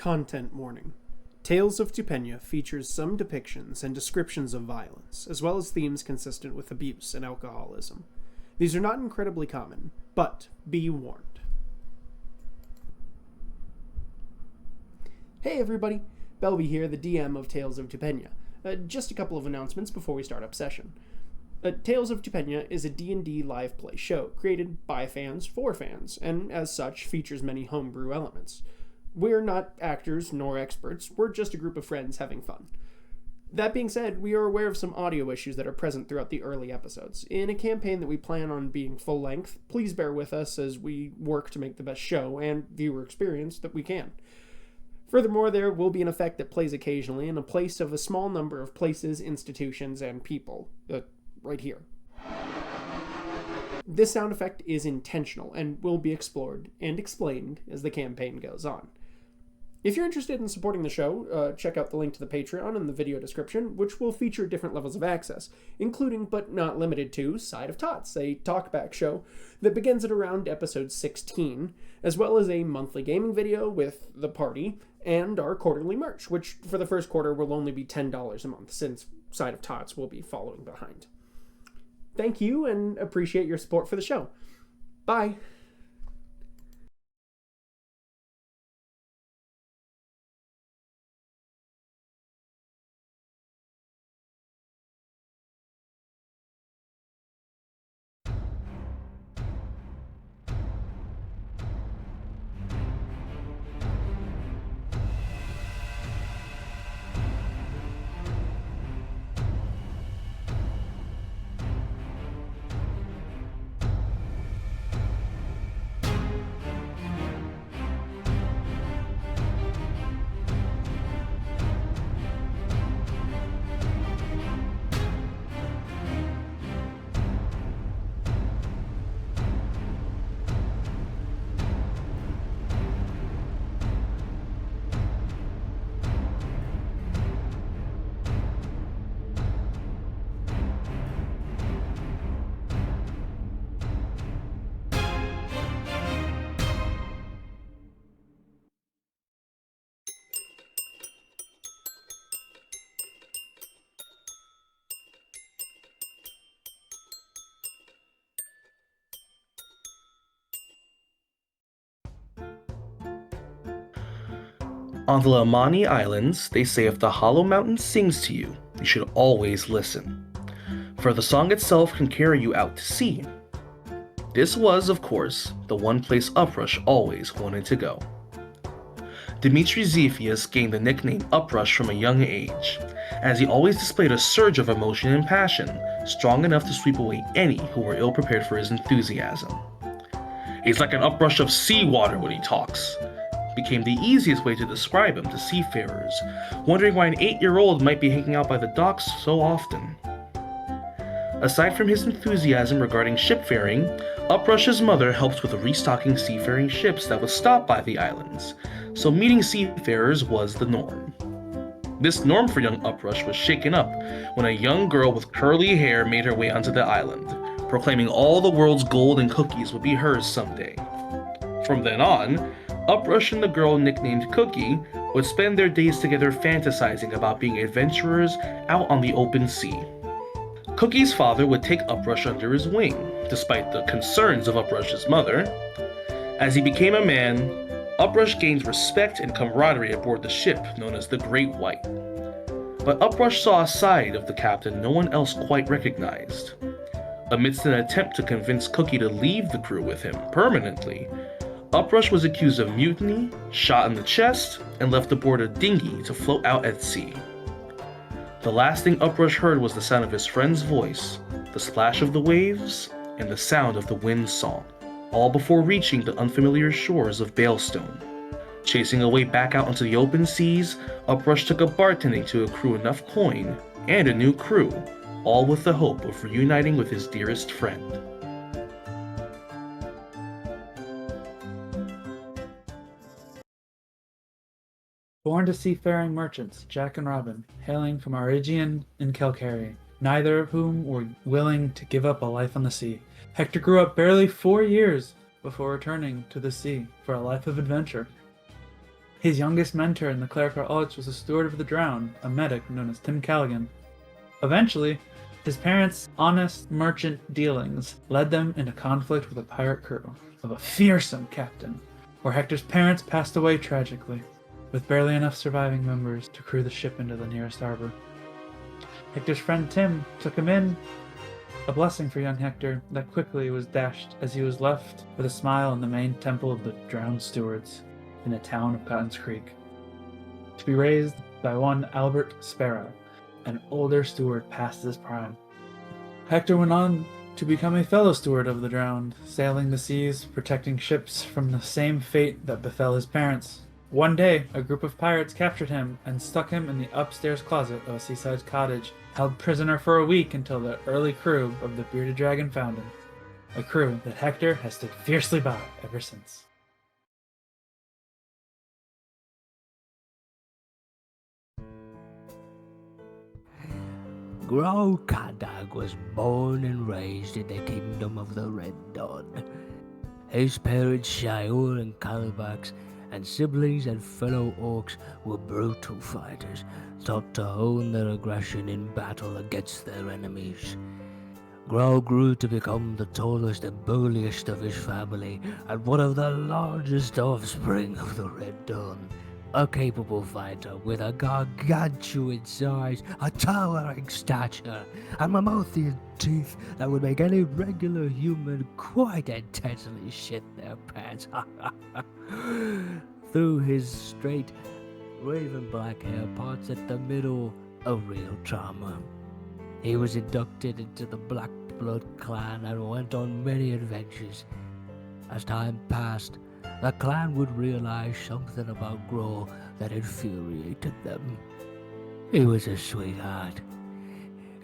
Content warning. Tales of Tupenia features some depictions and descriptions of violence, as well as themes consistent with abuse and alcoholism. These are not incredibly common, but be warned. Hey everybody, Belby here, the DM of Tales of Tupenia. Just a couple of announcements before we start up session. Tales of Tupenia is a D&D live play show created by fans for fans, and as such features many homebrew elements. We're not actors nor experts, we're just a group of friends having fun. That being said, we are aware of some audio issues that are present throughout the early episodes. In a campaign that we plan on being full length, please bear with us as we work to make the best show and viewer experience that we can. Furthermore, there will be an effect that plays occasionally in a place of a small number of places, institutions, and people. Right here. This sound effect is intentional and will be explored and explained as the campaign goes on. If you're interested in supporting the show, check out the link to the Patreon in the video description, which will feature different levels of access, including but not limited to Side of Tots, a talkback show that begins at around episode 16, as well as a monthly gaming video with the party, and our quarterly merch, which for the first quarter will only be $10 a month, since Side of Tots will be following behind. Thank you, and appreciate your support for the show. Bye! On the Lamani Islands, they say if the Hollow Mountain sings to you, you should always listen, for the song itself can carry you out to sea. This was, of course, the one place Uprush always wanted to go. Dmitri Zephius gained the nickname Uprush from a young age, as he always displayed a surge of emotion and passion, strong enough to sweep away any who were ill-prepared for his enthusiasm. He's like an uprush of seawater when he talks, became the easiest way to describe him to seafarers, wondering why an 8-year-old might be hanging out by the docks so often. Aside from his enthusiasm regarding shipfaring, Uprush's mother helped with restocking seafaring ships that would stop by the islands, so meeting seafarers was the norm. This norm for young Uprush was shaken up when a young girl with curly hair made her way onto the island, proclaiming all the world's gold and cookies would be hers someday. From then on, Uprush and the girl nicknamed Cookie would spend their days together fantasizing about being adventurers out on the open sea. Cookie's father would take Uprush under his wing, despite the concerns of Uprush's mother. As he became a man, Uprush gained respect and camaraderie aboard the ship known as the Great White. But Uprush saw a side of the captain no one else quite recognized. Amidst an attempt to convince Cookie to leave the crew with him permanently, Uprush was accused of mutiny, shot in the chest, and left aboard a dinghy to float out at sea. The last thing Uprush heard was the sound of his friend's voice, the splash of the waves, and the sound of the wind's song, all before reaching the unfamiliar shores of Balestone. Chasing a way back out into the open seas, Uprush took up bartending to accrue enough coin and a new crew, all with the hope of reuniting with his dearest friend. Born to seafaring merchants, Jack and Robin, hailing from Arigian and Kelcary, neither of whom were willing to give up a life on the sea. Hector grew up barely 4 years before returning to the sea for a life of adventure. His youngest mentor in the clerical arts was a steward of the drowned, a medic known as Tim Callaghan. Eventually, his parents' honest merchant dealings led them into conflict with a pirate crew of a fearsome captain, where Hector's parents passed away tragically, with barely enough surviving members to crew the ship into the nearest harbor. Hector's friend Tim took him in, a blessing for young Hector that quickly was dashed as he was left with a smile in the main temple of the drowned stewards in the town of Cotton's Creek, to be raised by one Albert Sparrow, an older steward past his prime. Hector went on to become a fellow steward of the drowned, sailing the seas, protecting ships from the same fate that befell his parents. One day, a group of pirates captured him and stuck him in the upstairs closet of a seaside cottage, held prisoner for a week until the early crew of the Bearded Dragon found him. A crew that Hector has stood fiercely by ever since. Grow Kadag was born and raised in the kingdom of the Red Dawn. His parents, Shior and Calabax, and siblings and fellow orcs were brutal fighters, taught to hone their aggression in battle against their enemies. Grow grew to become the tallest and burliest of his family, and one of the largest offspring of the Red Dawn. A capable fighter with a gargantuan size, a towering stature, and mammothian teeth that would make any regular human quite intensely shit their pants. Through his straight, raven black hair parts at the middle, a real charmer. He was inducted into the Black Blood clan and went on many adventures. As time passed, the clan would realize something about Grow that infuriated them. He was a sweetheart.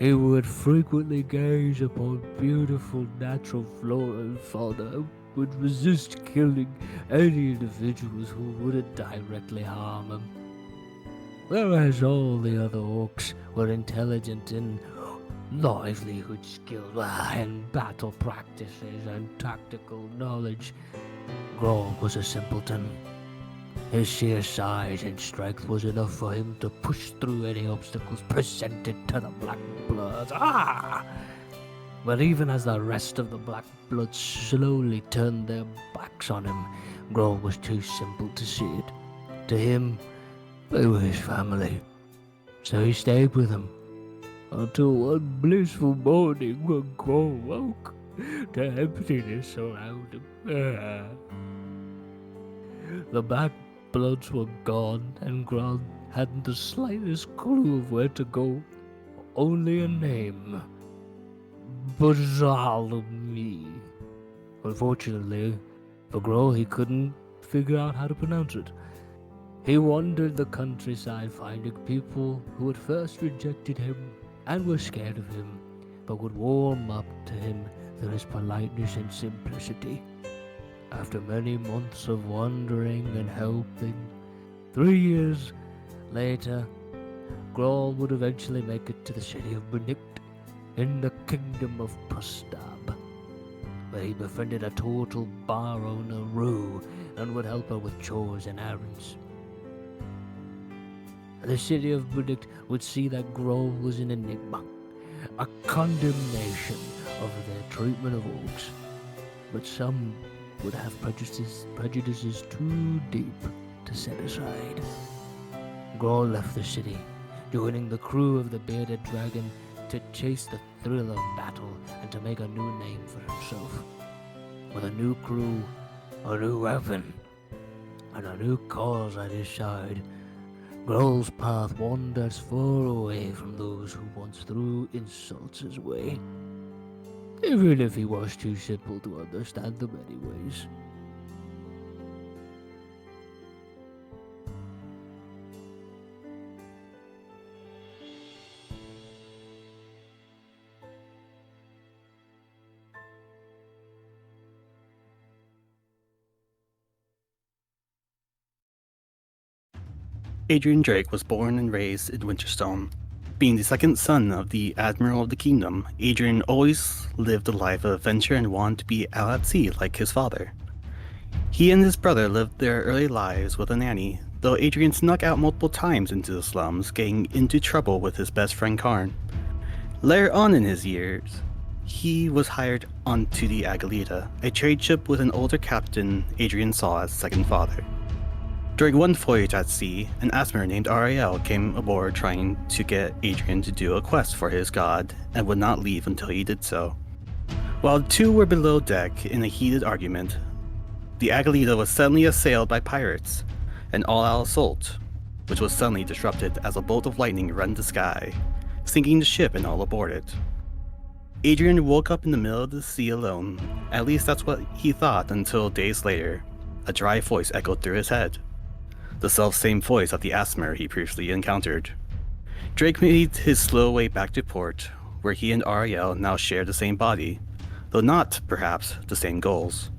He would frequently gaze upon beautiful natural flora and fauna, would resist killing any individuals who wouldn't directly harm him. Whereas all the other orcs were intelligent in livelihood skills and battle practices and tactical knowledge, Grow was a simpleton. His sheer size and strength was enough for him to push through any obstacles presented to the Black Bloods. But even as the rest of the Black Bloods slowly turned their backs on him, Grow was too simple to see it. To him, they were his family. So he stayed with them, until one blissful morning when Grow woke to emptiness around him. The Black Bloods were gone, and Grow hadn't the slightest clue of where to go. Only a name. Bazalmi. Unfortunately, for Grow, he couldn't figure out how to pronounce it. He wandered the countryside finding people who at first rejected him and were scared of him, but would warm up to him through his politeness and simplicity. After many months of wandering and helping, 3 years later, Grow would eventually make it to the city of Benict in the kingdom of Pustab, where he befriended a total bar owner, Rue, and would help her with chores and errands. The city of Benict would see that Grow was an enigma, a condemnation of their treatment of orcs, but some would have prejudices too deep to set aside. Grow left the city, joining the crew of the Bearded Dragon to chase the thrill of battle and to make a new name for himself. With a new crew, a new weapon, and a new cause at his side, Grow's path wanders far away from those who once threw insults his way, even if he was too simple to understand them anyways. Adrian Drake was born and raised in Winterstone. Being the second son of the Admiral of the Kingdom, Adrian always lived a life of adventure and wanted to be out at sea like his father. He and his brother lived their early lives with a nanny though Adrian snuck out multiple times into the slums, getting into trouble with his best friend Karn. Later on in his years, he was hired onto the Agalita, a trade ship with an older captain Adrian saw as second father. During one voyage at sea, an Asmer named Ariel came aboard trying to get Adrian to do a quest for his god and would not leave until he did so. While the two were below deck in a heated argument, the Agalita was suddenly assailed by pirates, an all-out assault, which was suddenly disrupted as a bolt of lightning rent the sky, sinking the ship and all aboard it. Adrian woke up in the middle of the sea alone, at least that's what he thought until days later, a dry voice echoed through his head. The self-same voice of the Asmer he previously encountered. Drake made his slow way back to port, where he and Ariel now share the same body, though not, perhaps, the same goals.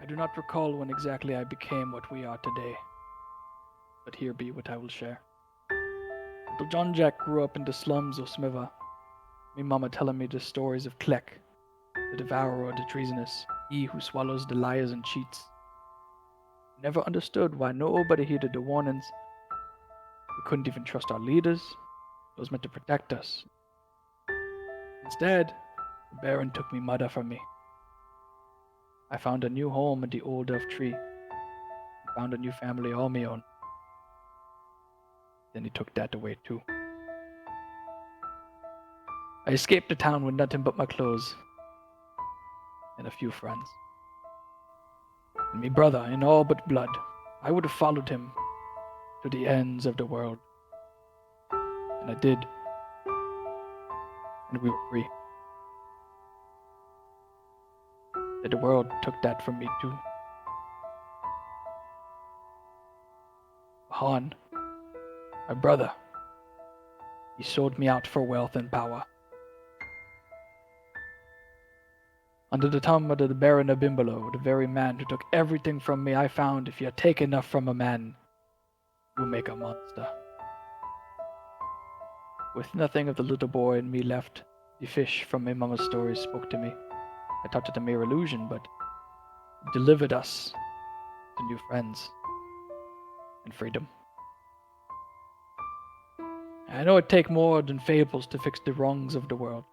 I do not recall when exactly I became what we are today, but here be what I will share. Little John Jack grew up in the slums of Smiva, me mama telling me the stories of Kleck, the devourer of the treasonous, he who swallows the liars and cheats. Never understood why nobody heeded the warnings. We couldn't even trust our leaders, those meant to protect us. Instead, the Baron took me mother from me. I found a new home in the old elf tree, and found a new family all my own. Then he took that away too. I escaped the town with nothing but my clothes, and a few friends. And me brother in all but blood, I would have followed him to the ends of the world. And I did. And we were free. That the world took that from me too. Han, my brother, he sold me out for wealth and power. Under the thumb of the Baron of Bimbolo, the very man who took everything from me, I found if you take enough from a man, you make a monster. With nothing of the little boy in me left, the fish from my mama's stories spoke to me. I thought it a mere illusion, but it delivered us to new friends and freedom. I know it take more than fables to fix the wrongs of the world.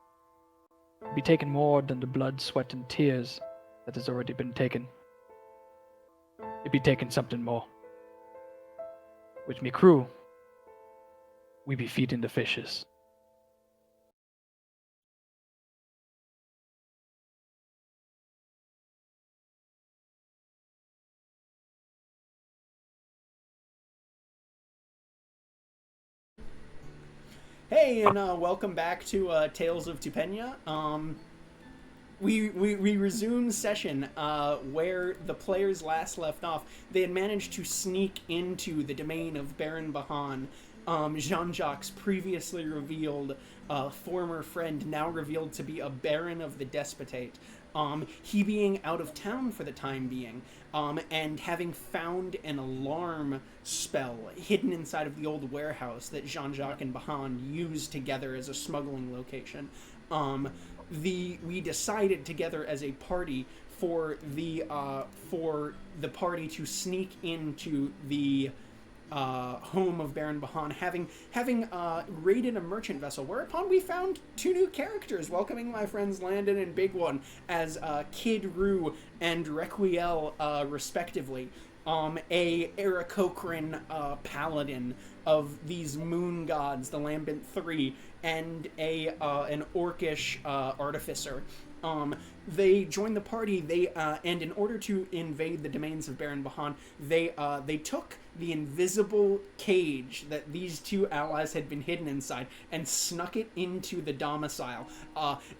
It be taken more than the blood, sweat, and tears that has already been taken. It be taken something more. With me crew, we be feeding the fishes. Hey, and welcome back to Tales of Tupenia. We resumed session where the players last left off. They had managed to sneak into the domain of Baron Bahan, Jean-Jacques' previously revealed former friend, now revealed to be a Baron of the Despotate. He being out of town for the time being, and having found an alarm spell hidden inside of the old warehouse that Jean-Jacques and Bahan used together as a smuggling location. We decided together as a party for the party to sneak into the home of Baron Bahan, having raided a merchant vessel, whereupon we found two new characters, welcoming my friends Landon and Big One as Kid Rue and Requiel, respectively. A Aarakocran paladin of these moon gods, the Lambent Three, and an orcish artificer. They joined the party. And in order to invade the domains of Baron Bahan, they took the invisible cage that these two allies had been hidden inside and snuck it into the domicile.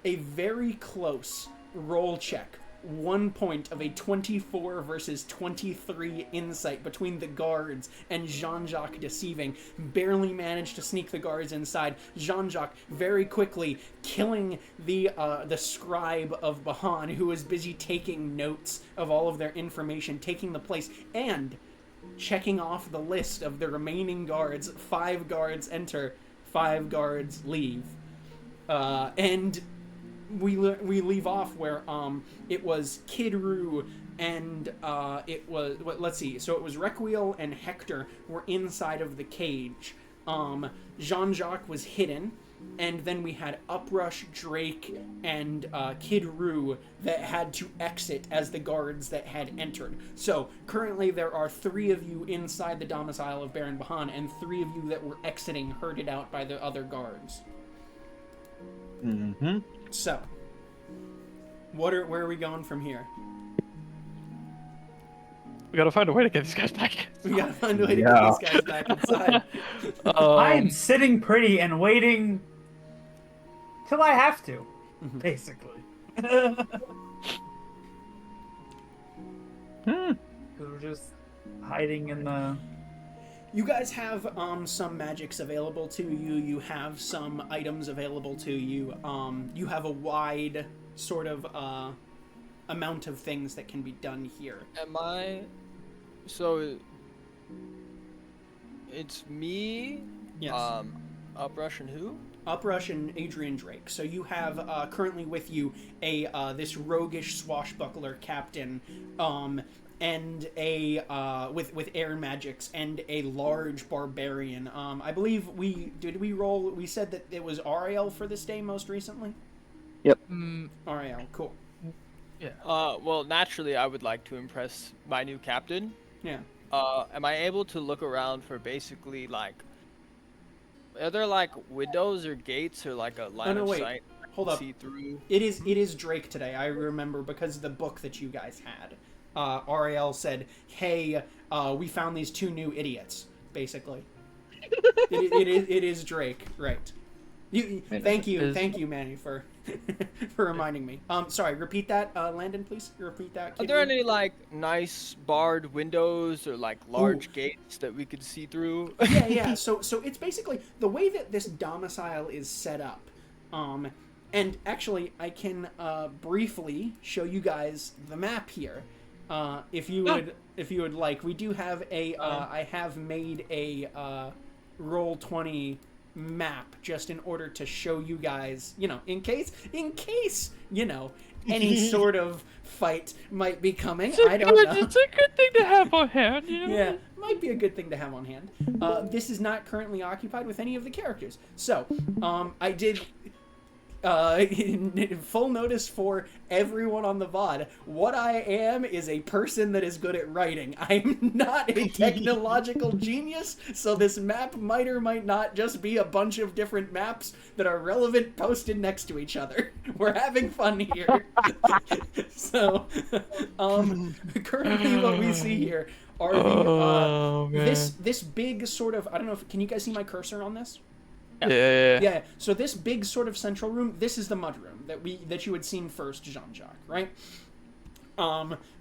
A very close roll check. 1 point of a 24 versus 23 insight between the guards and Jean-Jacques deceiving. Barely managed to sneak the guards inside. Jean-Jacques very quickly killing the scribe of Bahan, who was busy taking notes of all of their information, taking the place, and checking off the list of the remaining guards. 5 guards enter, 5 guards leave. And we leave off where it was Kid Roo and it was let's see, so it was Requiel and Hector were inside of the cage. Jean-Jacques was hidden, and then we had Uprush, Drake, and Kid Roo that had to exit as the guards that had entered. So currently there are 3 of you inside the domicile of Baron Bahan, and 3 of you that were exiting, herded out by the other guards. Mm-hmm. So, where are we going from here? We gotta find a way to get these guys back. We gotta find a way to get these guys back inside. I'm sitting pretty and waiting till I have to, basically. We're just hiding in the... You guys have some magics available to you. You have some items available to you. You have a wide sort of amount of things that can be done here. So it's me, Yes. Uprush, and who? Uprush and Adrian Drake. So you have currently with you a this roguish swashbuckler captain, and a with air magics, and a large barbarian. I believe we said that it was Ariel for this day most recently. Yep. Ariel, cool. Yeah. Well, naturally, I would like to impress my new captain. Yeah. Am I able to look around for basically like, are there like windows or gates or like a line of sight I Hold can up. see through? It is Drake today. I remember because of the book that you guys had. Ariel said, "Hey, we found these 2 new idiots." Basically, it is Drake, right? Thank you, Manny, for reminding me. Sorry, repeat that, Landon, please. Repeat that. Are there any like nice barred windows or like large gates that we could see through? Yeah. So it's basically the way that this domicile is set up. And actually, I can briefly show you guys the map here, if you would like. We do have a. I have made a Roll20 map just in order to show you guys, in case any sort of fight might be coming. I don't know. It's a good thing to have on hand, Yeah, might be a good thing to have on hand. This is not currently occupied with any of the characters. So, I did full notice for everyone on the VOD. What I am is a person that is good at writing. I'm not a technological genius, so this map might or might not just be a bunch of different maps that are relevant posted next to each other. We're having fun here. So, currently what we see here are the, this big sort of, I don't know if, can you guys see my cursor on this? Yeah. So this big sort of central room, this is the mud room that you had seen first, Jean-Jacques, right?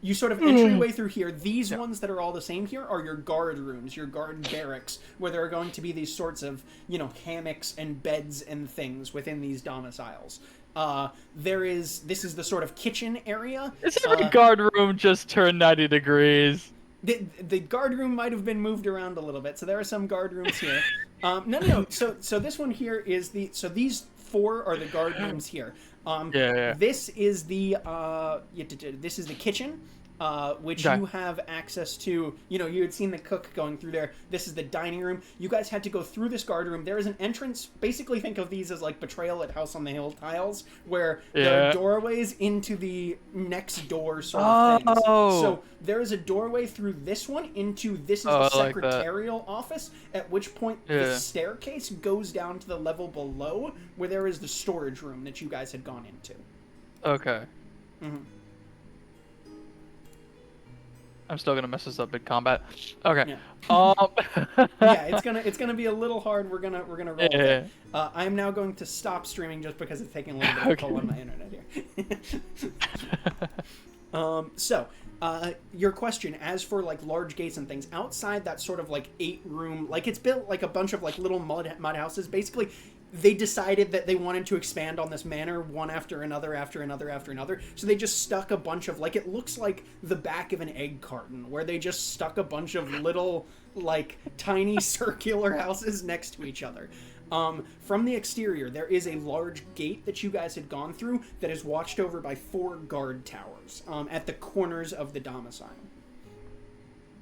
You sort of entryway through here. These ones that are all the same here are your guard rooms, your guard barracks, where there are going to be these sorts of, hammocks and beds and things within these domiciles. This is the sort of kitchen area. Is every guard room just turned 90 degrees? The guard room might have been moved around a little bit, so there are some guard rooms here. No. So this one here is these 4 are the guard rooms here. This is the kitchen, which you have access to. You had seen the cook going through there. This is the dining room. You guys had to go through this guard room. There is an entrance. Basically, think of these as like Betrayal at House on the Hill tiles, where there are doorways into the next door sort of things. So there is a doorway through this one into this is the secretarial office. At which point the staircase goes down to the level below, where there is the storage room that you guys had gone into. Okay. Mm-hmm. I'm still gonna mess this up in combat. Okay. Yeah. It's gonna be a little hard. We're gonna roll with it. I'm now going to stop streaming just because it's taking a little bit of a toll on my internet here. So your question, as for like large gates and things outside that sort of like 8-room, like it's built like a bunch of like little mud houses. Basically, they decided that they wanted to expand on this manor one after another. So they just stuck a bunch of, like, it looks like the back of an egg carton, where they just stuck a bunch of little, like, tiny circular houses next to each other. From the exterior, there is a large gate that you guys had gone through that is watched over by 4 guard towers at the corners of the domicile.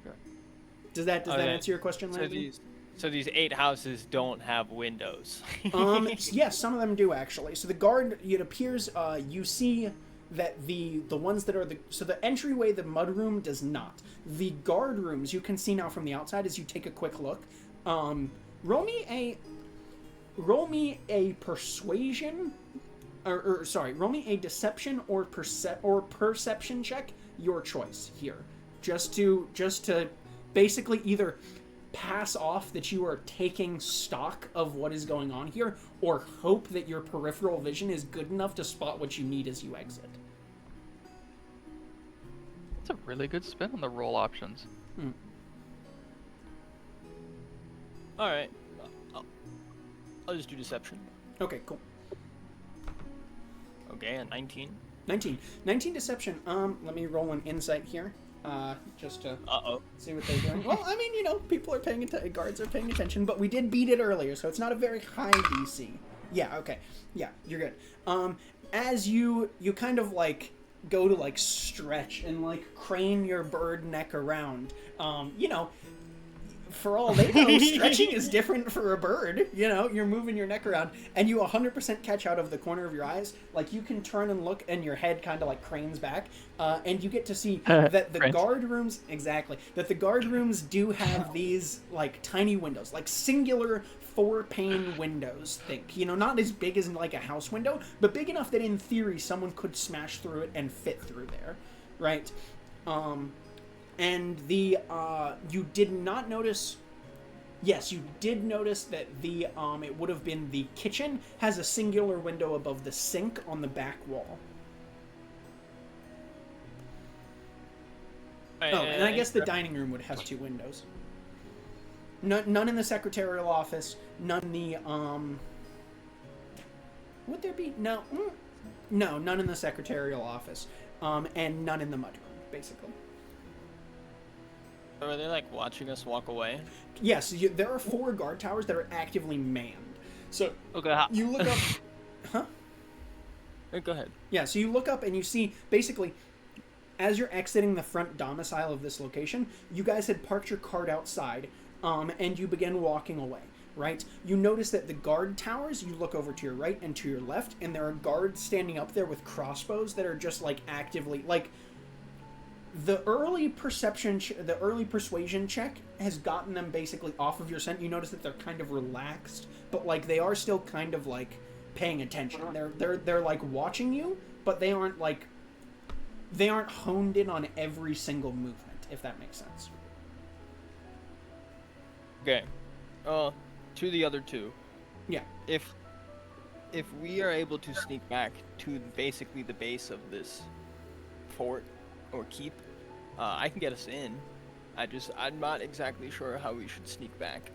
Okay. Does that answer your question, So Landon? so these 8 houses don't have windows. Yes, some of them do actually. So the guard, it appears, you see that the ones that are the entryway, the mudroom does not. The guard rooms you can see now from the outside as you take a quick look. Roll me a persuasion, roll me a deception or perception check, your choice here, just to basically either pass off that you are taking stock of what is going on here, or hope that your peripheral vision is good enough to spot what you need as you exit. That's a really good spin on the roll options. All right, I'll just do deception. Okay, cool. Okay, a 19. 19 deception. Let me roll an insight here. Just to see what they're doing. Well, I mean, people are paying attention, guards are paying attention, but we did beat it earlier, so it's not a very high DC. Yeah, okay. Yeah, you're good. As you kind of, go to, stretch and, crane your bird neck around, for all they know, stretching is different for a bird. You're moving your neck around, and you 100% catch out of the corner of your eyes. You can turn and look, and your head kind of cranes back, and you get to see that the guard rooms, that the guard rooms do have these tiny windows, singular 4-pane windows. Think, not as big as a house window, but big enough that in theory someone could smash through it and fit through there, right? And you did not notice. Yes, you did notice that it would have been the kitchen has a singular window above the sink on the back wall. And I guess the dining room has 2 windows. None in the secretarial office. None in the Would there be no? No, none in the secretarial office. And none in the mudroom, basically. Are they watching us walk away? Yes, there are 4 guard towers that are actively manned. So you look up. Huh? Go ahead. Yeah, so you look up and you see basically, as you're exiting the front domicile of this location, you guys had parked your cart outside, and you begin walking away. Right? You notice that the guard towers, you look over to your right and to your left, and there are guards standing up there with crossbows that are just actively the early persuasion check has gotten them basically off of your scent. You notice that they're kind of relaxed, but they are still kind of paying attention. They're watching you, but they aren't honed in on every single movement, if that makes sense. Okay. To the other 2. Yeah. If we are able to sneak back to basically the base of this fort or keep, I can get us in. I'm not exactly sure how we should sneak back.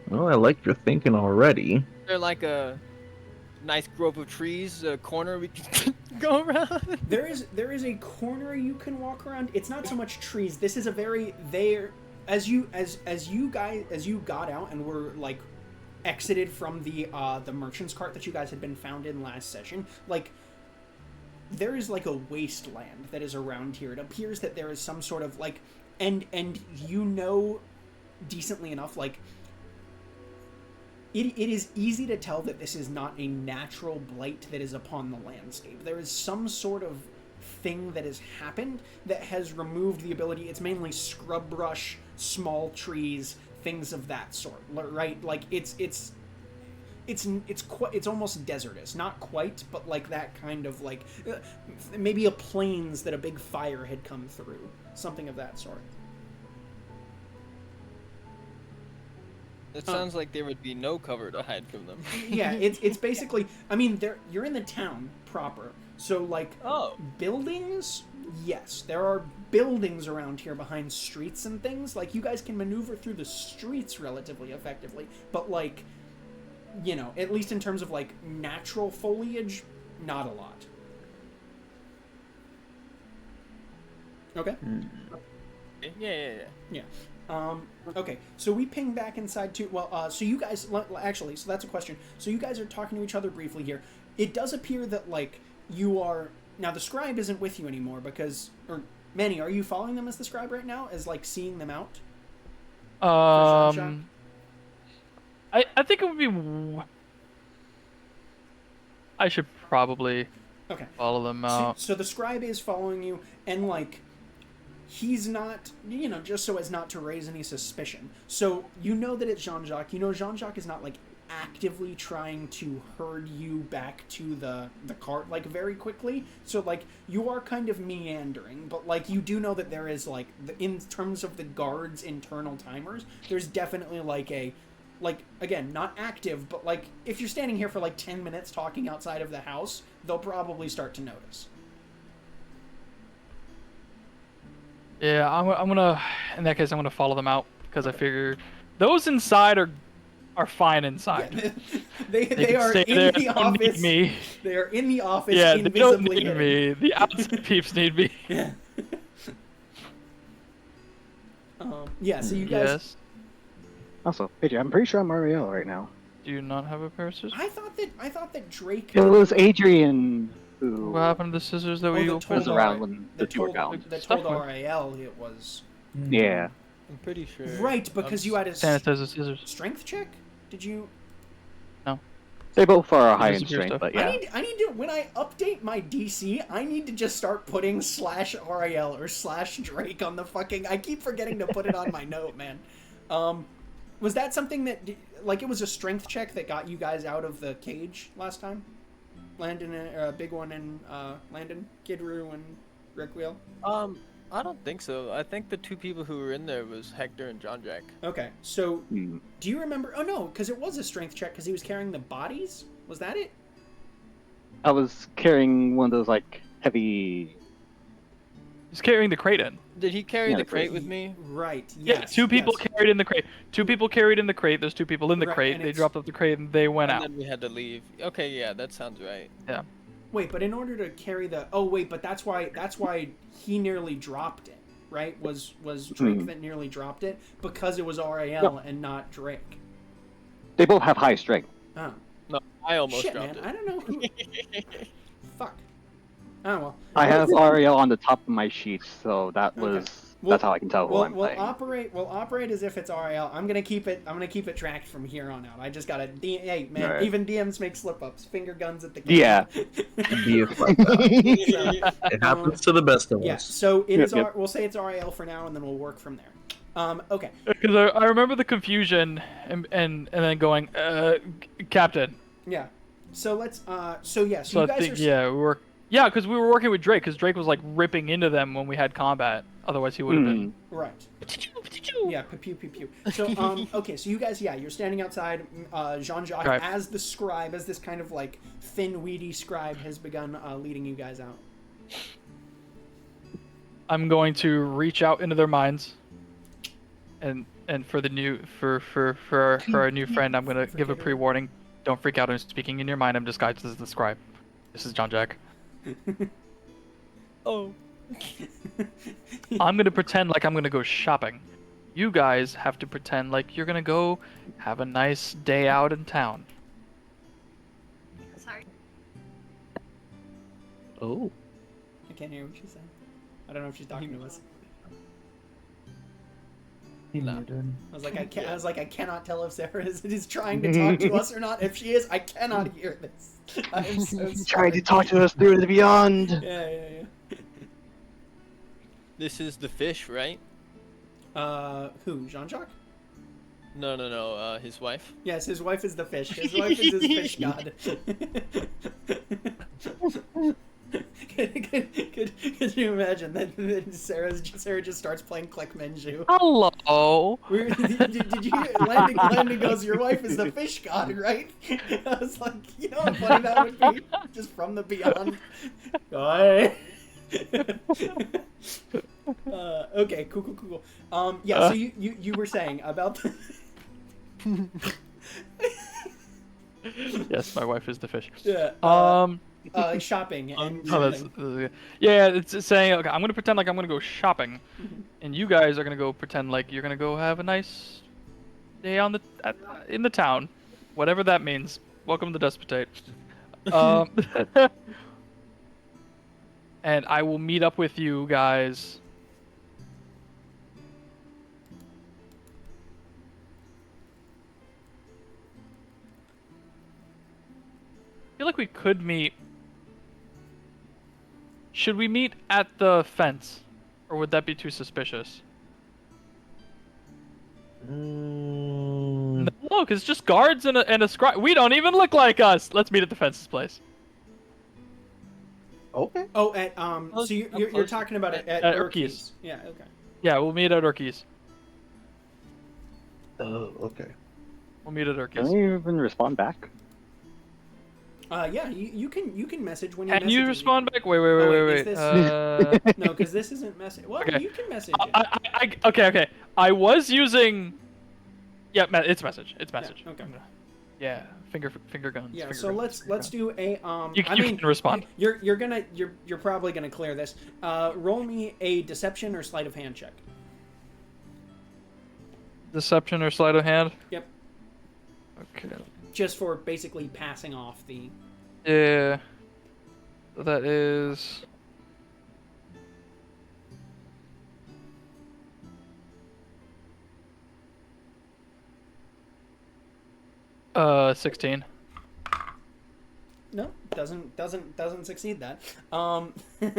Well, I like your thinking already. They're a nice grove of trees, a corner we can go around. There is a corner you can walk around. It's not so much trees. This is a very as you got out and were exited from the merchant's cart that you guys had been found in last session. There is a wasteland that is around here. It appears that there is some sort of and decently enough It is easy to tell that this is not a natural blight that is upon the landscape. There is some sort of thing that has happened that has removed the ability. It's mainly scrub brush, small trees, things of that sort, right? It's almost desertous, not quite, but that kind of maybe a plains that a big fire had come through, something of that sort. It sounds like there would be no cover to hide from them. Yeah, it's basically, I mean, you're in the town proper, so buildings, yes, there are buildings around here behind streets and things. You guys can maneuver through the streets relatively effectively, but at least in terms of natural foliage, not a lot. Okay. Yeah. Okay, so we ping back inside too. Well, so you guys actually, so that's a question. So you guys are talking to each other briefly here. It does appear that like you are now. The scribe isn't with you anymore because, or Manny, are you following them as the scribe right now? As like seeing them out? I think it would be. I should probably follow them out. So the scribe is following you, and like. He's not, just so as not to raise any suspicion. So you know that it's Jean-Jacques. You know Jean-Jacques is not, like, actively trying to herd you back to the cart, like, very quickly. So, like, you are kind of meandering. But, like, you do know that there is, like, in terms of the guard's internal timers, there's definitely, like, again, not active, but, like, if you're standing here for, like, 10 minutes talking outside of the house, they'll probably start to notice. Yeah, I'm gonna. In that case, I'm gonna follow them out because I figure those inside are fine inside. Yeah, they are in there, the don't office. Need me. They are in the office. Yeah, they don't invisibly need me. The outside peeps need me. Yeah. Yeah. So you guys. Yes. Also, Pedro, I'm pretty sure I'm Ariel right now. Do you not have a pair of scissors? I thought that Drake. It was Adrian who What happened to the scissors that we that opened? was around when the that door told, down. that Stuff told like- RAL it was Yeah. I'm pretty sure. right because you had a Sanitizer scissors. strength check. Did you? They both are high in Scissors strength, stuff. but yeah. I need to when I update my DC, I need to just start putting /RAL or /Drake on the fucking. I keep forgetting to put it on my note, man. Was that something that like it was a strength check that got you guys out of the cage last time? Landon, big one, and Landon, Kidru, and Rickwheel. I don't think so. I think the two people who were in there was Hector and John Jack. Okay, so Hmm. do you remember? Oh no, because it was a strength check because he was carrying the bodies. Was that it? I was carrying one of those like heavy. He's carrying the crate in. Did he carry Yeah, the the crate crate. with me? Right. Yeah, Yes, two people yes. carried in the crate. Two people carried in the crate. There's two people in the Right, crate. and They it's- dropped off the crate and they went And out. then we had to leave. Okay, yeah, that sounds right. Wait, but in order to carry the but that's why he nearly dropped it, right? Was Drake that nearly dropped it because it was RAL and not Drake. They both have high strength. Oh. No, I almost Shit, dropped man. it. I don't know who. Fuck. Oh well. I have Ariel on the top of my sheet, so that was Well- that's how I can tell who I'm We'll playing. operate as if it's RAL. I'm gonna keep it tracked from here on out. I just gotta hey man, Alright. even DMs make slip ups. Finger guns at the Yeah. Be like that. It happens to the best of Yeah, us. so it is Yep. we'll say it's RAL for now and then we'll work from there. Okay. Because I remember the confusion and then going, Captain. Yeah. So let's so yeah, so So you I guys think, are because we were working with Drake, because Drake was like ripping into them when we had combat. Otherwise, he would have been. right. Yeah, pew pew pew. So okay, so you guys you're standing outside. Jean-Jacques Right. as the scribe, as this kind of like thin weedy scribe has begun leading you guys out. I'm going to reach out into their minds, and for the new for our new friend, I'm gonna give a pre-warning. Don't freak out. I'm speaking in your mind. I'm disguised as the scribe. This is John Jack. Oh. I'm gonna pretend like I'm gonna go shopping. You guys have to pretend like you're gonna go have a nice day out in town. Sorry. Oh. I can't hear what she's saying. I don't know if she's talking to us. No. I was like, I cannot tell if Sarah is trying to talk to us or not. If she is, I cannot hear this. I'm so sorry. Trying to talk to us through the beyond. Yeah. This is the fish, right? Who? Jean-Jacques? No, his wife. Yes, his wife is the fish. His wife is his fish god. Could you imagine that Sarah just starts playing Click Menju? Hello. Did you hear Landon goes, your wife is the fish god, right? I was like, you know how funny that would be? Just from the beyond. Okay, cool. Yeah, so you were saying about the... Yes, my wife is the fish. Yeah. shopping and Oh, that's, something. yeah, it's saying, okay, I'm gonna pretend like I'm gonna go shopping, and you guys are gonna go pretend like you're gonna go have a nice day on in the town, whatever that means. Welcome to Despotate. And I will meet up with you guys. I feel like we could meet. Should we meet at the fence? Or would that be too suspicious? No, because it's just guards and a scribe. We don't even look like us! Let's meet at the fence's place. Okay. Oh, at so you're talking about it at Urqui's. Yeah, okay. Yeah, we'll meet at Urqui's. Oh, okay. We'll meet at Can Urqui's. you even respond back? Yeah, you can message when you Can message you me. respond back? Wait. Is this- No, because this isn't message. Well, Okay. you can message it. Okay. I was using. Yeah, it's message. It's message. okay. Yeah, finger guns. Yeah, finger so guns, let's do a You I mean, can respond. You're probably gonna clear this. Roll me a deception or sleight of hand check. Deception or sleight of hand? Yep. Okay. Just for basically passing off the. Yeah. So that is. 16. No, doesn't succeed that. 'Cause I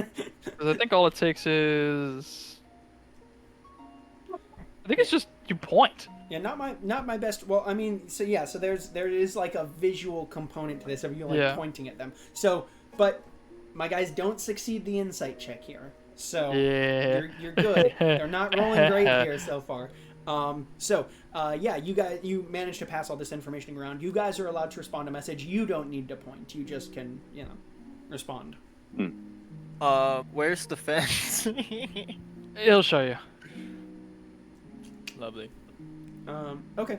think all it takes is. I think it's just you point. Yeah, not my best. Well, I mean, so yeah, so there is like a visual component to this of you like pointing at them. So, but my guys don't succeed the insight check here. So Yeah. you're good. They're not rolling great here so far. Yeah, you managed to pass all this information around. You guys are allowed to respond to message. You don't need to point. You just can, respond. Where's the fence? It'll show you. Lovely. Okay.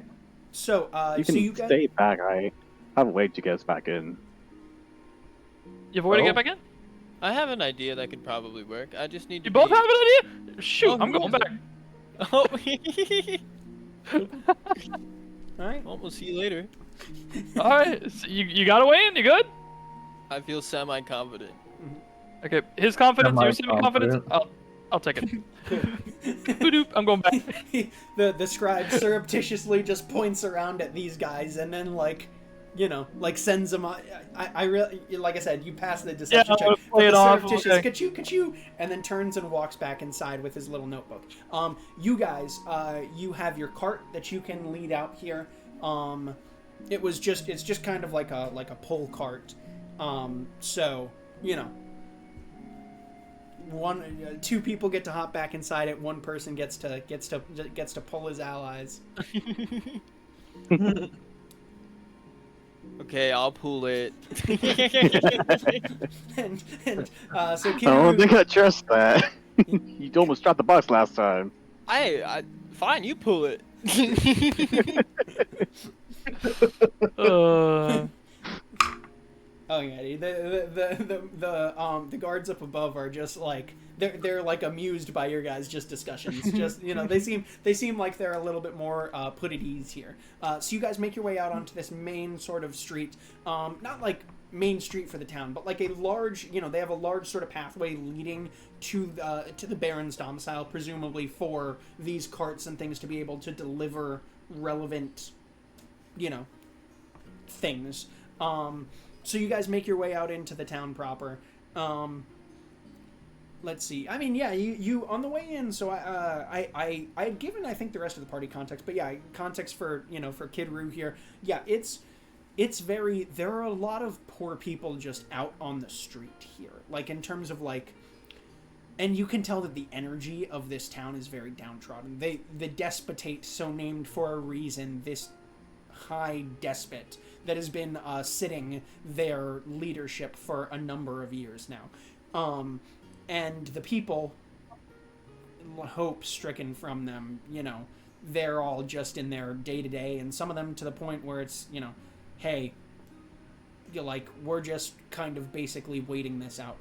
So, You can so you guys. stay back. I have a way to get us back in. You have a way to get back in? I have an idea that could probably work. I just need to. You both be... have an idea? Shoot, Oh, I'm who going is it? back. Oh. All right. Well, we'll see you later. Alright, so you got a way in? You good? I feel semi-confident. Okay, his confidence, your semi-confidence, Semi-confident. I'll take it. Boop, I'm going back. the scribe surreptitiously just points around at these guys and then sends them on. I really, like I said, you pass the deception Yeah, check. play But it the off, surreptitious, okay. ka-choo, and then turns and walks back inside with his little notebook. You guys, you have your cart that you can lead out here. It's just kind of like a pull cart. Two people get to hop back inside it. One person gets to pull his allies. Okay, I'll pull it. and so I don't Kiru, think I trust that. You almost dropped the box last time. Fine, you pull it. Oh yeah, the guards up above are just like they're like amused by your guys' just discussions. Just they seem like they're a little bit more put at ease here. So you guys make your way out onto this main sort of street, not like main street for the town, but like a large, they have a large sort of pathway leading to the Baron's domicile, presumably for these carts and things to be able to deliver relevant, things. So you guys make your way out into the town proper. Let's see. I mean, yeah, you on the way in. So I had given, I think, the rest of the party context, but yeah, context for for Kid Roo here. Yeah, it's very. There are a lot of poor people just out on the street here, like in terms of like. And you can tell that the energy of this town is very downtrodden. The despotate, so named for a reason, this high despot that has been sitting their leadership for a number of years now. And the people, hope stricken from them, they're all just in their day-to-day, and some of them to the point where it's, hey, you're like, we're just kind of basically waiting this out.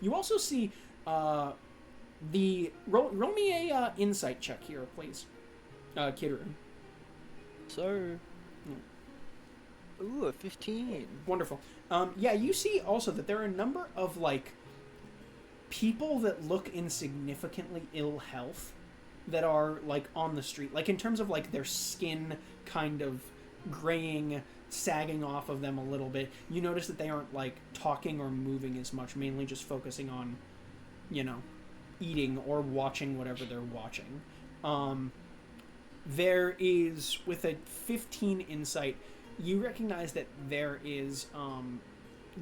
You also see roll me a insight check here, please, Kidron. Sir. Ooh, a 15. Wonderful. Yeah, you see also that there are a number of like people that look in significantly ill health that are like on the street, like in terms of like their skin kind of graying, sagging off of them a little bit. You notice that they aren't like talking or moving as much, mainly just focusing on, you know, eating or watching whatever they're watching. There is, with a 15 insight, you recognize that there is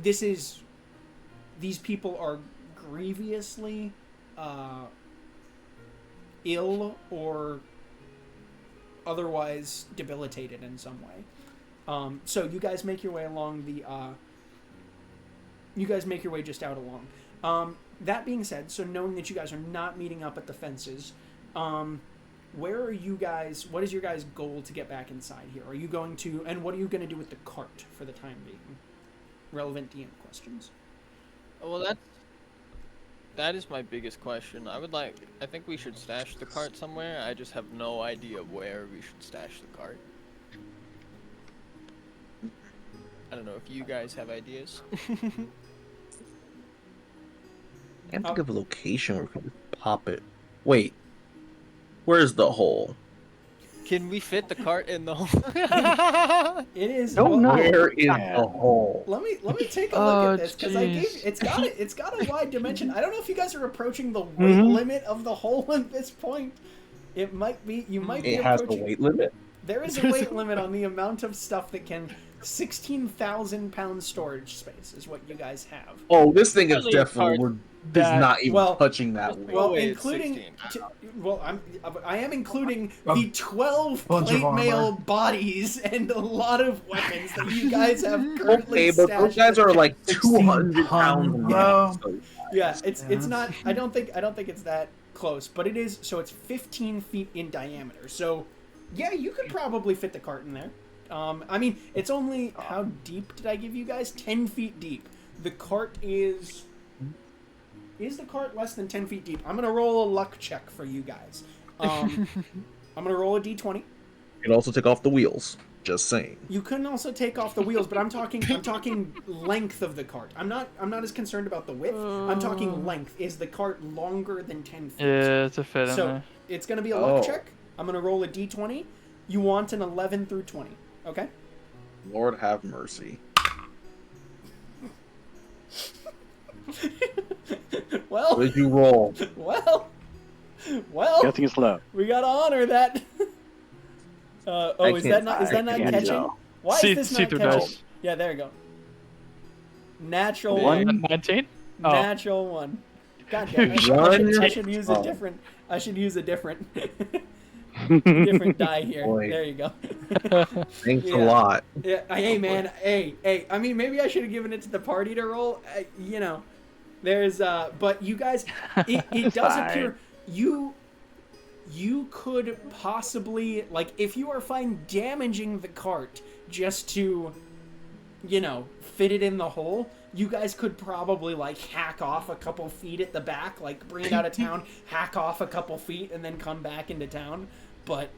these people are grievously ill or otherwise debilitated in some way. So you guys make your way along the you guys make your way just out along. That being said, so knowing that you guys are not meeting up at the fences, where are you guys, what is your guys' goal to get back inside here? Are you going to, and what are you going to do with the cart for the time being? Relevant DM questions. Well, that is my biggest question. I think we should stash the cart somewhere. I just have no idea where we should stash the cart. I don't know if you guys have ideas. Can't think of a location where we can pop it. Wait, where's the hole? Can we fit the cart in the hole? It is. Don't know. Where is the hole? Let me take a look at this, because I gave it's got a wide dimension. I don't know if you guys are approaching the weight limit of the hole at this point. It might be. You might be. It has a weight limit. There is a weight limit on the amount of stuff that can. 16,000 pound storage space is what you guys have. Oh, this thing is definitely not even touching that weight. Well, including I am including the 12 plate mail bodies and a lot of weapons that you guys have currently but those guys are like 200 pounds. Yeah, it's not. I don't think it's that close, but it is. So it's 15 feet in diameter. So yeah, you could probably fit the cart in there. I mean, it's only, how deep did I give you guys? 10 feet deep. The cart is the cart less than 10 feet deep? I'm going to roll a luck check for you guys. I'm going to roll a d20. You can also take off the wheels. Just saying. You can also take off the wheels, but I'm talking length of the cart. I'm not as concerned about the width. I'm talking length. Is the cart longer than 10 feet? Yeah, it's a fit in there. So it's going to be a luck check. I'm going to roll a d20. You want an 11 through 20. Okay. Lord have mercy. Well. What did you roll? Well. Guessing is low. We gotta honor that. Is that not catching? No. Why is this not catching? Dice. Yeah, there you go. Natural 19? Oh. Natural 1. God damn it. I should use a different. I should use a different. Different die here. Boy. There you go. Thanks a lot. Yeah. Hey man. Hey. I mean, maybe I should have given it to the party to roll. You know, there's but you guys, it does appear you could possibly, like, if you are fine damaging the cart just to, you know, fit it in the hole. You guys could probably, like, hack off a couple feet at the back, like, bring it out of town, hack off a couple feet, and then come back into town. But,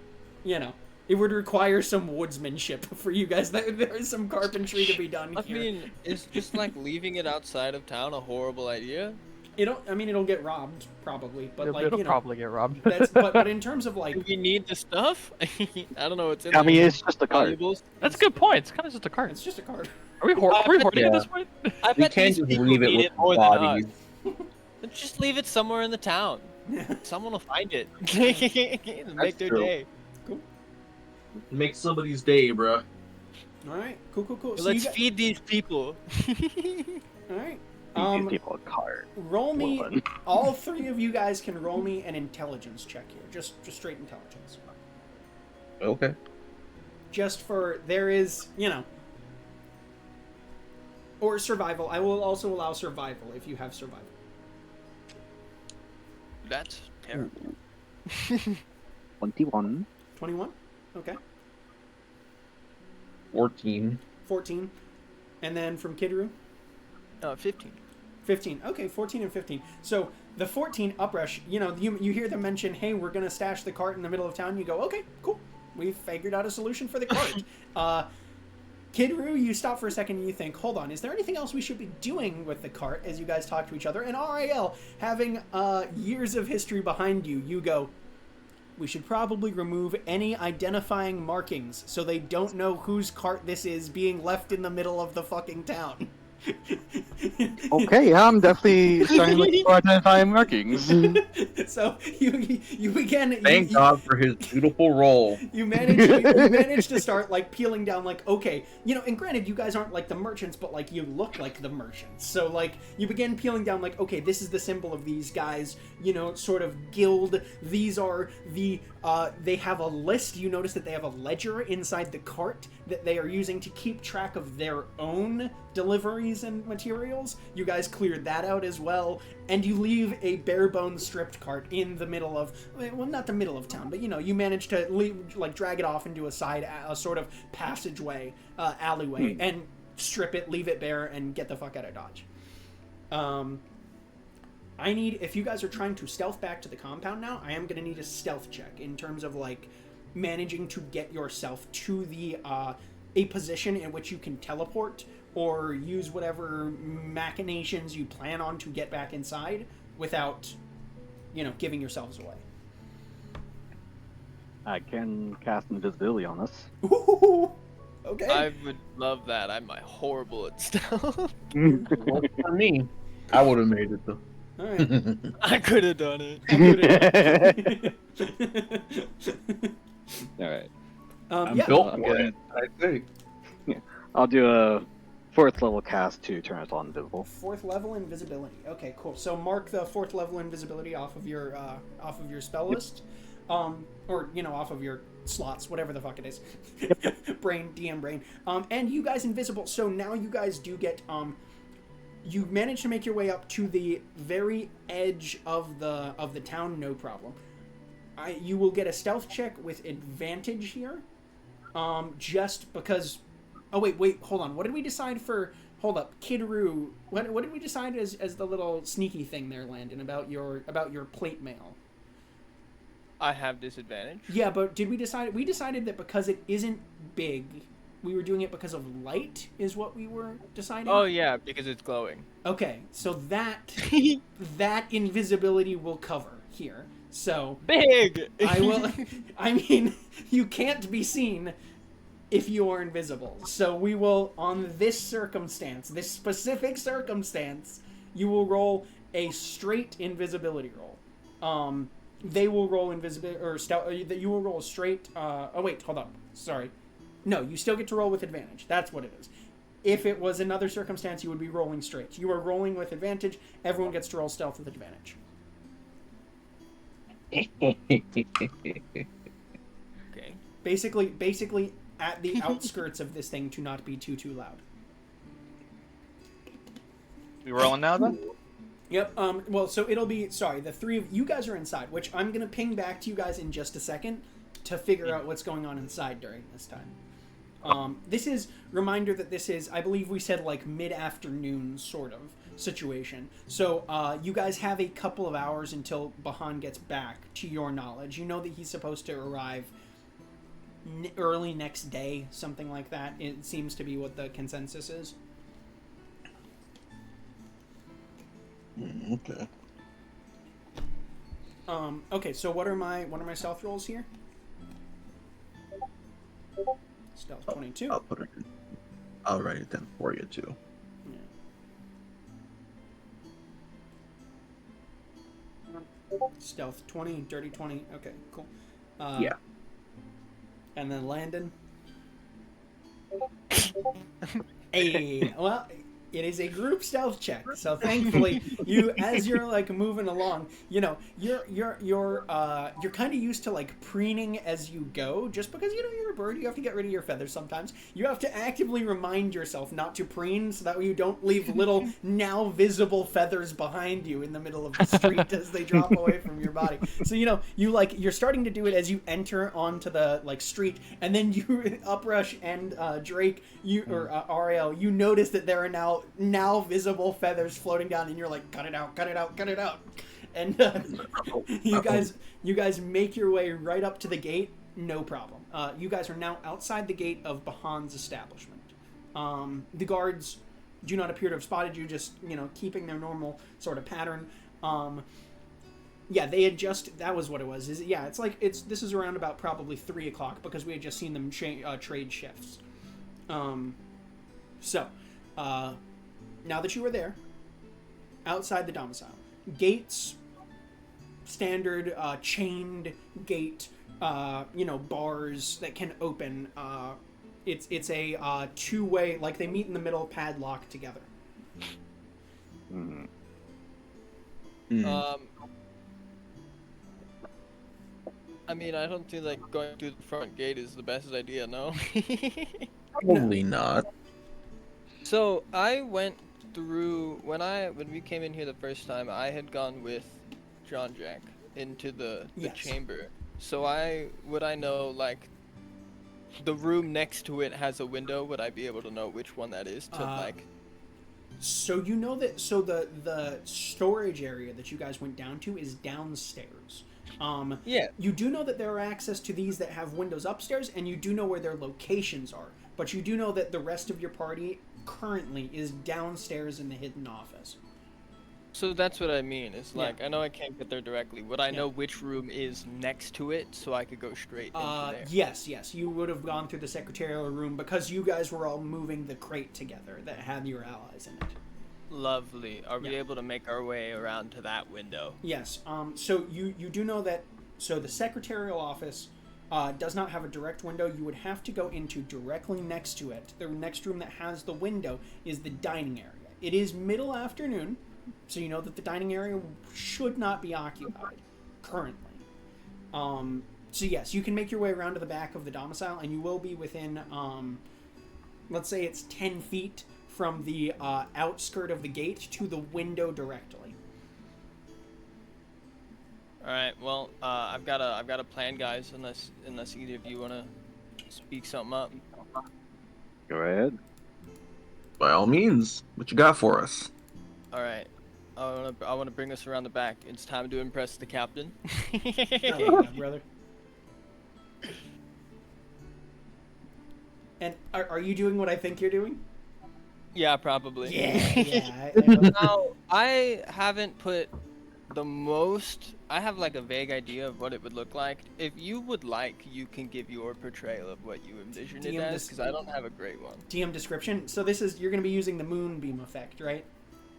you know, it would require some woodsmanship for you guys. There is some carpentry to be done here. I mean, is just, like, leaving it outside of town a horrible idea? It'll get robbed, probably. But, it'll probably get robbed. but in terms of, like... Do we need the stuff? I don't know what's in I there. mean, it's just a cart. Valuables? That's a good point. It's kind of just a cart. It's just a cart. Are we hoarding at this point? I We bet can't these just people leave it need with it more bodies. than us. Just leave it somewhere in the town. Someone will find it. Make their true. day. Make somebody's day, bro. Alright, cool. So Let's feed these people. Alright. These people a cart. Roll me, all three of you guys can roll me an intelligence check here. Just straight intelligence. Okay. Just for, there is, you know, or survival. I will also allow survival if you have survival. That's terrible. 21. 21? Okay. 14. 14. And then from Kidru? 15. 15. Okay, 14 and 15. So the 14 uprush, you hear them mention, hey, we're going to stash the cart in the middle of town. You go, okay, cool. We've figured out a solution for the cart. Kidru, you stop for a second and you think, hold on, is there anything else we should be doing with the cart as you guys talk to each other? And RAL, having years of history behind you, you go, we should probably remove any identifying markings so they don't know whose cart this is being left in the middle of the fucking town. Okay, I'm definitely starting to look for identifying markings. So you begin. Thank God for his beautiful role. You manage to start like peeling down, like, okay, and granted, you guys aren't like the merchants, but like you look like the merchants. So like you begin peeling down, like, okay, this is the symbol of these guys, sort of guild. These are the they have a list. You notice that they have a ledger inside the cart that they are using to keep track of their own deliveries and materials. You guys cleared that out as well, and you leave a bare bones stripped cart in the middle of, well, not the middle of town, but you manage to drag it off into a sort of passageway, alleyway, and strip it, leave it bare, and get the fuck out of Dodge. I need, if you guys are trying to stealth back to the compound now, I am going to need a stealth check in terms of like managing to get yourself to the a position in which you can teleport or use whatever machinations you plan on to get back inside without, giving yourselves away. I can cast invisibility on us. Ooh, okay. I would love that. I'm horrible at stealth. Well, for me, I would have made it though. All right. I could have done it. All right. I'm Yeah. built for it, I think. I'll do a 4th level cast to turn us all invisible. 4th level invisibility. Okay, cool. So mark the 4th level invisibility off of your spell list, or off of your slots, whatever the fuck it is. DM brain. And you guys invisible. So now you guys do get you manage to make your way up to the very edge of the town, no problem. You will get a stealth check with advantage here, just because. Oh wait, hold on. What did we decide for? Hold up, Kidru. What did we decide as the little sneaky thing there, Landon, about your plate mail? I have disadvantage. Yeah, but did we decide? We decided that because it isn't big, we were doing it because of light, is what we were deciding. Oh yeah, because it's glowing. Okay, so that invisibility will cover here. So Big. I will. I mean, you can't be seen if you are invisible. So we will, on this specific circumstance, you will roll a straight invisibility roll. They will roll invisibility, or you will roll a straight. Oh wait, hold up. Sorry. No, you still get to roll with advantage. That's what it is. If it was another circumstance, you would be rolling straight. You are rolling with advantage. Everyone gets to roll stealth with advantage. Okay. Basically, at the outskirts of this thing to not be too loud. We rolling now then? Yep. Well, so it'll be. Sorry, the three of you guys are inside, which I'm gonna ping back to you guys in just a second to figure out what's going on inside during this time. This is reminder that this is, I believe we said like mid-afternoon sort of situation. So you guys have a couple of hours until Bahan gets back, to your knowledge. You know that he's supposed to arrive early next day, something like that. It seems to be what the consensus is. Okay. Okay, so what are my stealth rolls here? Stealth 22. I'll put it. I'll write it down for you too. Yeah. Stealth 20, dirty 20. Okay, cool. Yeah. And then Landon. Hey, well, It is a group stealth check. So thankfully, you as you're like moving along, you know, you're kind of used to like preening as you go, just because you know you're a bird. You have to get rid of your feathers sometimes. You have to actively remind yourself not to preen, so that way you don't leave little now visible feathers behind you in the middle of the street as they drop away from your body. So you know you're starting to do it as you enter onto the like street, and then you Uprush and Drake, Ariel, you notice that there are now visible feathers floating down, and you're like, cut it out, and you guys make your way right up to the gate, no problem. You guys are now outside the gate of Bahan's establishment. The guards do not appear to have spotted you, just keeping their normal sort of pattern. Yeah, they had just, that was what it was. This is around about probably 3 o'clock, because we had just seen them trade shifts. Now that you are there, outside the domicile, gates, standard chained gate, bars that can open. It's a two-way, like they meet in the middle, padlock together. I mean, I don't think like going through the front gate is the best idea, no? Probably not. So I went through when we came in here the first time. I had gone with John Jack into the chamber. So would I know like the room next to it has a window? Would I be able to know which one that is to like? So you know that the storage area that you guys went down to is downstairs. You do know that there are access to these that have windows upstairs, and you do know where their locations are. But you do know that the rest of your party currently is downstairs in the hidden office. So that's what I mean. It's like, I know I can't get there directly. Would I know which room is next to it so I could go straight into there? Yes. You would have gone through the secretarial room because you guys were all moving the crate together that had your allies in it. Lovely. Are we able to make our way around to that window? Yes. So you do know that. So the secretarial office does not have a direct window. You would have to go into directly next to it. The next room that has the window is the dining area. It is middle afternoon, so you know that the dining area should not be occupied currently. So yes, you can make your way around to the back of the domicile, and you will be within, let's say it's 10 feet from the outskirt of the gate to the window directly. All right. Well, I've got a plan, guys. Unless either of you want to speak something up. Go ahead. By all means, what you got for us? All right. I want to bring us around the back. It's time to impress the captain. Oh, brother. And are you doing what I think you're doing? Yeah, probably. Yeah. Now, I haven't put the most. I have like a vague idea of what it would look like. If you would like, you can give your portrayal of what you envision it as, because I don't have a great one. DM description. So you're going to be using the moonbeam effect, right?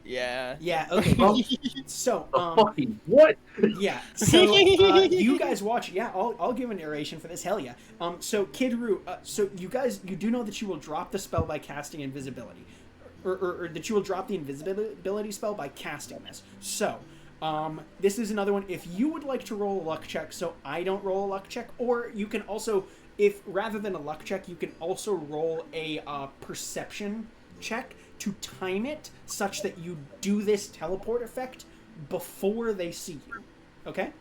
Yeah. Yeah. Okay. So. Fucking what? Yeah. So you guys watch. Yeah. I'll give a narration for this. Hell yeah. So Kid Roo. So you do know that you will drop the spell by casting invisibility, or that you will drop the invisibility spell by casting this. So. This is another one. If you would like to roll a luck check, so I don't roll a luck check, or you can also, if rather than a luck check, you can also roll a perception check to time it such that you do this teleport effect before they see you. Okay?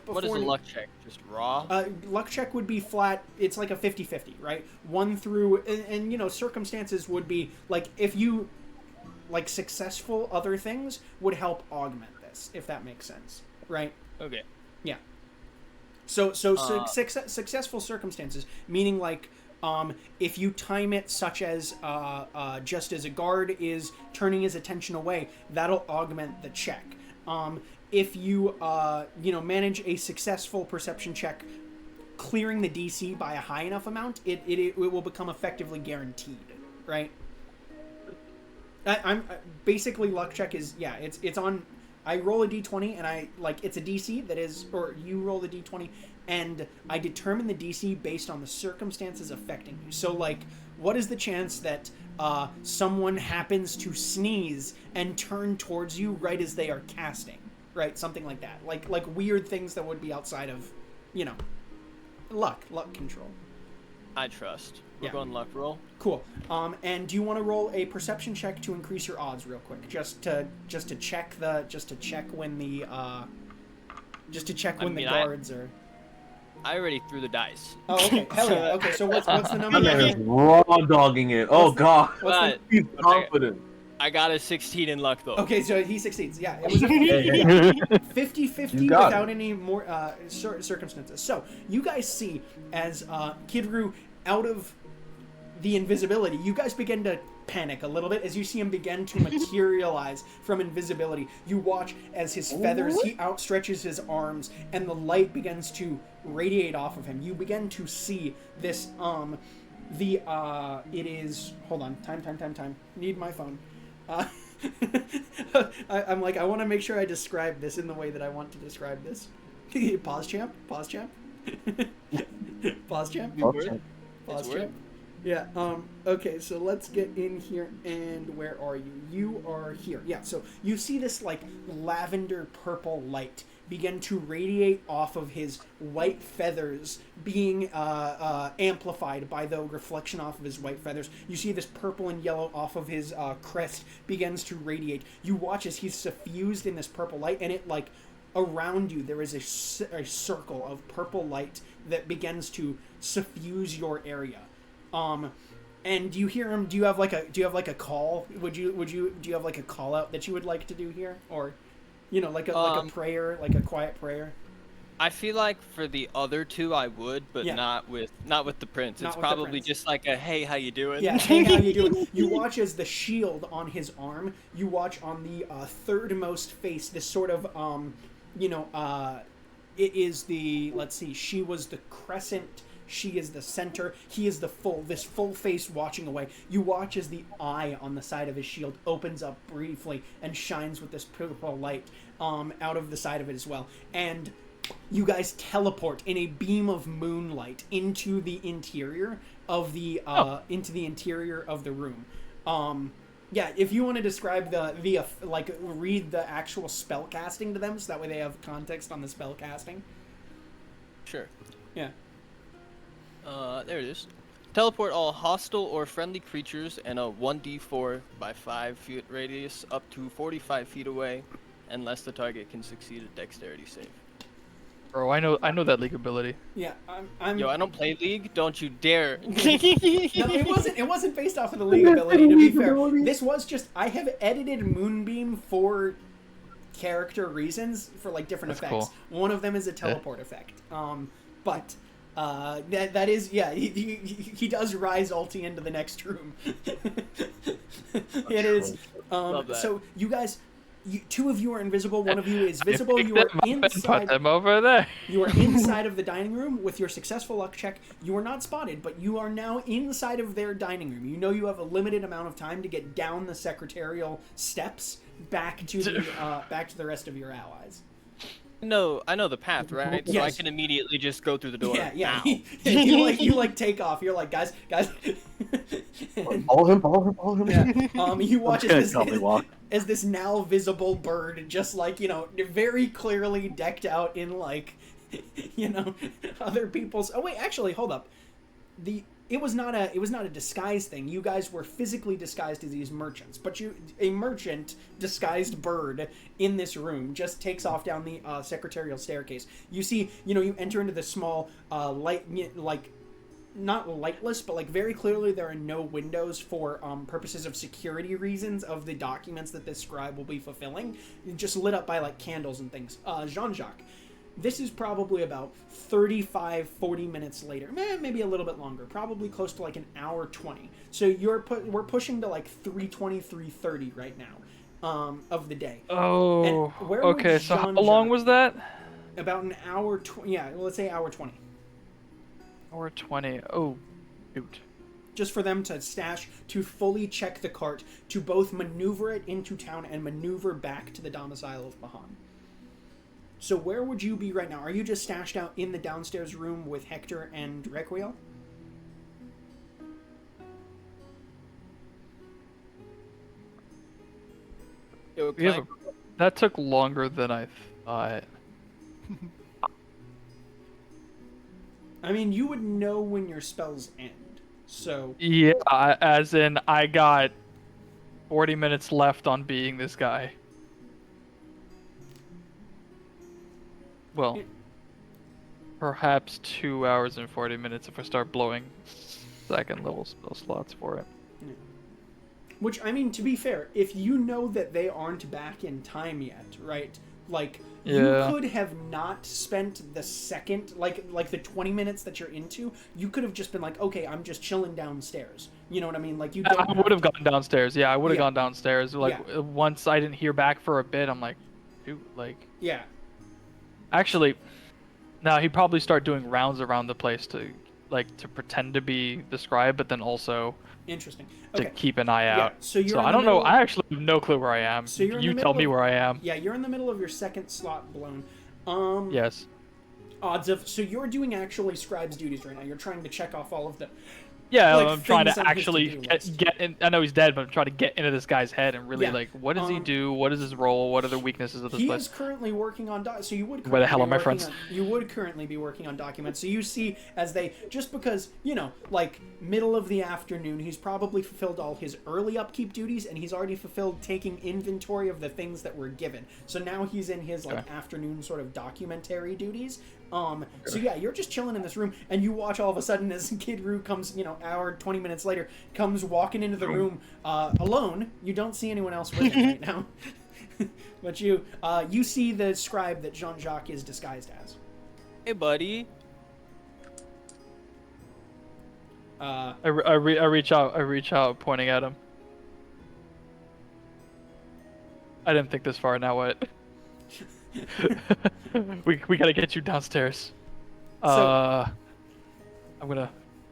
What is a luck check? Just raw? Luck check would be flat. It's like a 50-50, right? 1 through, and circumstances would be like if you like successful other things would help augment this, if that makes sense, right? Okay. Yeah. So successful circumstances, meaning like if you time it such as just as a guard is turning his attention away, that'll augment the check. If you manage a successful perception check clearing the DC by a high enough amount, it will become effectively guaranteed, right? I'm basically luck check is it's on. I roll a d20 and it's a DC that is, or you roll the d20 and I determine the DC based on the circumstances affecting you. So like what is the chance that someone happens to sneeze and turn towards you right as they are casting? Right, something like that. Like weird things that would be outside of, luck control. I trust. We're going luck roll. Cool. And do you want to roll a perception check to increase your odds real quick, just to check when the guards are. I already threw the dice. Oh, okay. Hell yeah. Okay, so what's the number? Raw dogging it. Oh god. He's confident. I got a 16 in luck though. Okay, so he succeeds. Yeah, it was 50-50 without any more circumstances. So you guys see as Kidru out of the invisibility, you guys begin to panic a little bit as you see him begin to materialize from invisibility. You watch as his feathers, he outstretches his arms, and the light begins to radiate off of him. You begin to see this, it is, hold on, time. Need my phone. I'm like, I want to make sure I describe this in the way that I want to describe this. Pause champ. Pause champ. Yeah, okay, so let's get in here, and where are you? You are here. Yeah, so you see this, like, lavender purple light begin to radiate off of his white feathers, being amplified by the reflection off of his white feathers. You see this purple and yellow off of his crest begins to radiate. You watch as he's suffused in this purple light, and it, like, around you there is a circle of purple light that begins to suffuse your area. And do you hear him? Do you have like a call? Do you have like a call out that you would like to do here, or, like a prayer, like a quiet prayer? I feel like for the other two I would, but not with the prince. It's probably just like a hey, how you doing? Yeah, hey, how you doing? You watch as the shield on his arm. You watch on the thirdmost face this sort of it is the, let's see, she was the crescent. She is the center. He is this full face watching away. You watch as the eye on the side of his shield opens up briefly and shines with this purple light out of the side of it as well. And you guys teleport in a beam of moonlight into the interior of the room. Yeah, if you want to describe read the actual spell casting to them, so that way they have context on the spell casting. Sure. Yeah. There it is. Teleport all hostile or friendly creatures in a 1d4 by 5 feet radius up to 45 feet away, unless the target can succeed a dexterity save. Bro, I know that league ability. Yeah, Yo, I don't play League. Don't you dare. No, it wasn't based off of the league ability, to be fair. This was just, I have edited Moonbeam for character reasons, for like different effects. Cool. One of them is a teleport effect. But that is, yeah, he does rise ulti into the next room. It is. So you guys, two of you are invisible. One of you is visible. You are inside. Put them over there. You are inside of the dining room with your successful luck check. You are not spotted, but you are now inside of their dining room. You know you have a limited amount of time to get down the secretarial steps back to the rest of your allies. No, I know the path, right? So I can immediately just go through the door. Yeah. you take off. You're like, guys. Follow him. Yeah. You watch as this now visible bird, just like, very clearly decked out in like, other people's. Oh wait, actually, hold up. It was not a disguise thing. You guys were physically disguised as these merchants, but a merchant disguised bird in this room just takes off down the secretarial staircase. You see, you enter into the small not lightless, but like very clearly there are no windows for purposes of security reasons of the documents that this scribe will be fulfilling. Just lit up by like candles and things. Jean-Jacques. This is probably about 35-40 minutes later, maybe a little bit longer, probably close to like an hour 20. So we're pushing to like 3:20, 3:30 right now of the day. Oh, okay. So how long was that? About an hour. Yeah, let's say hour 20. Hour 20. Oh, shoot. Just for them to to fully check the cart, to both maneuver it into town and maneuver back to the domicile of Bahan. So where would you be right now? Are you just stashed out in the downstairs room with Hector and Requiel? go We have climb. that took longer than I thought. I mean, you would know when your spells end. So Yeah, as in I got 40 minutes left on being this guy. Well, perhaps 2 hours and 40 minutes if I start blowing second level spell slots for it. which, I mean, to be fair, if you know that they aren't back in time yet, right? Like, Yeah. you could have not spent the second, like the 20 minutes that you're into, you could have just been like, okay, I'm just chilling downstairs. You know what I mean? Like, you don't I would have gone downstairs. Yeah, I would have Yeah. gone downstairs. Like, once I didn't hear back for a bit, I'm like, dude, like... Yeah. Actually, now he'd probably start doing rounds around the place to pretend to be the scribe, but then also Interesting. to Okay. keep an eye out. So you're So in I the don't know. middle- I actually have no clue where I am. So you're in You the tell middle me of- where I am. Yeah, you're in the middle of your second slot blown. Yes. Odds of... So you're doing actually scribe's duties right now. You're trying to check off all of the... Yeah, like, I'm trying things to on his actually to-do list. get in. I know he's dead, but I'm trying to get into this guy's head and really Yeah. like, what does he do? What is his role? What are the weaknesses of this He place? is currently working on so you would Where the hell currently are my be friends? working on- you would currently be working on documents. So you see as they just because, you know, like middle of the afternoon, he's probably fulfilled all his early upkeep duties and he's already fulfilled taking inventory of the things that were given. So now he's in his like afternoon sort of documentary duties. So yeah, you're just chilling in this room and you watch all of a sudden as Kid Roo comes, you know, hour 20 minutes later, comes walking into the room alone. You don't see anyone else with him right now. But you see the scribe that Jean-Jacques is disguised as. Hey, buddy. I reach out, pointing at him. I didn't think this far. Now what? we gotta get you downstairs. I'm gonna.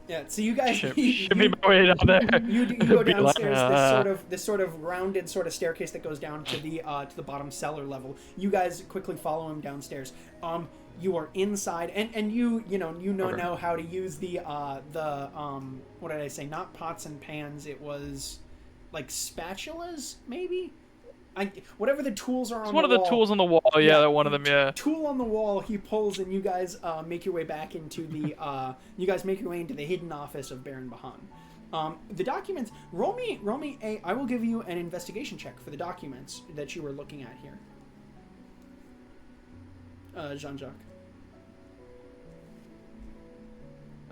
Yeah, so you guys shimmy my way down there. You go Be like, downstairs this sort of rounded sort of staircase that goes down to the bottom cellar level. You guys quickly follow him downstairs. You are inside and you know how to use the what did I say? Not pots and pans. It was like spatulas, maybe. Whatever the tools are on the wall. It's one of the tools on the wall. Yeah, one of them. Yeah. Tool on the wall. He pulls, and you guys make your way back into the. You guys make your way into the hidden office of Baron Bahan. The documents. Roll me a. I will give you an investigation check for the documents that you were looking at here. Jean-Jacques.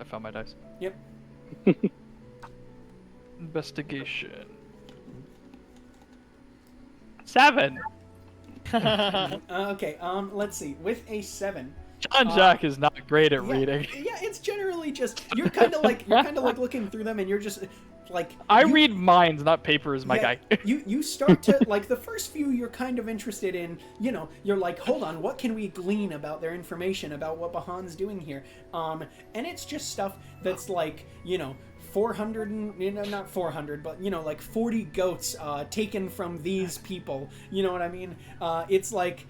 I found my dice. Yep. Investigation. 7. Okay. Let's see. With a 7. Jean-Jacques is not great at reading. Yeah, it's generally just you're kind of like looking through them, and you're just like. I read minds, not papers, my guy. you start to like the first few you're kind of interested in. You know, you're like, hold on, what can we glean about their information about what Bahan's doing here? And it's just stuff that's like 400 and not 400, but like 40 goats taken from these people. You know what I mean? It's like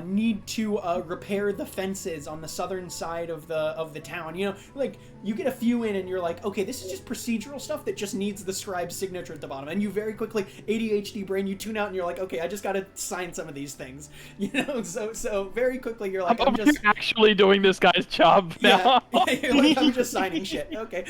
need to repair the fences on the southern side of the town. Like you get a few in and you're like, okay, this is just procedural stuff that just needs the scribe's signature at the bottom, and you very quickly ADHD brain, you tune out and you're like, okay, I just gotta sign some of these things. So very quickly you're like, I'm just actually doing this guy's job now. Yeah, you're like, I'm just signing shit. Okay.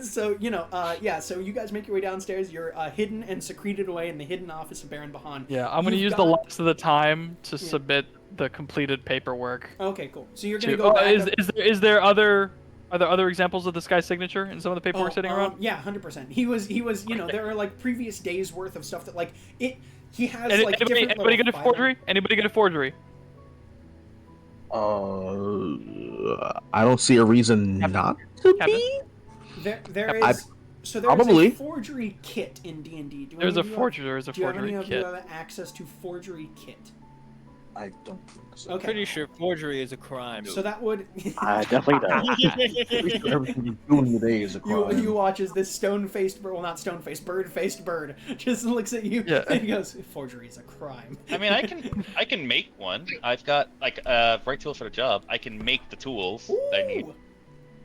So you guys make your way downstairs. You're hidden and secreted away in the hidden office of Baron Bahan. Yeah, I'm gonna use the last of the time to submit the completed paperwork. Okay, cool. So you're gonna go back. Are there other examples of this guy's signature in some of the paperwork sitting around? Yeah, 100%. He was. There are like previous days worth of stuff that like it. He has like anybody good at forgery? Anybody good at forgery? I don't see a reason not to be. There is. So there's a forgery kit in D&D. There's a forgery kit. Do you have any of you have access to forgery kit? I don't think so. Okay. Pretty sure forgery is a crime. So that would. I definitely don't. Everything you do in the day is a crime. You watch as this stone-faced, well, not stone-faced, bird-faced bird just looks at you and he goes, "Forgery is a crime." I mean, I can make one. I've got like right tools for the job. I can make the tools that I need.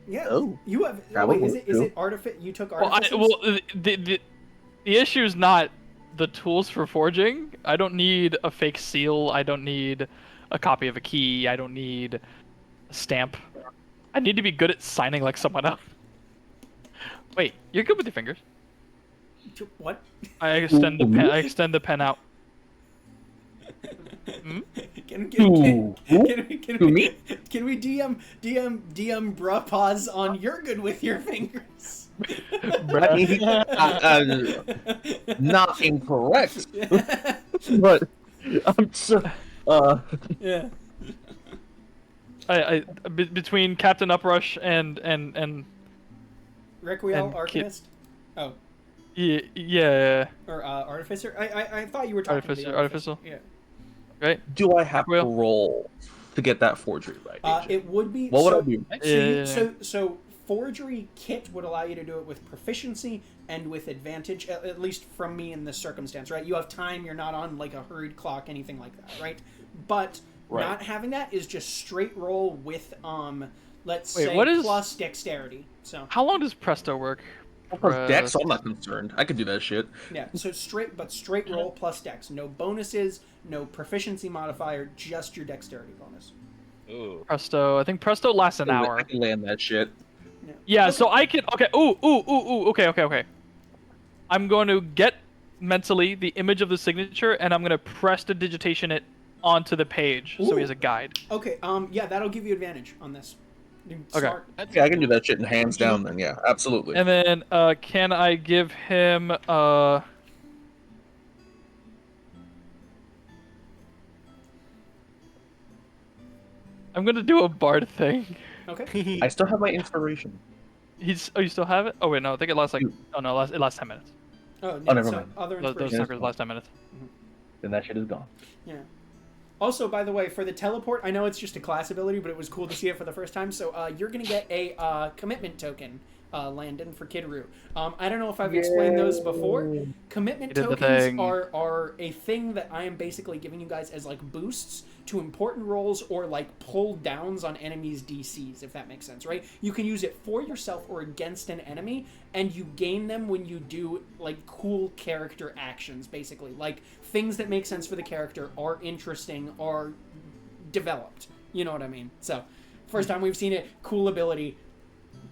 Yeah. Oh. You have. That Wait, would is work, it too. artifice? You took Well, artifices? the issue is not the tools for forging. I don't need a fake seal. I don't need a copy of a key. I don't need a stamp. I need to be good at signing like someone else. Wait, you're good with your fingers. What? I extend the pen. I extend the pen out. Hmm? Can Me? we DM bruh pause on you're good with your fingers? Not incorrect, but I'm so. Yeah. Between Captain Uprush and Requiel, And Arcanist? Oh, yeah, or Artificer? I thought you were talking to the Artificer. Yeah. Right? Do I have to Well- roll to get that forgery right? It would be. What would so, I do? So forgery kit would allow you to do it with proficiency and with advantage, at least from me in this circumstance, right? You have time, you're not on like a hurried clock, anything like that, right? But not having that is just straight roll with let's say what is- plus dexterity. So How long does Presto work? Because Dex, I'm not concerned. I could do that shit. yeah, so straight roll plus dex. No bonuses, no proficiency modifier, just your dexterity bonus. Ooh. Presto. I think Presto lasts an I hour. can land that shit. Yeah, so I can. Okay. Ooh. Okay. I'm going to get mentally the image of the signature, and I'm going to prestidigitation it onto the page, so he has a guide. Okay, yeah, that'll give you advantage on this. You Okay. start- Yeah, I can do that shit in hands down then, yeah, absolutely. And then, can I give him I'm gonna do a bard thing. Okay. I still have my inspiration. Oh, you still have it? Oh wait, no, I think it lasts like. Oh no, it lasts 10 minutes. Oh, Oh, never so mind. Other Those inspiration. suckers last 10 minutes. Then that shit is gone. Yeah. Also, by the way, for the teleport, I know it's just a class ability, but it was cool to see it for the first time. So you're gonna get a commitment token, Landon, for Kidru. I don't know if I've explained those before. Commitment You did the tokens thing. are a thing that I am basically giving you guys as like boosts to important rolls or like pull downs on enemies' DCs, if that makes sense, right? You can use it for yourself or against an enemy, and you gain them when you do like cool character actions, basically. Like things that make sense for the character, are interesting, are developed. You know what I mean? So, first time we've seen it, cool ability,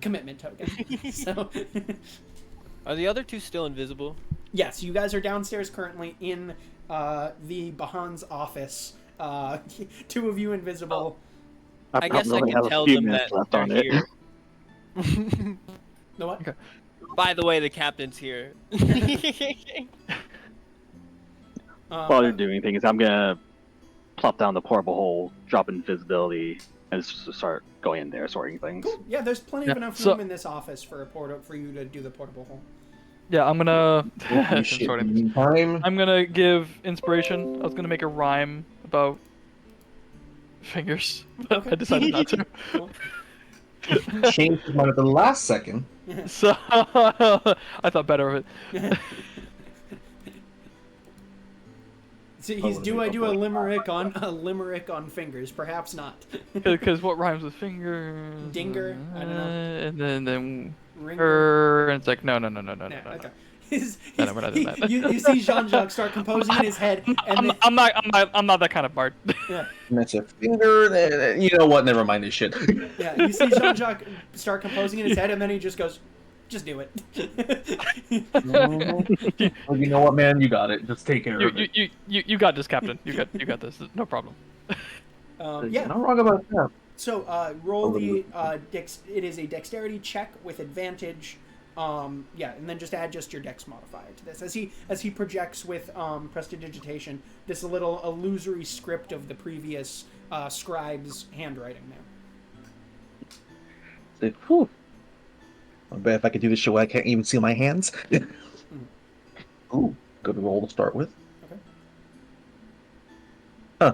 commitment token. So, Are the other two still invisible? yes, you guys are downstairs currently in the Bahan's office. Two of you invisible. I guess I probably can have a tell few them minutes that left they're on it. here. The what? Okay. By the way, the captain's here. While you're doing things, I'm gonna plop down the portable hole, drop invisibility, and just start going in there, sorting things. Cool. Yeah, there's plenty of enough room in this office for for you to do the portable hole. Yeah, I'm gonna. Holy shit, Sorry. meantime, I'm gonna give inspiration. I was gonna make a rhyme about fingers, but Okay. I decided not to. Cool. changed his mind at the last second. So I thought better of it. See, do I do a limerick on fingers? Perhaps not. Because what rhymes with fingers? Dinger? I don't know. And then Ringer? and it's like no. Yeah, No. okay. No, we're not doing that. You see Jean-Jacques start composing in his head, and then, I'm not that kind of bard. yeah, And that's a finger. You know what? Never mind this shit. yeah, you see Jean-Jacques start composing in his head, and then he just goes, "Just do it." Well, you know what, man? You got it. Just take care of it. You got this, Captain. You got this. No problem. You're Yeah. not wrong about that. So roll the it is a dexterity check with advantage. Yeah, and then just add your dex modifier to this as he projects with prestidigitation this little illusory script of the previous scribe's handwriting there. Say, whew. I bet if I could do this show, I can't even see my hands. Ooh, good roll to start with. Okay. Huh.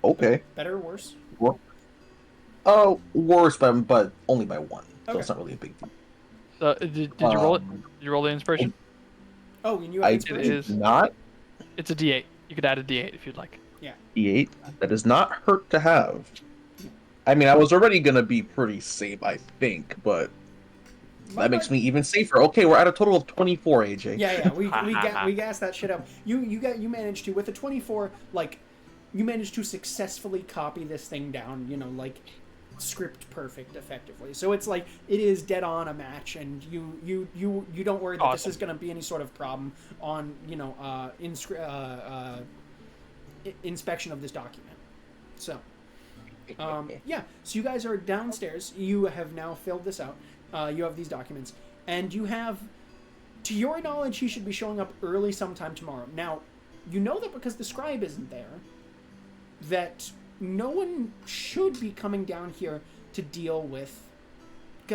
Okay. Better or worse? Oh, worse, but only by one. So Okay. it's not really a big deal. Did you roll it? Did you roll the inspiration? Oh, and you have I inspiration? is. did not. It's a D8. You could add a D8 if you'd like. E8. That does not hurt to have. I mean, I was already gonna be pretty safe, I think, but That makes me even safer. Okay, we're at a total of 24, AJ. Yeah, we gassed that shit up. You managed to, with a 24, like, you managed to successfully copy this thing down, you know, like, script perfect, effectively. So it's like, it is dead on a match, and you don't worry that this is going to be any sort of problem on, you know, inspection of this document. So, yeah, so you guys are downstairs. You have now filled this out. You have these documents, and you have, to your knowledge, he should be showing up early sometime tomorrow. Now, you know that because the scribe isn't there, that no one should be coming down here to deal with,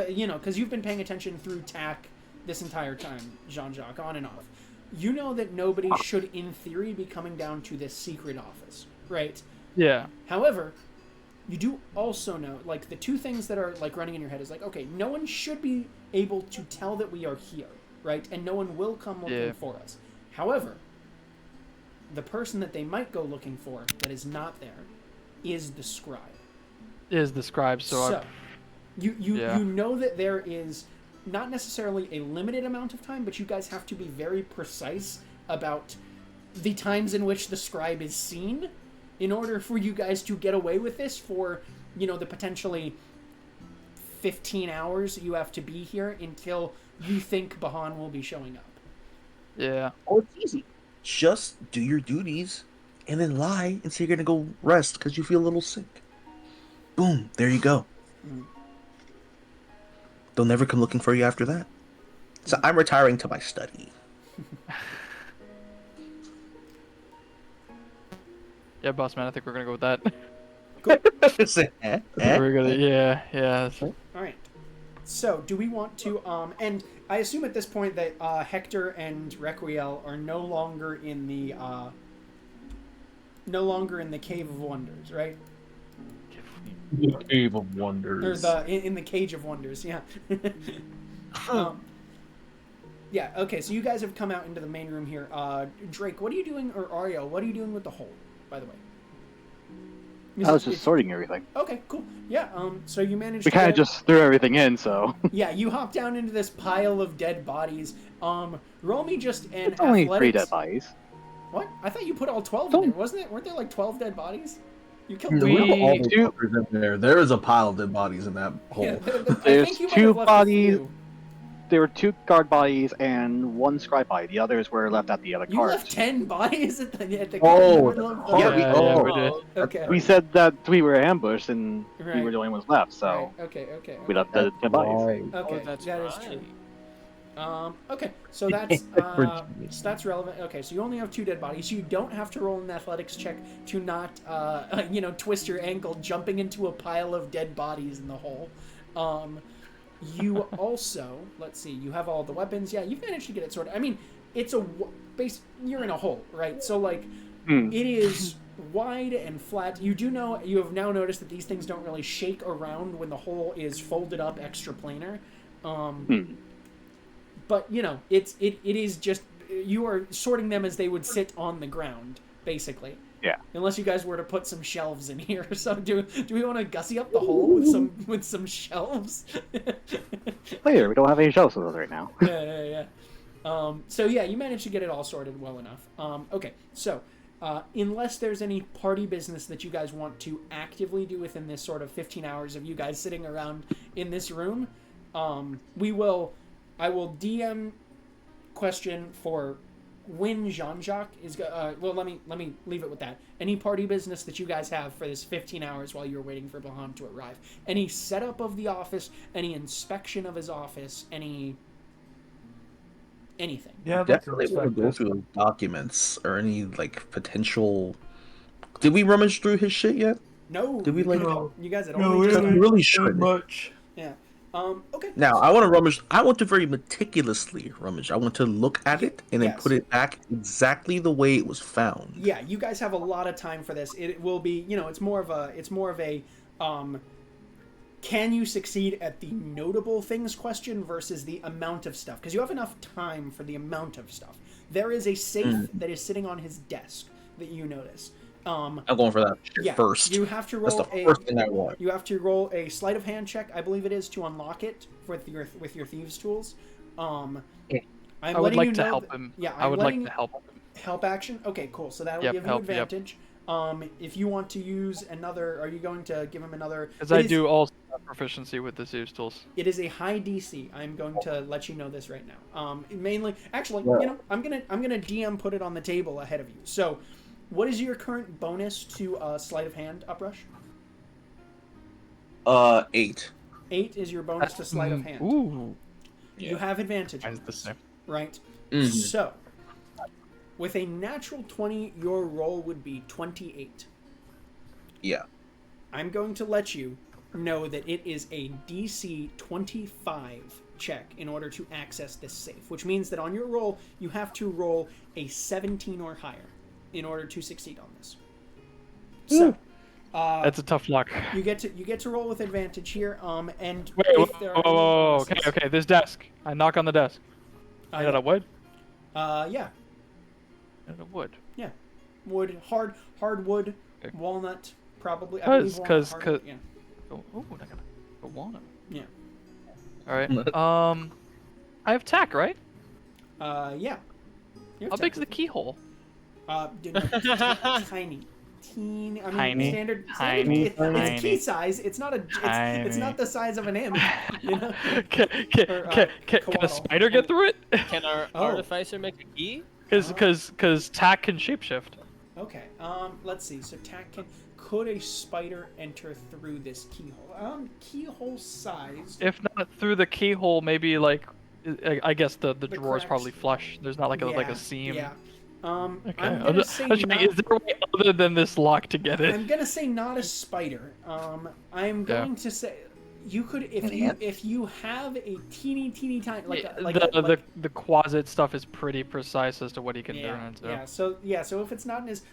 you know, because you've been paying attention through TAC this entire time, Jean-Jacques, on and off. You know that nobody should, in theory, be coming down to this secret office, right? Yeah. However, you do also know, like, the two things that are, like, running in your head is, like, okay, no one should be able to tell that we are here, right? And no one will come looking for us. However, the person that they might go looking for that is not there is the scribe. So you know that there is not necessarily a limited amount of time, but you guys have to be very precise about the times in which the scribe is seen in order for you guys to get away with this for, you know, the potentially 15 hours you have to be here until you think Bahan will be showing up. Yeah. Oh, it's easy. Just do your duties and then lie and say you're going to go rest because you feel a little sick. Boom. There you go. They'll never come looking for you after that. So I'm retiring to my study. Yeah, boss man, I think we're gonna go with that. Cool. We're gonna, yeah. All right. So, do we want to? And I assume at this point that Hector and Requiel are no longer in the Cave of Wonders, right? The Cave of Wonders. Or in the Cage of Wonders, yeah. Yeah. Okay. So you guys have come out into the main room here. Drake, what are you doing, or Ario, what are you doing with the hole? By the way, I was just sorting everything. Okay, cool. Yeah. So you managed. We kind of just threw everything in, so. Yeah, you hop down into this pile of dead bodies. Roll me just an It's only athletics. 3 dead bodies. What? I thought you put all 12 in there, wasn't it? Weren't there like 12 dead bodies? You killed We them have all. all the fuckers in there. There is a pile of dead bodies in that hole. Yeah, There's think you might 2 have left a bodies. few. There were 2 guard bodies and 1 scribe body. The others were left at the other You carts. left 10 bodies at the Oh, middle of the- Yeah, we did. Okay. We said that we were ambushed and we Right. were the only ones left, so Right. Okay. we left the dead bodies. Okay, that's that is right. true. Okay, so that's relevant. Okay, so you only have 2 dead bodies. You don't have to roll an athletics check to not, twist your ankle jumping into a pile of dead bodies in the hole. You also, let's see, you have all the weapons. Yeah, you've managed to get it sorted. I mean, it's you're in a hole, right? So, like, it is wide and flat. You have now noticed that these things don't really shake around when the hole is folded up extra planar. But, you know, it is just, you are sorting them as they would sit on the ground, basically. Yeah. Unless you guys were to put some shelves in here. So do we want to gussy up the hole with some shelves? Later, we don't have any shelves with us right now. Yeah. So yeah, you managed to get it all sorted well enough. Okay, so unless there's any party business that you guys want to actively do within this sort of 15 hours of you guys sitting around in this room, I will DM question for when Jean-Jacques is well, let me leave it with that. Any party business that you guys have for this 15 hours while you're waiting for Bahan to arrive, any setup of the office, any inspection of his office, anything. Yeah, I'd like to Definitely want to respect go this. through documents or any like potential. Did we rummage through his shit yet? No, Did we like? you guys had No, only just we really should. much. yeah. Okay. Now I want to rummage. I want to very meticulously rummage. I want to look at it and then Yes. put it back exactly the way it was found. Yeah, you guys have a lot of time for this. It will be, it's more of a can you succeed at the notable things question versus the amount of stuff? Because you have enough time for the amount of stuff. There is a safe that is sitting on his desk that you notice. I'm going for that shit first. You have to That's roll the first thing I want. You have to roll a sleight of hand check, I believe it is, to unlock it with your thieves' tools. I would like to help him. Yeah, I would like to help him. Help action? Okay, cool. So that will give you advantage. If you want to use another, are you going to give him another? Because I do also have proficiency with the thieves' tools. It is a high DC. I'm going to let you know this right now. Mainly, actually, I'm gonna DM put it on the table ahead of you. So, what is your current bonus to sleight of hand, Uprush? 8. 8 is your bonus to sleight of hand. Ooh. You have advantage. Mine's the same. Right. Mm-hmm. So, with a natural 20, your roll would be 28. Yeah. I'm going to let you know that it is a DC 25 check in order to access this safe, which means that on your roll, you have to roll a 17 or higher in order to succeed on this. So, that's a tough luck. You get to roll with advantage here. And Wait, if there are any bonuses- okay. This desk. I knock on the desk. Made out of wood? Yeah. Made out of wood. Yeah. Wood, hard wood, Okay. walnut, probably. Because yeah. Oh, I got a walnut. Yeah. All right. I have tack, right? Yeah. How big's the keyhole? Dude, tiny. Teeny. I mean, Tiny. Standard. Tiny. It's key size. It's not it's not the size of an M. You know? Can a spider get through it? Can our artificer make a key? Because tack can shapeshift. Okay. Let's see. So could a spider enter through this keyhole? Keyhole size. If not through the keyhole, maybe like, I guess the drawer is probably flush. There's not like a seam. Yeah. Okay. I'm gonna say is there a way other than this lock to get it? I'm gonna say not a spider. I'm going to say you could if you have a teeny tiny the closet stuff is pretty precise as to what he can turn into. Yeah. So if it's not in his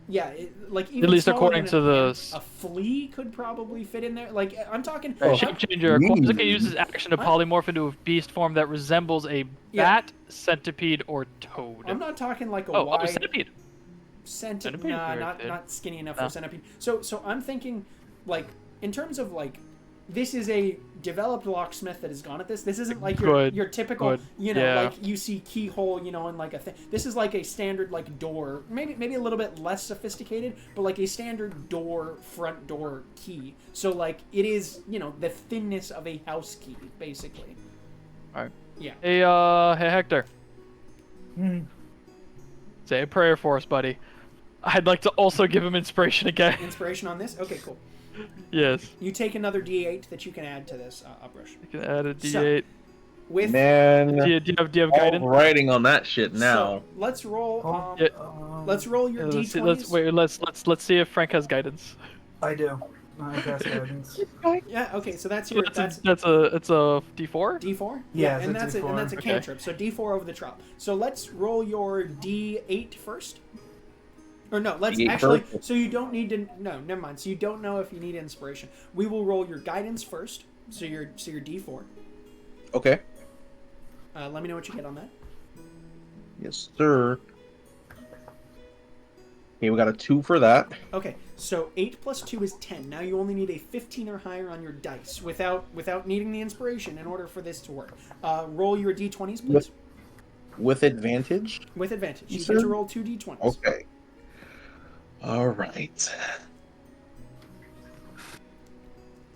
even at least smaller according than to a flea could probably fit in there. Like I'm talking. Shape changer. Quasar can use his action to polymorph into a beast form that resembles a bat, centipede, or toad. I'm not talking like a wide centipede. Centipede. Nah, not skinny enough for centipede. So I'm thinking, like in terms of like, this is a developed locksmith that has gone at this. This isn't like your typical, like you see keyhole, and like a thing. This is like a standard like door, maybe a little bit less sophisticated, but like a standard door, front door key. So like it is, the thinness of a house key, basically. All right. Yeah. Hey Hector. Say a prayer for us, buddy. I'd like to also give him inspiration again. Inspiration on this? Okay, cool. Yes. You take another D8 that you can add to this Uprush. You can add a D8. With Man, do you have guidance? I'm writing on that shit now. So, let's roll. Let's roll your D20s. Let's see if Frank has guidance. I do. I have guidance. Yeah. Okay. So that's your. It's a D4. D4. Yeah, and that's D4. and that's a cantrip. So D4 over the top. So let's roll your D8 first. Or no, let's actually. So you don't need to. No, never mind. So you don't know if you need inspiration. We will roll your guidance first. So your D4. Okay. Let me know what you get on that. Yes, sir. Okay, we got a 2 for that. Okay, so 8 plus 2 is 10. Now you only need a 15 or higher on your dice without needing the inspiration in order for this to work. Roll your D20s, please. With advantage? With advantage. You get to roll 2 D20s. Okay. All right.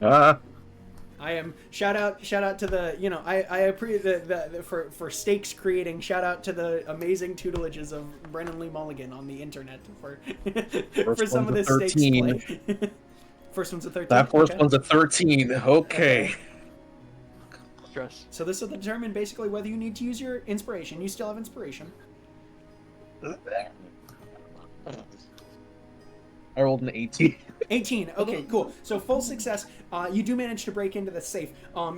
I am shout out to the I appreciate the for stakes creating. Shout out to the amazing tutelages of Brennan Lee Mulligan on the internet for some of this stakes play. First one's a 13. That first one's a 13. Okay. Stress. So this will determine basically whether you need to use your inspiration. You still have inspiration. I rolled an 18. 18. Okay, cool. So full success. You do manage to break into the safe.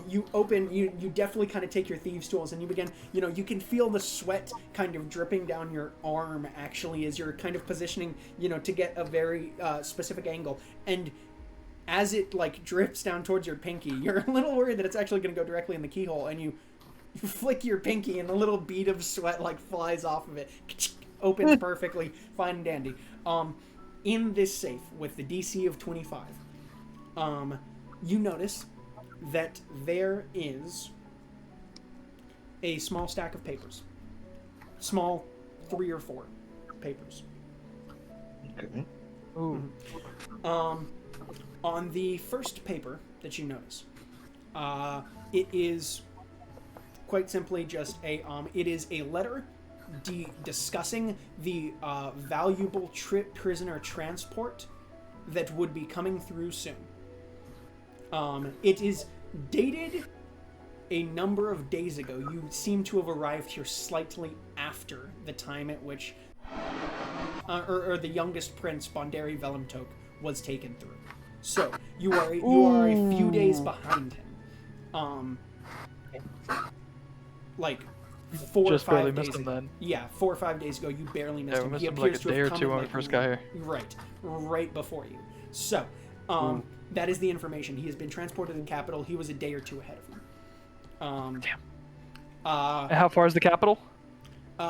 You open. You definitely kind of take your thieves' tools and you begin. You can feel the sweat kind of dripping down your arm actually as you're kind of positioning. To get a very specific angle. And as it like drips down towards your pinky, you're a little worried that it's actually going to go directly in the keyhole. And you flick your pinky and a little bead of sweat like flies off of it. opens perfectly, fine and dandy. In this safe with the DC of 25, you notice that there is a small stack of papers. Small 3 or 4 papers. Okay. Ooh. On the first paper that you notice, it is quite simply just a it is a letter discussing the valuable prisoner transport that would be coming through soon. It is dated a number of days ago. You seem to have arrived here slightly after the time at which or the youngest prince, Bondari Velemtok, was taken through. So you are a few days behind him. Like 4 or 5 days ago. Then. Yeah, 4 or 5 days ago, you barely missed him. We missed He him like a appears to day have or come two in, when we like, first got here. Right before you. So, that is the information. He has been transported to the capital. He was a day or two ahead of you. Damn. And how far is the capital?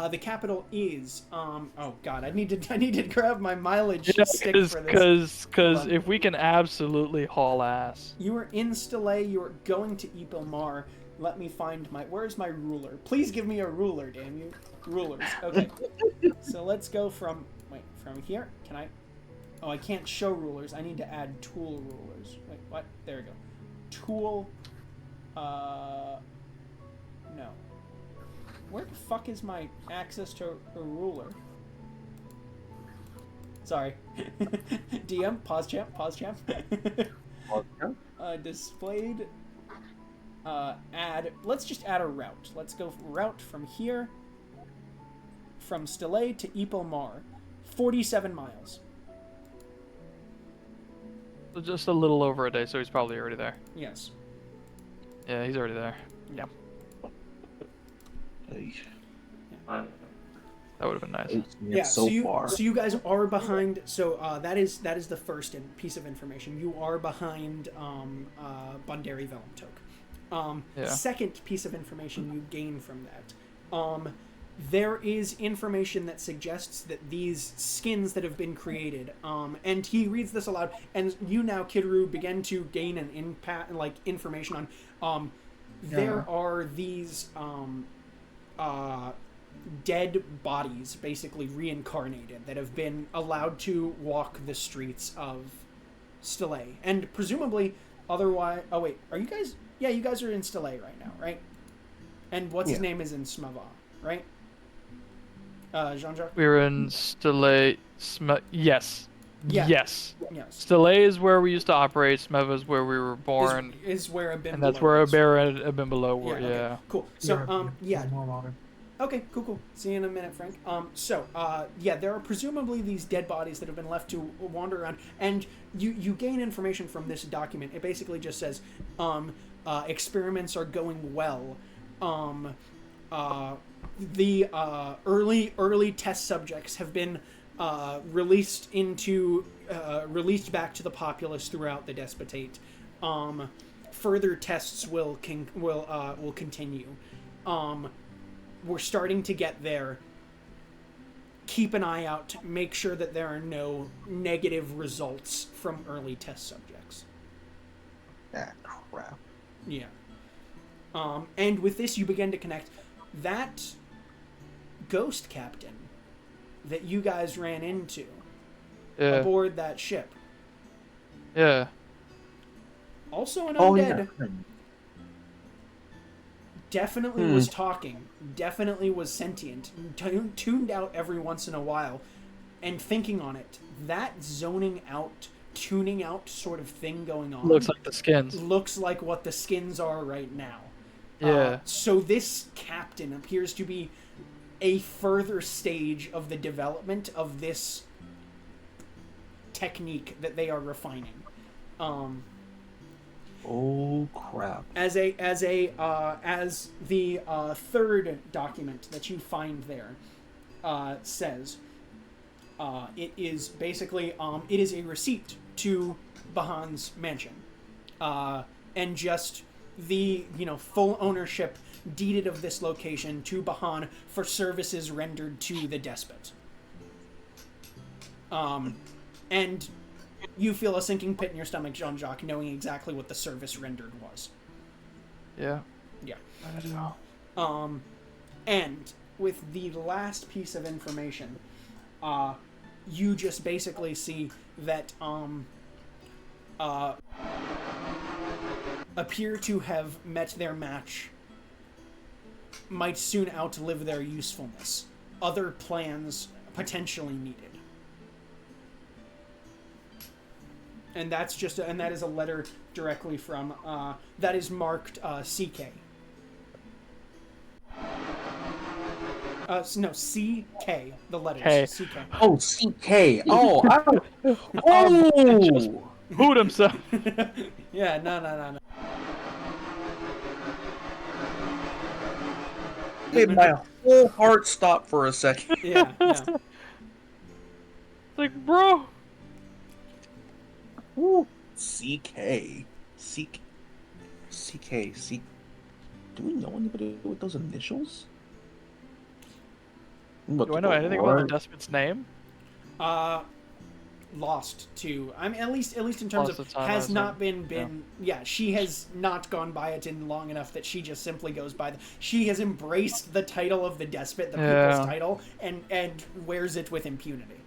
The capital is oh god, I need to grab my mileage stick for this. Because if we can absolutely haul ass. You are in Stille, you are going to Epilmar. Let me find where's my ruler? Please give me a ruler, damn you. Rulers. Okay. So let's go from here. Can I? Oh, I can't show rulers. I need to add tool rulers. Wait, what? There we go. Tool no. Where the fuck is my access to a ruler? Sorry. DM, pause champ. Displayed. Add. Let's just add a route. Let's go route from here. From Stille to Epilmar. 47 miles. Just a little over a day, so he's probably already there. Yes. Yeah, he's already there. Yeah. That would have been nice. Yeah, so you guys are behind. So that is the first piece of information. You are behind Bondari Velemtok. Second piece of information you gain from that. There is information that suggests that these skins that have been created, and he reads this aloud, and you now, Kidru, begin to gain an impact, like information on. There are these dead bodies, basically reincarnated, that have been allowed to walk the streets of Stille, and presumably otherwise. Oh wait, are you guys? Yeah, you guys are in Stille right now, right? And what's his name is in Smava, right? Jean-Jacques? We're in Stille. Yes. Yeah. Yes. Yes. Stille is where we used to operate. Smeva is where we were born. Is where Abimbalo. And that's where Abimbalo were. Yeah. Okay. Cool. So Okay. Cool. See you in a minute, Frank. There are presumably these dead bodies that have been left to wander around, and you gain information from this document. It basically just says, experiments are going well. The early test subjects have been released back to the populace throughout the despotate. Further tests will continue. We're starting to get there. Keep an eye out. Make sure that there are no negative results from early test subjects. Ah, crap. Yeah. And with this, you begin to connect. That ghost captain that you guys ran into aboard that ship. Yeah. Also an undead. Yeah. Definitely was talking. Definitely was sentient. Tuned out every once in a while. And thinking on it. That zoning out, tuning out sort of thing going on. Looks like the skins. Looks like what the skins are right now. Yeah. So this captain appears to be a further stage of the development of this technique that they are refining. Oh crap! As the third document that you find there says, it is basically it is a receipt to Bahan's mansion, and just the full ownership deeded of this location to Bahan for services rendered to the despot. And you feel a sinking pit in your stomach, Jean-Jacques, knowing exactly what the service rendered was. Yeah. Yeah. I don't know. And with the last piece of information, you just basically see that appear to have met their match, might soon outlive their usefulness. Other plans potentially needed. And that's just and that is a letter directly from that is marked CK. No, CK. The letters. K. CK. Oh, CK. Oh, oh. Hoot himself. Yeah, no. Made my whole heart stop for a second. Yeah. It's like, bro. Ooh. CK. CK. CK. C. Do we know anybody with those initials? Do I know anything about the despot's name? Lost to. I mean, at least in terms Lost of to time, has I not assume. been. Yeah, she has not gone by it in long enough that she just simply goes by. She has embraced the title of the despot, the people's title, and wears it with impunity.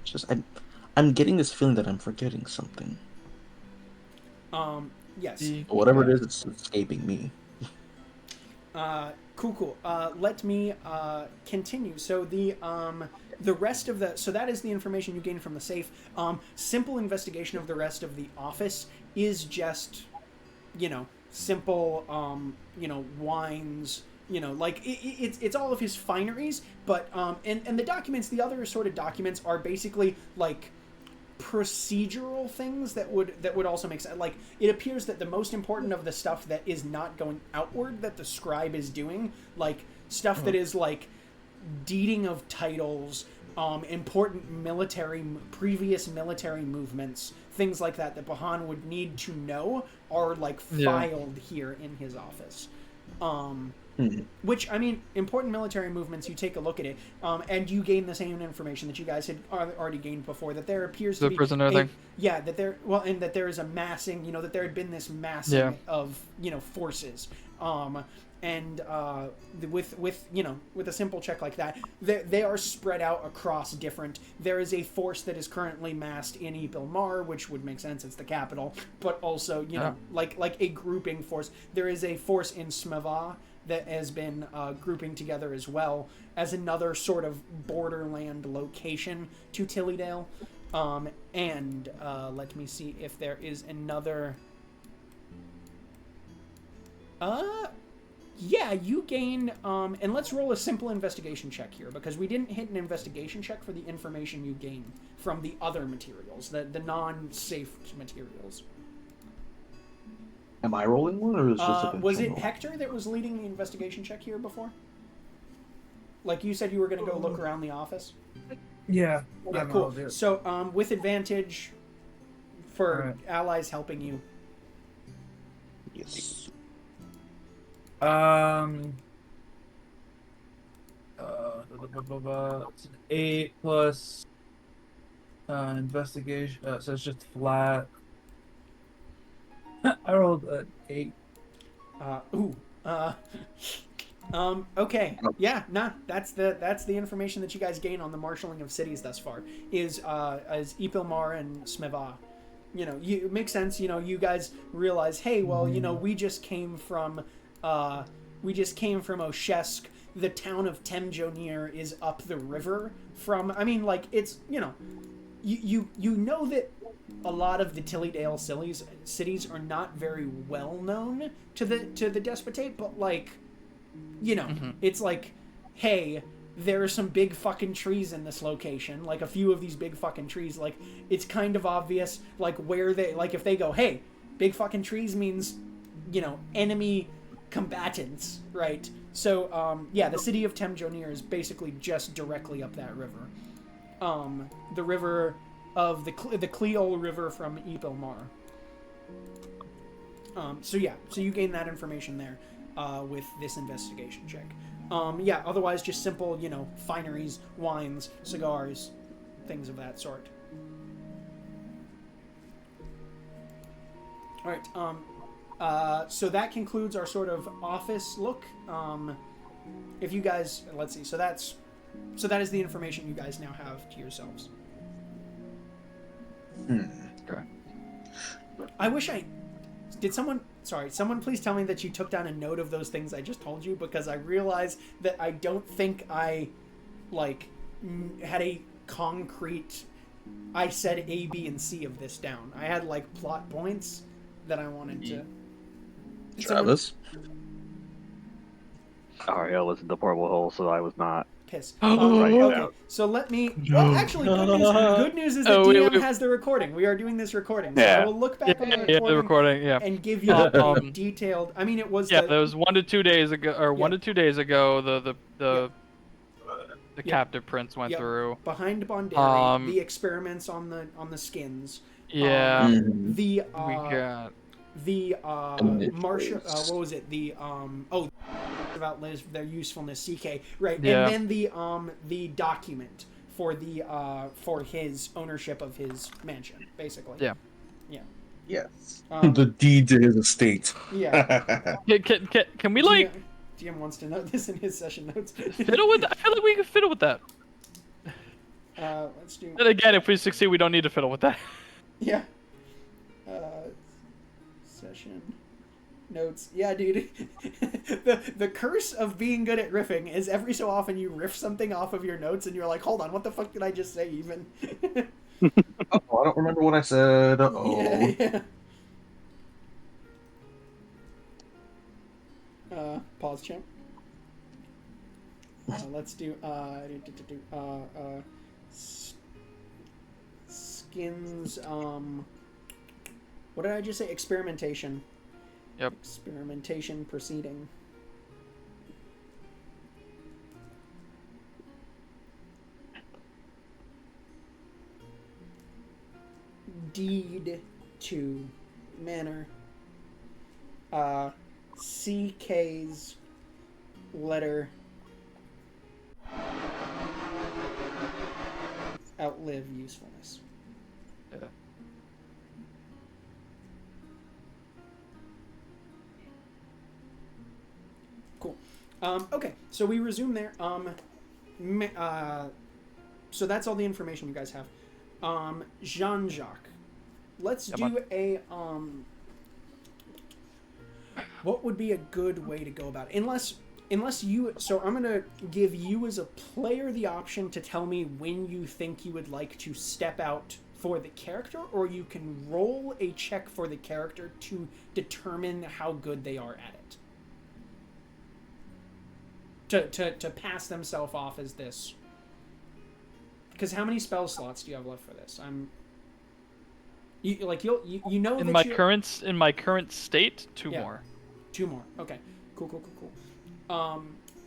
Just I'm getting this feeling that I'm forgetting something. Yes. Whatever it is, it's escaping me. Cool. Let me continue. So the rest of the that is the information you gain from the safe. Simple investigation of the rest of the office is just, simple, wines. Like it's all of his fineries, but and the documents, the other sort of documents are basically like procedural things that would also make sense. Like, it appears that the most important of the stuff that is not going outward that the scribe is doing, like stuff that is like deeding of titles, important previous military movements, things like that Bahan would need to know, are like filed here in his office. Which, I mean, important military movements, you take a look at it, and you gain the same information that you guys had already gained before, that there appears to be... The prisoner thing? Yeah, that there... Well, and that there is a massing, that there had been this massing of, forces. And with a simple check like that, they are spread out across different... There is a force that is currently massed in Epilmar, which would make sense, it's the capital, but also, like a grouping force. There is a force in Smeva that has been grouping together as well as another sort of borderland location to Tillydale. And let me see if there is another... Yeah, you gain... and let's roll a simple investigation check here, because we didn't hit an investigation check for the information you gain from the other materials, the non-safe materials. Am I rolling one, or is it just a was it Hector that was leading the investigation check here before? Like, you said you were going to go look around the office? Yeah. Yeah, cool. So, with advantage for allies helping you. Yes. It's an 8 plus investigation. So it's just flat. I rolled an 8. Okay. Yeah, nah, that's the information that you guys gain on the marshalling of cities thus far, is Epilmar and Smeva. It makes sense, you guys realize, hey, well, we just came from Oshesk. The town of Temjonir is up the river from, I mean, like, it's, you know that a lot of the Tillydale cities are not very well known to the despotate, but like, it's like, hey, there are some big fucking trees in this location, like a few of these big fucking trees, like, it's kind of obvious, like, where they, like, if they go, hey, big fucking trees means, enemy combatants, right? So, yeah, the city of Temjonir is basically just directly up that river. The river of the Cleol River from Epilmar. So you gain that information there. with this investigation check. Yeah, otherwise just simple, fineries, wines, cigars, things of that sort. All right. So that concludes our sort of office look. If you guys, let's see. So that is the information you guys now have to yourselves. Okay. I wish did someone please tell me that you took down a note of those things I just told you, because I realize that I don't think I had a concrete I said A, B, and C of this down. I had plot points that I wanted to. Travis? Ariel was in the portable hole, so I was not. Piss. Right Okay, now. so let me. Well, actually, good news is that DM has the recording. We are doing this recording. So I will look back on the recording, and give you a detailed. I mean, it was. Yeah, that was 1 to 2 days ago, or 1 to 2 days ago. The captive prince went through. Behind Bondari, the experiments on the skins. Yeah. We got the Marsha. What was it? The about their usefulness. CK, right? Yeah. And then the document for his ownership of his mansion, basically. Yeah. Yeah. Yes. The deed to his estate. Yeah. Can we DM wants to note this in his session notes. fiddle with that? I feel like we can fiddle with that. Let's do. And again, if we succeed, we don't need to fiddle with that. Yeah. Session notes. Yeah, dude. the curse of being good at riffing is every so often you riff something off of your notes and you're like, hold on, what the fuck did I just say even? I don't remember what I said. Uh-oh. Yeah. Pause champ. Let's do skins. What did I just say? Experimentation. Yep. Experimentation proceeding. Deed to manor. CK's letter outlive usefulness. Yeah. Cool. Okay, so we resume there. So that's all the information you guys have. Jean-Jacques, let's do a what would be a good way to go about it? Unless you, so I'm gonna give you as a player the option to tell me when you think you would like to step out for the character, or you can roll a check for the character to determine how good they are at it. To pass themselves off as this. Because how many spell slots do you have left for this? You know in that my current state, two more. 2 more. Okay. Cool.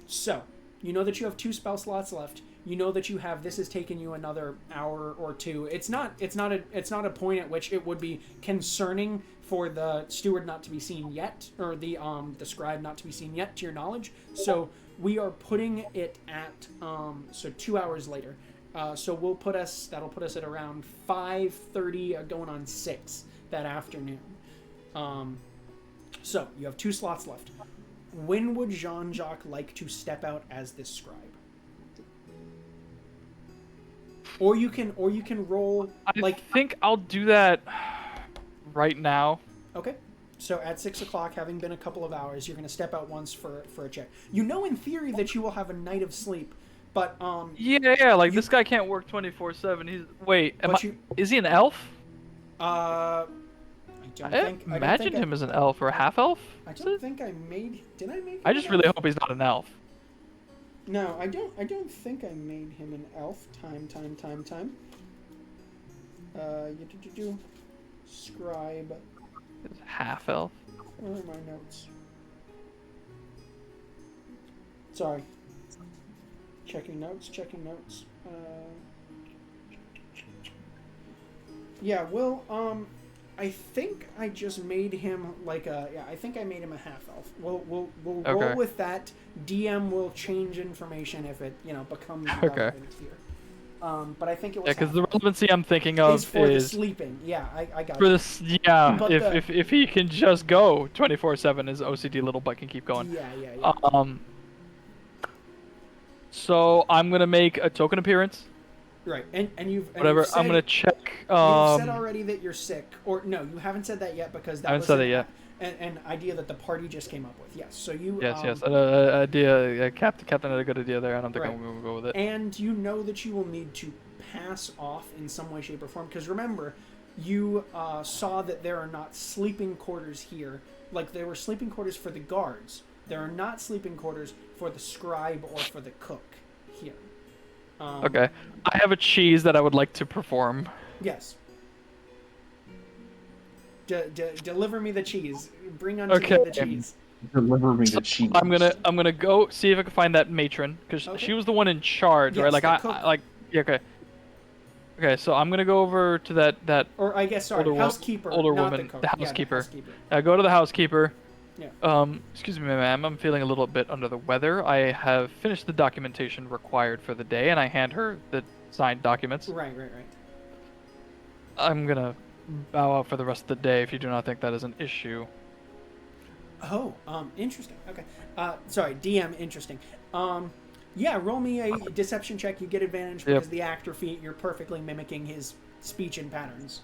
So you know that you have 2 spell slots left. You know that you have. This has taken you another hour or 2. It's not a point at which it would be concerning for the steward not to be seen yet, or the scribe not to be seen yet, to your knowledge. So we are putting it at 2 hours later. So that'll put us at around 5:30, going on 6 that afternoon. So you have 2 slots left. When would Jean-Jacques like to step out as this scribe? Or you can roll. I think I'll do that right now. Okay. So at 6 o'clock, having been a couple of hours, you're going to step out once for a check. You know, in theory, that you will have a night of sleep, but this guy can't work 24/7. Is he an elf? I imagined him as an elf or a half elf. I don't think I made. Did I make him I just really hope he's not an elf. No, I don't think I made him an elf. Time. Scribe. He's half elf. Where are my notes? Sorry. Checking notes. Yeah, well, I think I just made him like a I think I made him a half elf. We'll Okay. roll with that. DM will change information if it becomes relevant here. But I think it was Yeah, because half the elf. relevancy I'm thinking of is for the is sleeping. Yeah, I got for you. this. Yeah, But if he can just go 24/7, his OCD little butt can keep going. Yeah. So I'm gonna make a token appearance. Right, and you've Whatever. You've said, I'm gonna check. You've said already that you're sick, or no, you haven't said that yet because that I haven't was said that yet. An idea that the party just came up with. Yes, so you. Yes. Idea. Captain had a good idea there. I don't think Right. I'm gonna go with it. And you know that you will need to pass off in some way, shape, or form. Because remember, you saw that there are not sleeping quarters here. Like there were sleeping quarters for the guards. There are not sleeping quarters for the scribe or for the cook here. Okay. I have a cheese that I would like to perform. Yes. Deliver me the cheese. Bring unto me the cheese. Deliver me the cheese. I'm gonna go see if I can find that matron because Okay. she was the one in charge, Yes, right? Like the cook. okay. Okay, so I'm gonna go over to that Or I guess sorry, older housekeeper, older not woman, the cook. the Yeah, housekeeper. I go to the housekeeper. Yeah. Excuse me, ma'am. I'm feeling a little bit under the weather. I have finished the documentation required for the day, and I hand her the signed documents. Right. I'm gonna bow out for the rest of the day if you do not think that is an issue. Oh, interesting. Okay. Sorry, DM, interesting. Yeah, roll me a deception check. You get advantage because the actor feat, you're perfectly mimicking his speech and patterns.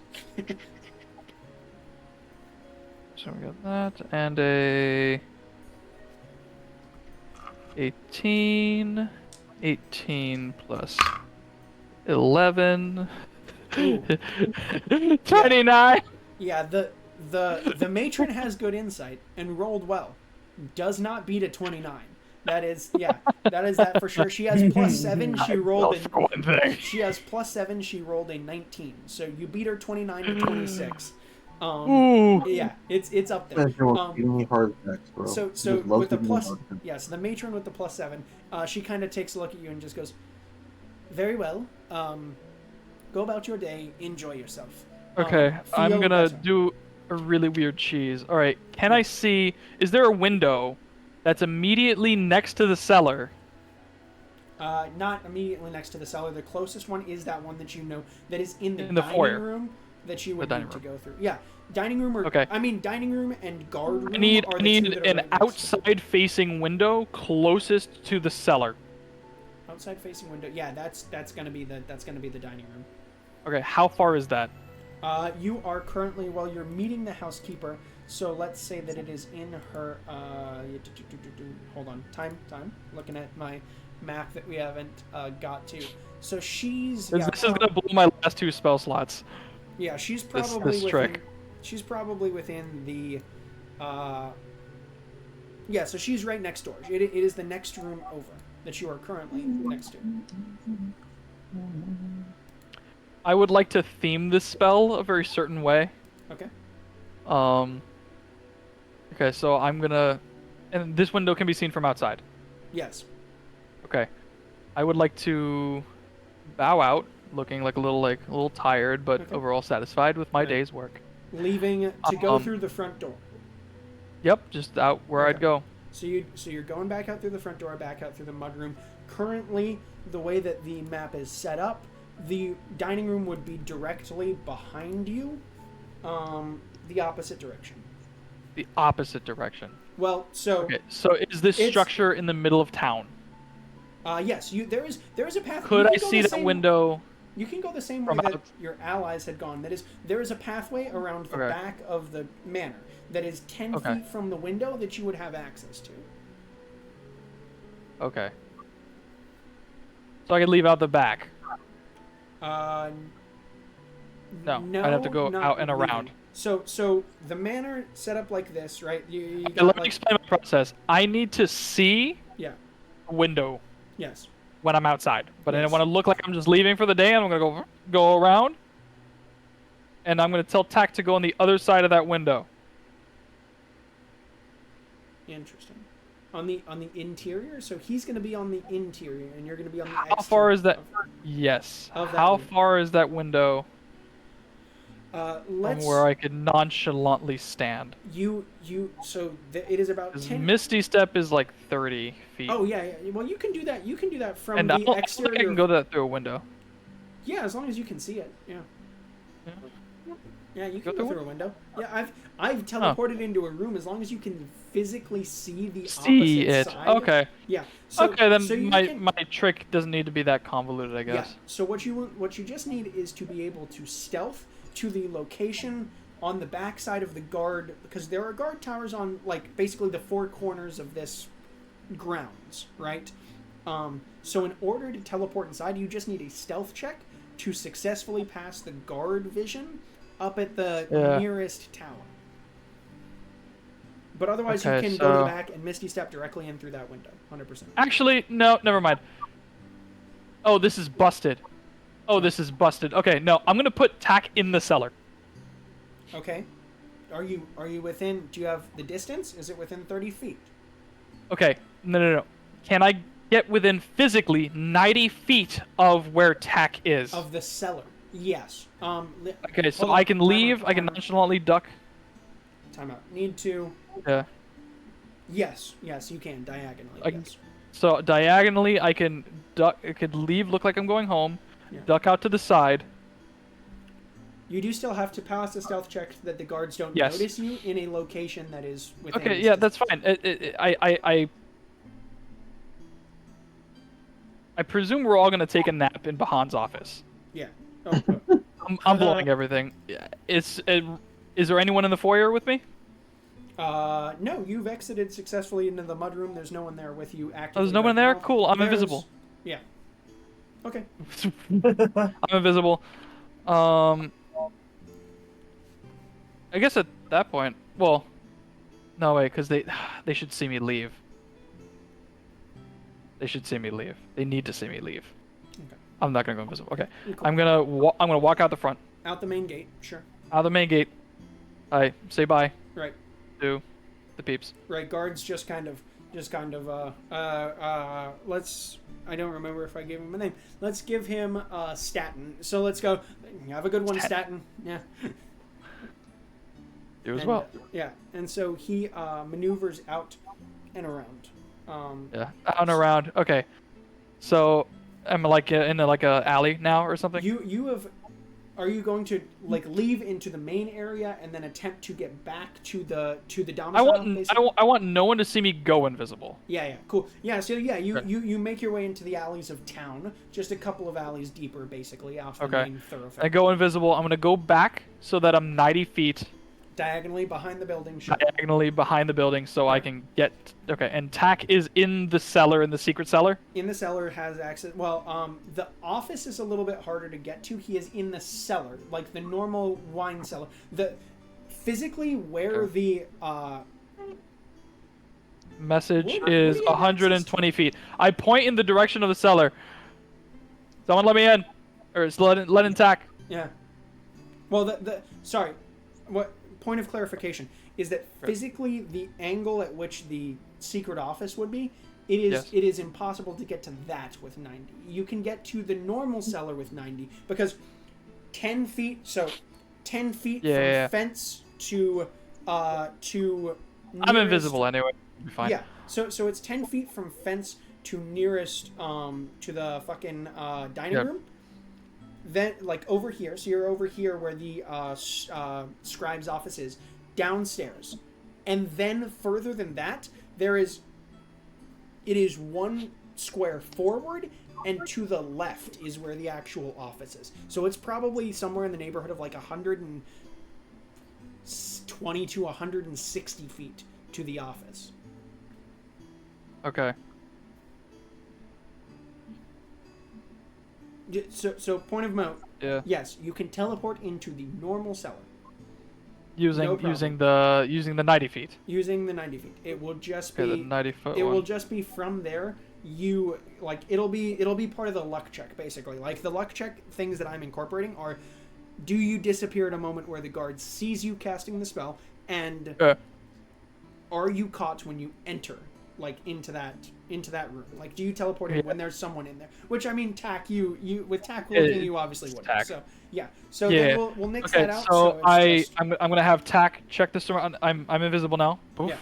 So we got that, and a 18 plus 11, 29. Yeah, the matron has good insight and rolled well. Does not beat a 29. That is that for sure. She has +7. She rolled She has +7. She rolled a 19. So you beat her 29 to 26. Yeah, it's up there. So with the plus, yes, the matron with the +7, she kind of takes a look at you and just goes, "Very well. Go about your day. Enjoy yourself." Okay, I'm feel gonna better. do a really weird cheese. All right, can I see? Is there a window that's immediately next to the cellar? Not immediately next to the cellar. The closest one is that one that you know that is in the dining foyer. room that you would dining need to room. go through. Yeah, dining room or Okay. I mean dining room and guard room. I need are the two that are an right next to it. outside-facing window closest to the cellar. Outside facing window. Yeah, that's gonna be the dining room. Okay, how far is that? You are currently you're meeting the housekeeper. So let's say that it is in her. Hold on, time. Looking at my map that we haven't got to. So she's. This is gonna blow my last 2 spell slots. Yeah, she's This probably within, trick. She's probably within the. Yeah, so she's right next door. It is the next room over that you are currently next to. I would like to theme this spell a very certain way. Okay. Okay, so I'm gonna, and this window can be seen from outside. Yes. Okay, I would like to bow out, looking like a little tired, but Okay. overall satisfied with my Okay. day's work. Leaving to go through the front door. Yep, just out where I'd Okay. go. So you're going back out through the front door, back out through the mudroom. Currently, the way that the map is set up, the dining room would be directly behind you, the opposite direction. The opposite direction. Well, so Okay, so is this It's- structure in the middle of town? yes, there is a path. Could you I can go see the that same- window? You can go the same way from that out- your allies had gone. That is, there is a pathway around the Okay. back of the manor that is 10 Okay. feet from the window that you would have access to. Okay. So I could leave out the back. Uh, No, no, I'd have to go not out and really. around. So the manor set up like this, right? You Okay, got let me like, explain my process. I need to see yeah, a window yes, when I'm outside, but I Yes. want to look like I'm just leaving for the day, and I'm gonna go around, and I'm gonna tell Tack to go on the other side of that window. interesting. On the interior, so he's going to be on the interior, and you're going to be on the. How far is that? exterior Yes. Of that How window. far is that window? Let's. From where I could nonchalantly stand. It is about 10. Misty Step is like 30 feet. Oh yeah. Well, you can do that. You can do that from And the I don't exterior. think I can go that through a window. Yeah, as long as you can see it. Yeah. Yeah, you can go through a window. Yeah, I've teleported into a room as long as you can physically see the opposite side. Okay. Yeah. Okay, then so my trick doesn't need to be that convoluted, I guess. Yeah. So what you just need is to be able to stealth to the location on the back side of the guard, because there are guard towers on like basically the four corners of this grounds, right? So in order to teleport inside, you just need a stealth check to successfully pass the guard vision up at the nearest tower. But otherwise, you can go to the back and Misty Step directly in through that window, 100%. Actually, no, never mind. Oh, this is busted. Okay, no, I'm gonna put Tack in the cellar. Okay. Are you within? Do you have the distance? Is it within 30 feet? Okay, no. Can I get within physically 90 feet of where Tack is? Of the cellar. Yes. Okay, so I can leave. I can nonchalantly duck. Time out. Need to. Yeah. Yes, you can diagonally. Yes. So diagonally, I can duck. I could leave. Look like I'm going home. Yeah. Duck out to the side. You do still have to pass a stealth check that the guards don't notice you in a location that is within. Okay, yeah, that's fine. I presume we're all gonna take a nap in Bahan's office. Yeah. I'm blowing everything. Is there anyone in the foyer with me? No, you've exited successfully into the mudroom. There's no one there with you actively. Oh, there's no one there? Now. Cool, I'm invisible. Yeah. Okay. I'm invisible. I guess at that point, well, no way, because they should see me leave. They should see me leave. They need to see me leave. Okay. I'm not gonna go invisible. Okay. Cool. I'm gonna walk out the front. Out the main gate, sure. Out the main gate. I say bye. Right. To the peeps. Right. Guards just kind of let's. I don't remember if I gave him a name. Let's give him Statin. So let's go. Have a good one, Statin. Yeah. You as well. Yeah. And so he maneuvers out and around. Yeah. Out and around. Okay. So I'm like in a alley now or something. You have. Are you going to like leave into the main area and then attempt to get back to the domicile? I want no one to see me go invisible. Yeah, cool. Yeah, so yeah, you make your way into the alleys of town, just a couple of alleys deeper, basically, off the main thoroughfare. I go invisible. I'm gonna go back so that I'm 90 feet. Diagonally behind the building. Sure. Diagonally behind the building, so I can get. Okay, and Tack is in the cellar, in the secret cellar. In the cellar has access. Well, the office is a little bit harder to get to. He is in the cellar, like the normal wine cellar. Physically where the message is 120 feet. I point in the direction of the cellar. Someone let me in, or let in Tack. Yeah. Well, sorry. What point of clarification is that physically the angle at which the secret office would be, it is impossible to get to that with 90. You can get to the normal cellar with 90 because 10 feet. So 10 feet from fence to nearest, I'm invisible anyway. You're fine. Yeah. So it's 10 feet from fence to nearest to the fucking dining room. Then, like, over here, so you're over here where the scribe's office is, downstairs. And then, further than that, it is one square forward, and to the left is where the actual office is. So it's probably somewhere in the neighborhood of, like, 120 to 160 feet to the office. Okay. So point of note. Yeah. Yes, you can teleport into the normal cellar. Using the 90 feet. Using the 90 feet. It will just be the 90 foot. It will just be from there. You like it'll be part of the luck check basically. Like the luck check things that I'm incorporating are: do you disappear at a moment where the guard sees you casting the spell, and are you caught when you enter like into that room? Like, do you teleport in when there's someone in there? Which I mean, Tack, you with Tack looking, you obviously wouldn't. Tack. So yeah. So then we'll nix Okay, that out. so it's just... I'm gonna have Tack check this around. I'm invisible now. Poof. Yeah.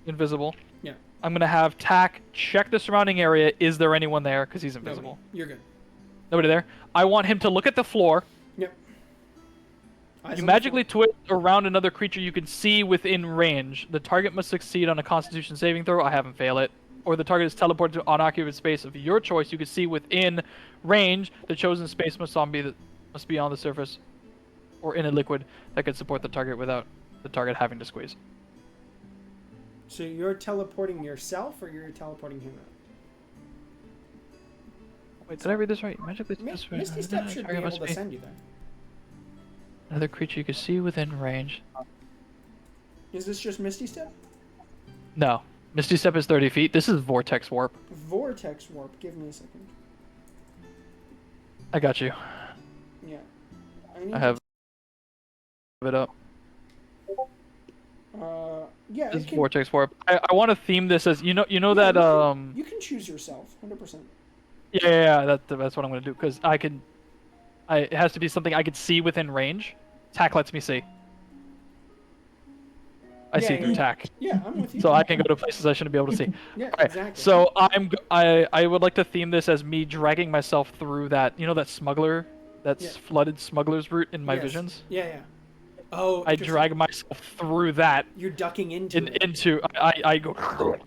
Invisible. Yeah. I'm gonna have Tack check the surrounding area. Is there anyone there? Because he's invisible. Nobody. You're good. Nobody there. I want him to look at the floor. Yep. You magically twist around another creature you can see within range. The target must succeed on a Constitution saving throw. I haven't failed it. Or the target is teleported to unoccupied space of your choice. You can see within range. The chosen space must be on the surface or in a liquid that can support the target without the target having to squeeze. So you're teleporting yourself, or you're teleporting him out? Wait, did I read this right? Magically twist. Misty Step should be able to send you there. Another creature you can see within range. Is this just Misty Step? No. Misty Step is 30 feet. This is Vortex Warp. Vortex Warp. Give me a second. I got you. Yeah. I have it up. Yeah. This is Vortex Warp. I want to theme this as that You can choose yourself, 100%. Yeah. That's what I'm gonna do because it has to be something I could see within range. Tack lets me see. I see through Tack. Yeah, I'm with you. So I can go to places I shouldn't be able to see. Yeah, All right, exactly. so I would like to theme this as me dragging myself through that that smuggler, flooded smuggler's route in my visions. Yeah. Oh. I drag myself through that. You're ducking into I go.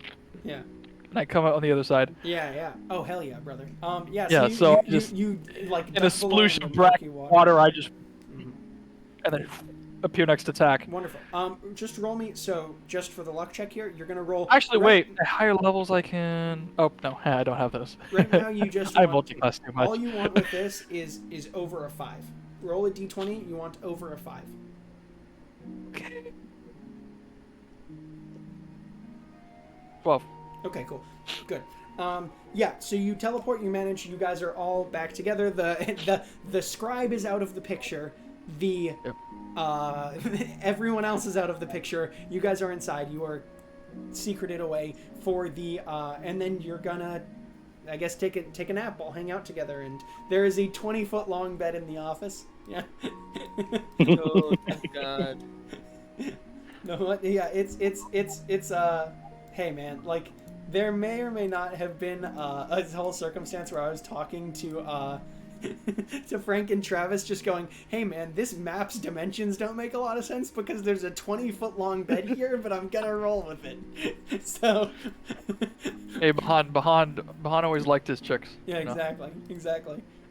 Yeah. And I come out on the other side. Yeah. Oh hell yeah, brother. Yeah. Yeah. So just you like in a sploosh of black water, I just and then appear next to Tack. Wonderful. Just roll me. So just for the luck check here, you're gonna roll. Actually, wait. At higher levels, I can. Oh no, I don't have those. Right now, you just. I multiclass too much. All you want with this is over a 5. Roll a d20. You want over a 5. Okay. 12. Okay, cool. Good. Yeah, so you teleport, you manage, you guys are all back together. The scribe is out of the picture. Everyone else is out of the picture. You guys are inside. You are secreted away for the and then you're gonna I guess take a nap, all hang out together, and there is a 20-foot long bed in the office. Yeah. Oh thank God. No, yeah, it's hey man, like there may or may not have been a whole circumstance where I was talking to to Frank and Travis, just going, hey man, this map's dimensions don't make a lot of sense because there's a 20-foot long bed here, but I'm gonna roll with it. So hey, Bahan always liked his chicks. Yeah, exactly.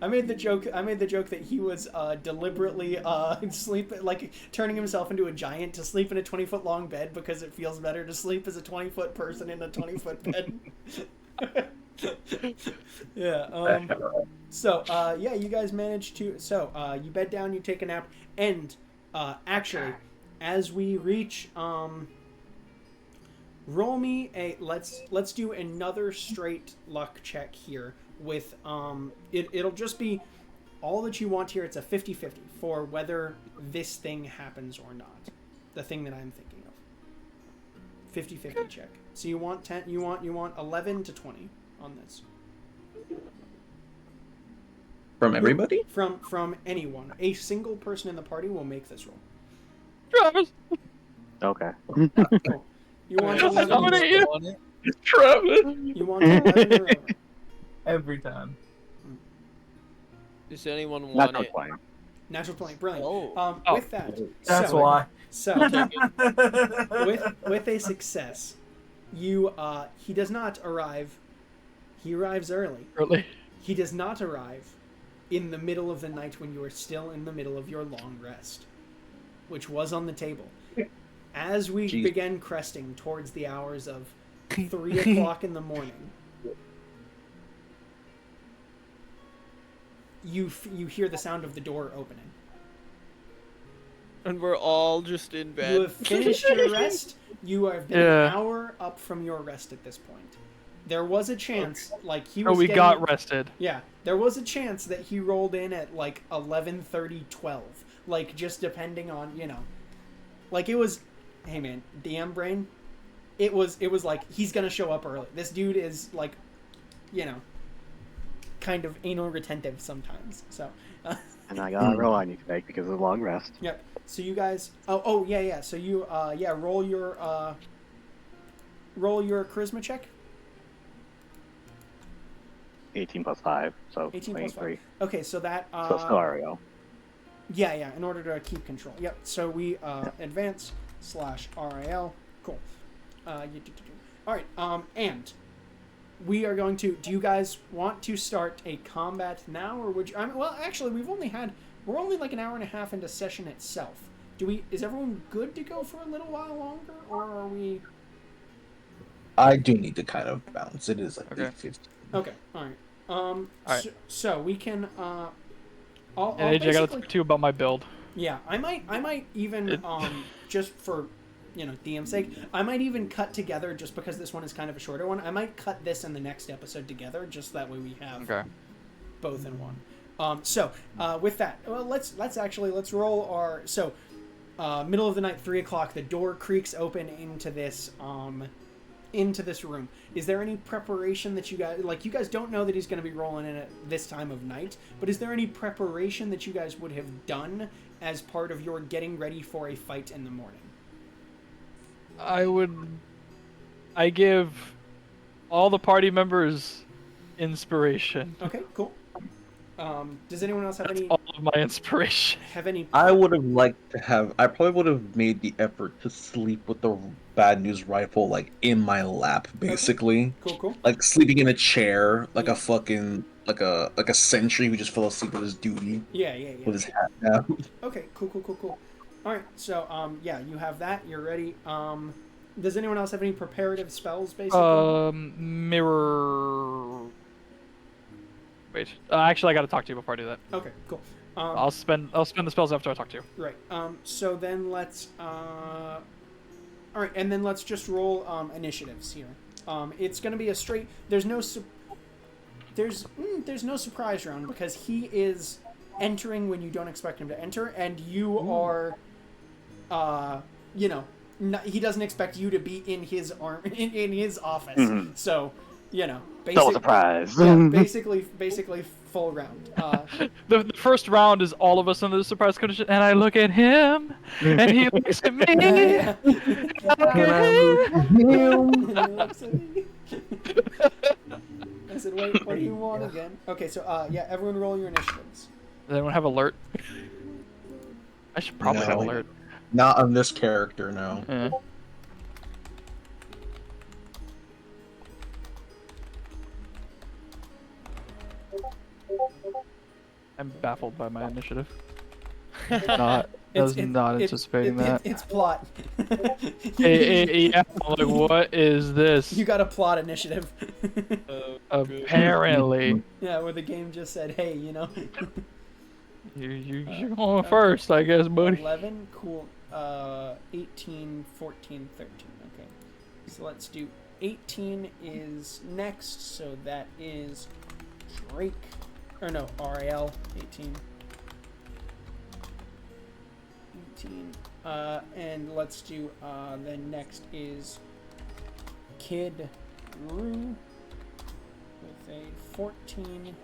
I made the joke that he was deliberately turning himself into a giant to sleep in a 20-foot long bed because it feels better to sleep as a 20-foot person in a 20-foot bed. Yeah. So you guys managed to. So you bed down, you take a nap, and actually, as we reach, roll me a. Let's do another straight luck check here. With it'll just be all that you want here. It's a 50-50 for whether this thing happens or not. The thing that I'm thinking of. 50-50 check. So you want 10. You want 11 to 20 on this. From everybody? From anyone. A single person in the party will make this roll. Travis. Okay. Cool. You want 11. Travis. You want 11 or over. Every time. Does anyone want it? Natural 20. Brilliant. Oh. With that. That's why. So with a success, he does not arrive. He arrives early. He does not arrive in the middle of the night when you are still in the middle of your long rest, which was on the table. As we began cresting towards the hours of 3 o'clock in the morning, you hear the sound of the door opening. And we're all just in bed. You have finished your rest. You have been an hour up from your rest at this point. There was a chance, like he was. We got rested. Yeah, there was a chance that he rolled in at like 11:30, 12, like just depending on like it was. Hey man, DM brain, it was like he's gonna show up early. This dude is like, kind of anal retentive sometimes. So. And I got a roll I need to make because of the long rest. Yep. So you guys. Oh yeah. So you roll your charisma check. 18 plus 5, so 18 plus 23. 5. Okay, so that. So still REO. Yeah. In order to keep control. Yep. So we advance /RAL. Cool. All right. And we are going to. Do you guys want to start a combat now, or would you? Well, actually, we're only like an hour and a half into session itself. Is everyone good to go for a little while longer, or are we? I do need to kind of balance. It is like 8:50. Okay. All right. All right. So we can. I'll AJ, I gotta talk to you about my build. Yeah, I might even just for DM's sake, I might even cut together just because this one is kind of a shorter one. I might cut this and the next episode together just that way we have both in one. So with that, well, let's roll our middle of the night, 3:00. The door creaks open into this room. Is there any preparation that you guys don't know that he's going to be rolling in at this time of night, but is there any preparation that you guys would have done as part of your getting ready for a fight in the morning? I give all the party members inspiration. Okay, cool. Does anyone else have any? All of my inspiration. Have any? I would have liked to have. I probably would have made the effort to sleep with the bad news rifle like in my lap, basically. Okay. Cool. Like sleeping in a chair, like a fucking like a sentry who just fell asleep with his duty. Yeah. With his hat down. Okay. Cool. All right. So you have that. You're ready. Does anyone else have any preparative spells, basically? Mirror. Wait. Actually, I gotta talk to you before I do that. Okay. Cool. I'll spend the spells after I talk to you. Right. So then let's. All right, and then let's just roll initiatives here. It's gonna be a straight. There's no surprise round because he is entering when you don't expect him to enter, and you are, he doesn't expect you to be in his in his office. Mm-hmm. So, Double surprise. Yeah, basically full round. The first round is all of us under the surprise condition, and I look at him, and he looks at me. I look at him. I said, wait, what do you want again? Okay, so everyone roll your initiatives. Does anyone have alert? I should probably have alert. Not on this character, no. Yeah. I'm baffled by my initiative. I was not anticipating that. It's plot. Yeah, I'm like, what is this? You got a plot initiative. Apparently. Yeah, where the game just said, hey, You're going first, I guess, buddy. 11, cool. 18, 14, 13. Okay. So let's do 18 is next, so that is Drake. Or no, RAL, 18. And let's do, then next is Kid Rue with a 14.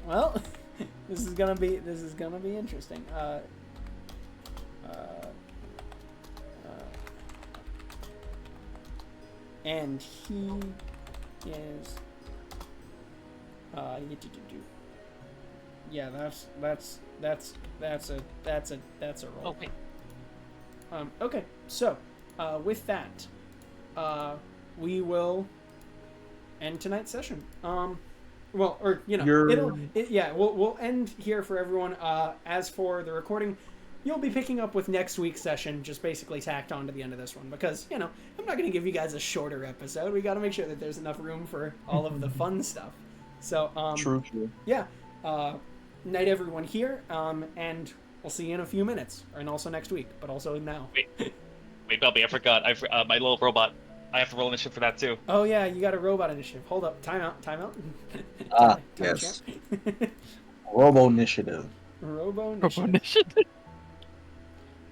Well, this is gonna be interesting. And he is yeah, that's a roll. Okay. Okay, so with that, we will end tonight's session. We'll end here for everyone. As for the recording, you'll be picking up with next week's session, just basically tacked on to the end of this one, because I'm not going to give you guys a shorter episode. We got to make sure that there's enough room for all of the fun stuff. So True. Yeah. Night everyone here, and we'll see you in a few minutes, and also next week, but also now. Wait, Belby, I forgot. My little robot. I have to roll initiative for that too. Oh yeah, you got a robot initiative. Hold up, time out. Yes. Robo initiative. Robo initiative.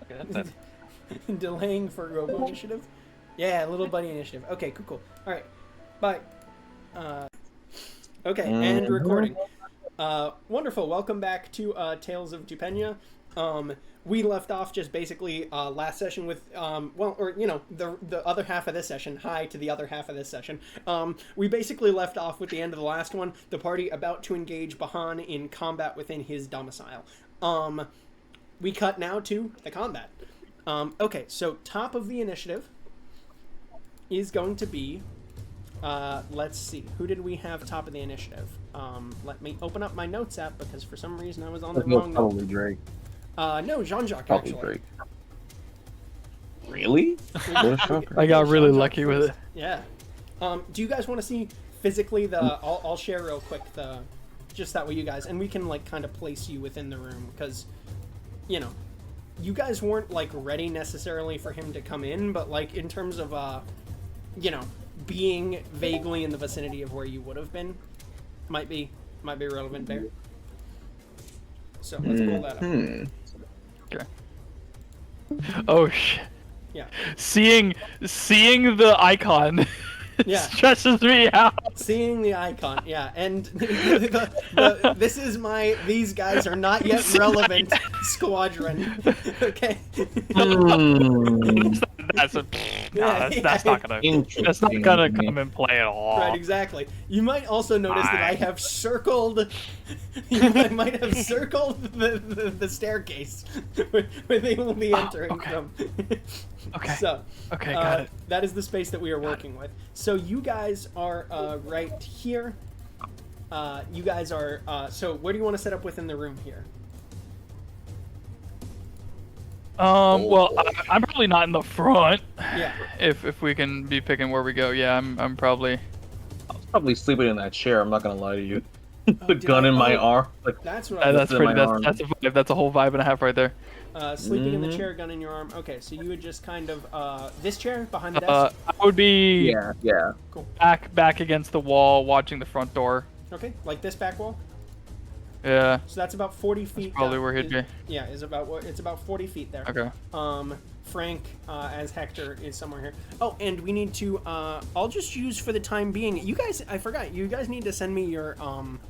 Okay, that's Delaying for Robo Initiative? Yeah, little bunny initiative. Okay, cool. Alright. Bye. Okay, and recording. Wonderful. Welcome back to Tales of Tupenia. We left off just basically last session with, the other half of this session. Hi to the other half of this session. We basically left off with the end of the last one, the party about to engage Bahan in combat within his domicile. We cut now to the combat. Okay, so top of the initiative is going to be, let's see, who did we have top of the initiative? Let me open up my notes app because for some reason I was on the wrong note. Probably Drake. No, Jean-Jacques, Probably actually. Drake. Really? I got really lucky with it. Yeah. Do you guys want to see physically the... I'll share real quick the... Just that way you guys... And we can, like, kind of place you within the room because, you know, you guys weren't, like, ready necessarily for him to come in, but, like, in terms of, you know, being vaguely in the vicinity of where you would have been, might be relevant there. So let's pull that up. Okay. Oh shit. Yeah. Seeing the icon stresses me out. Seeing the icon, yeah, and this is my these guys are not yet relevant squadron. Okay. That's not gonna come in play at all. Right, exactly. You might also notice that I have circled. I might have circled the staircase where they will be entering from. Okay. So, got it. that is the space that we are working with. So you guys are right here. You guys are. So where do you want to set up within the room here? Well, I'm probably not in the front. Yeah. If we can be picking where we go, yeah, I'm probably. I was probably sleeping in that chair. I'm not gonna lie to you. The gun in my arm. Like that's what. That's a vibe. That's a whole vibe and a half right there. Sleeping in the chair, gun in your arm. Okay, so you would just kind of this chair behind the desk. I would be. Yeah. Cool. Back against the wall, watching the front door. Okay, like this back wall. Yeah. So that's about 40 feet. That's probably where he'd be. Yeah, it's about 40 feet there. Okay. Frank as Hector is somewhere here. Oh, and we need to. I'll just use for the time being. You guys, I forgot. You guys need to send me your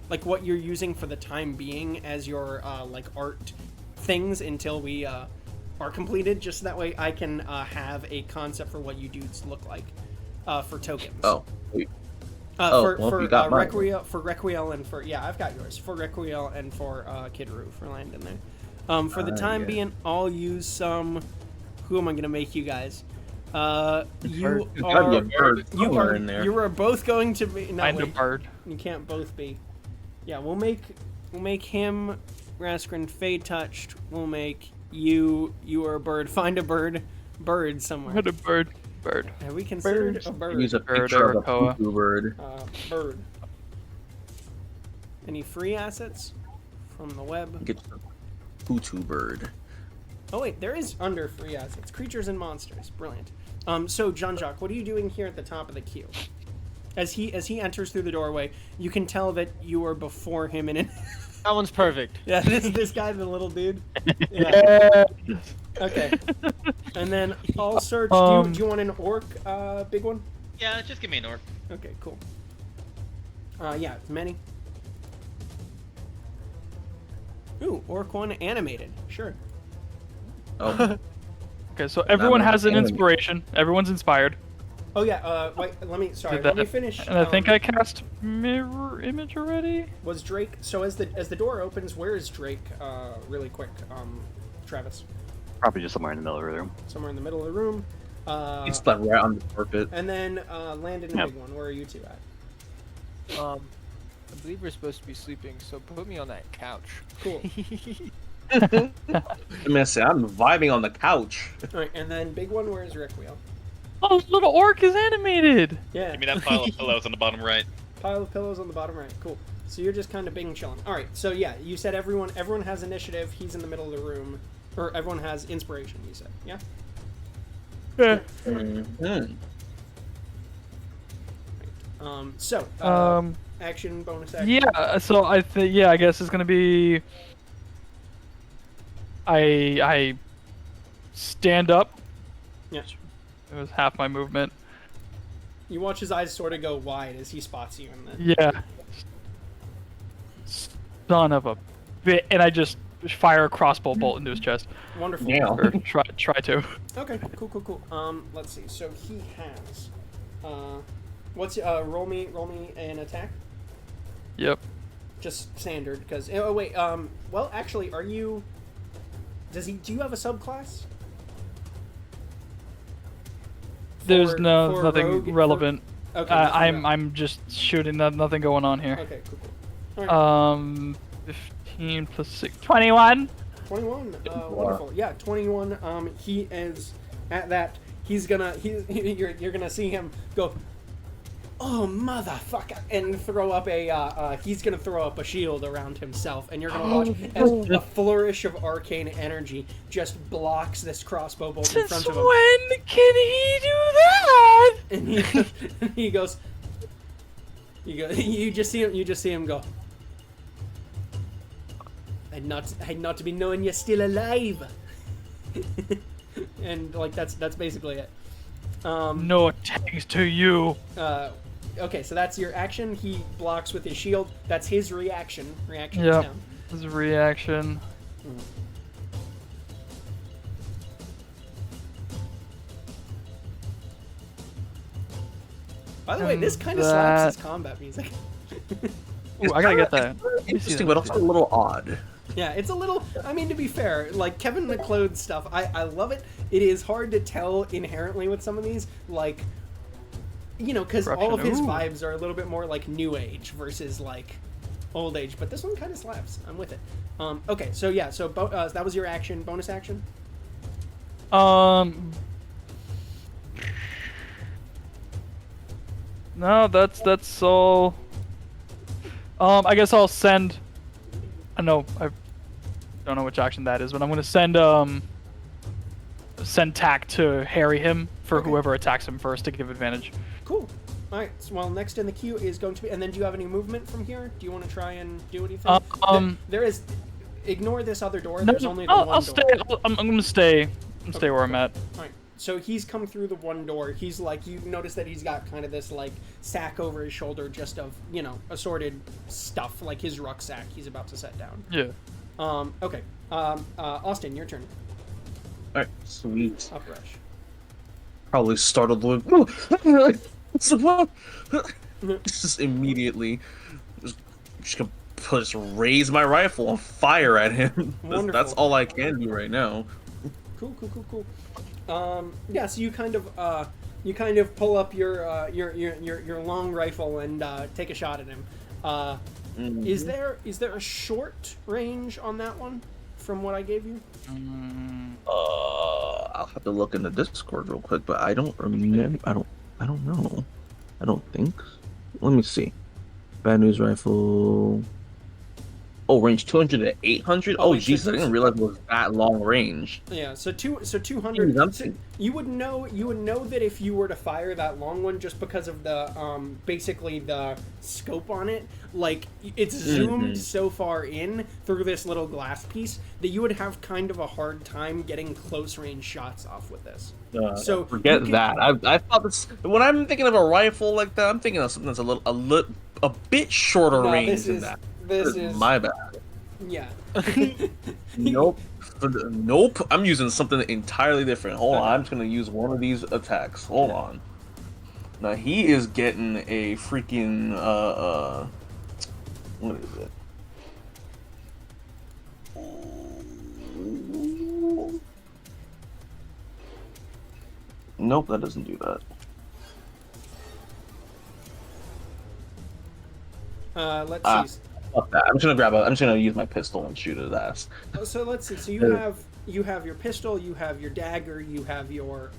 like what you're using for the time being as your like art things until we are completed. Just so that way I can have a concept for what you dudes look like for tokens. Oh. For Requiel and for I've got yours for Requiel and for Kid Roo for Landon there. For the time being, I'll use some. Who am I gonna make you guys? You are both going to be. No, wait, bird. You can't both be. Yeah, we'll make him Raskrin Fade Touched. We'll make you are a bird. Find a bird somewhere. Find a bird. Have we considered a bird? Use a picture of a poo bird. Bird. Any free assets from the web? Get the poo bird. Oh wait, there is under free assets. Creatures and monsters. Brilliant. So Jean-Jacques, what are you doing here at the top of the queue? As he enters through the doorway, you can tell that you are before him in That one's perfect. Yeah, this guy, the little dude. Yeah. Okay. And then I'll search. Do you want an orc, big one? Yeah, just give me an orc. Okay, cool. Yeah, many. Ooh, orc one animated. Sure. Oh. Okay, so everyone has an inspiration. Everyone's inspired. Oh yeah. Wait. Let me finish. And I think I cast mirror image already. Was Drake? So as the door opens, where is Drake? Really quick, Travis. Probably just somewhere in the middle of the room. Somewhere in the middle of the room. He's like right on the carpet. And then Landon and Big One. Where are you two at? I believe we're supposed to be sleeping, so put me on that couch. Cool. I'm gonna say I'm vibing on the couch. All right, and then Big One. Where is Requiel? Oh, little orc is animated. Yeah. Give me that pile of pillows on the bottom right. Pile of pillows on the bottom right. Cool. So you're just kind of being chilling. All right. So yeah, you said everyone has initiative. He's in the middle of the room, or everyone has inspiration. You said, yeah. Yeah. Mm-hmm. Action, bonus action. Yeah. So I guess it's gonna be. I stand up Yeah. It was half my movement. You watch his eyes sort of go wide as he spots you, and then Yeah. Son of a bit, and I just fire a crossbow bolt into his chest. wonderful. Yeah. Or try to. Okay, cool. Let's see. So he has, what's roll me an attack. Yep. Just standard, because oh wait, well actually, are you? Do you have a subclass? There's For nothing rogue, relevant. Okay. I'm just shooting. Nothing going on here. Okay, cool. All right. 15 plus 6, 21. 21. Wonderful. Yeah, 21. He is at that. You're gonna see him go, oh motherfucker, and throw up he's gonna throw up a shield around himself, and you're gonna watch as a flourish of arcane energy just blocks this crossbow bolt in front of him. When can he do that? And he goes. You just see him go. I'd not to be knowing you're still alive. And like that's basically it. No thanks to you. Okay, so that's your action. He blocks with his shield. That's his reaction. Reaction is Yep. down. His reaction. By the way, this kind of slaps his combat music. Ooh, I gotta get that. Interesting, but also a little odd. Yeah, it's a little. I mean, to be fair, like Kevin MacLeod stuff, I love it. It is hard to tell inherently with some of these, like, because all of his vibes are a little bit more like new age versus like old age. But this one kind of slaps. I'm with it. Okay, so yeah, so that was your action, bonus action. No, that's all. I guess I'll send. I don't know which action that is, but I'm gonna send Tack to harry him for whoever attacks him first to give advantage. Cool. All right. So, well, next in the queue is going to be, and then do you have any movement from here? Do you want to try and do anything? There is. Ignore this other door. There's only the one door. I'll stay. I'm gonna stay. Stay where I'm at. All right. So he's come through the one door. He's like, you notice that he's got kind of this like sack over his shoulder, just of assorted stuff, like his rucksack. He's about to set down. Yeah. Okay. Austin, your turn. All right, sweet. Uprush. Probably startled with. Just immediately, just gonna just raise my rifle and fire at him. That's all I can do right now. Cool. Yeah. So you kind of pull up your long rifle and take a shot at him. Is there a short range on that one from what I gave you? I'll have to look in the Discord real quick, but I don't remember. I don't know. I don't think. Let me see. Bad news rifle. Oh, range 200 to 800. Oh, Jesus! I didn't realize it was that long range. Yeah. So 200. So you would know that if you were to fire that long one, just because of the basically the scope on it, like it's zoomed so far in through this little glass piece that you would have kind of a hard time getting close range shots off with this. So forget that. I thought this. When I'm thinking of a rifle like that, I'm thinking of something that's a bit shorter range than that. This is my bad. Yeah. Nope. Nope. I'm using something entirely different. Hold on. I'm just gonna use one of these attacks. Hold on. Now he is getting a freaking what is it? Nope, that doesn't do that. Let's see. Fuck that. I'm just gonna use my pistol and shoot his ass. So let's see. So you have your pistol, you have your dagger, you have your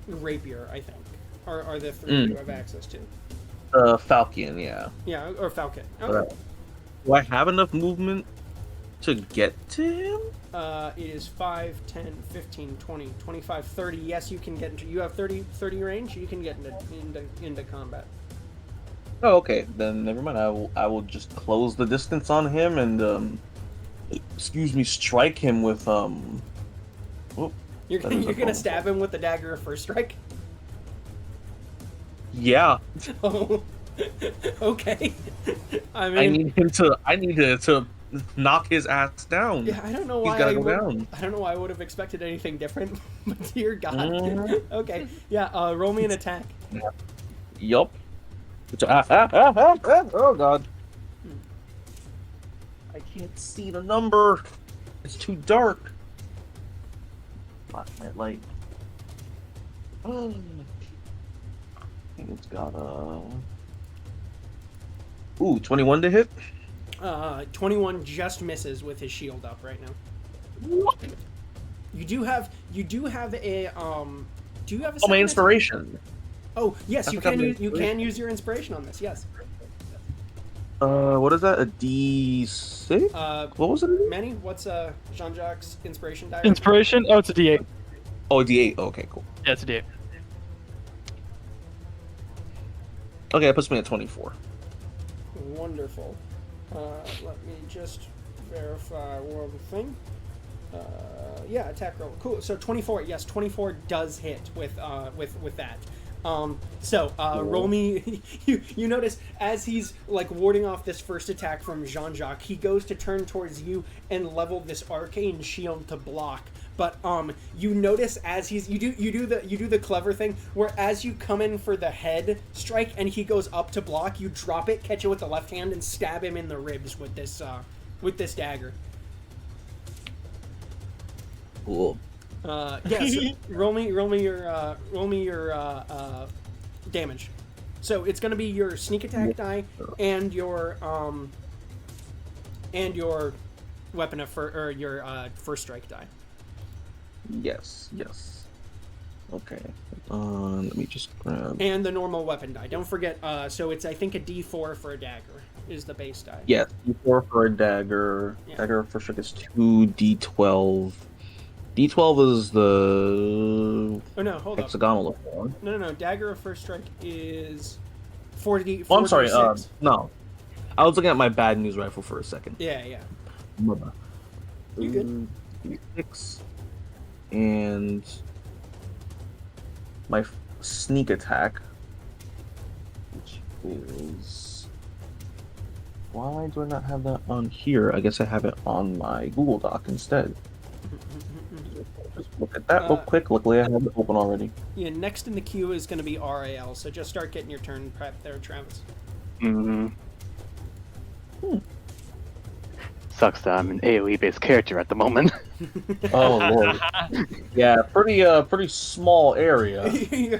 rapier, I think. Are the three you have access to? Falcon, yeah. Yeah, or Falcon. Okay. Do I have enough movement to get to him? It is 5, 10, 15, 20, 25, 30. Yes, you can get into. You have 30 range. You can get into combat. Oh, okay. Then never mind. I will just close the distance on him and strike him with You're That is a gonna phone stab him with the dagger of first strike? Yeah. Oh, okay. I mean, I need to knock his ass down. yeah, I don't know He's why gotta I go would. down. I don't know why I would have expected anything different. But dear God. Mhm. Okay, yeah. Roll me an attack. Yup. Oh god. I can't see the number. It's too dark. Flashlight light. Oh. I think it's got a. Ooh, 21 to hit. 21 just misses with his shield up right now. You do have a do you have a Oh, my second inspiration. Oh yes, I you forgot can my use inspiration. your inspiration on this. Yes. What is that? A D6? What was it? Manny, what's Jean-Jacques' inspiration die? Inspiration? Oh, it's a D8. Oh, D8. Okay, cool. Yeah, it's a D8. Okay, that puts me at 24. Wonderful. Let me just verify one thing. Yeah, attack roll. Cool. So 24. Yes, 24 does hit with that. Roll me. You notice as he's like warding off this first attack from Jean-Jacques, he goes to turn towards you and level this arcane shield to block. But you notice as you do the clever thing where as you come in for the head strike and he goes up to block, you drop it, catch it with the left hand, and stab him in the ribs with this dagger. Cool. Yes. roll me your damage. So it's gonna be your sneak attack die and your weapon of your first strike die. Yes. Okay. Let me just grab. And the normal weapon die. Don't forget. So it's I think a D4 for a dagger is the base die. Yes, D4 for a dagger. Yeah. Dagger for strike is 2D12. D12 is the Oh no, hold up. hexagonal form. No. Dagger of first strike is 4D. Oh, I'm sorry. 4d6. No, I was looking at my bad news rifle for a second. Yeah. Mother. You good? 6 and my sneak attack, which is. Why do I not have that on here? I guess I have it on my Google Doc instead. Just look at that real quick. Luckily, I have it open already. Yeah. Next in the queue is going to be RAL. So just start getting your turn prep there, Travis. Mm-hmm. Sucks that I'm an AoE-based character at the moment. Oh lord. Yeah, pretty small area.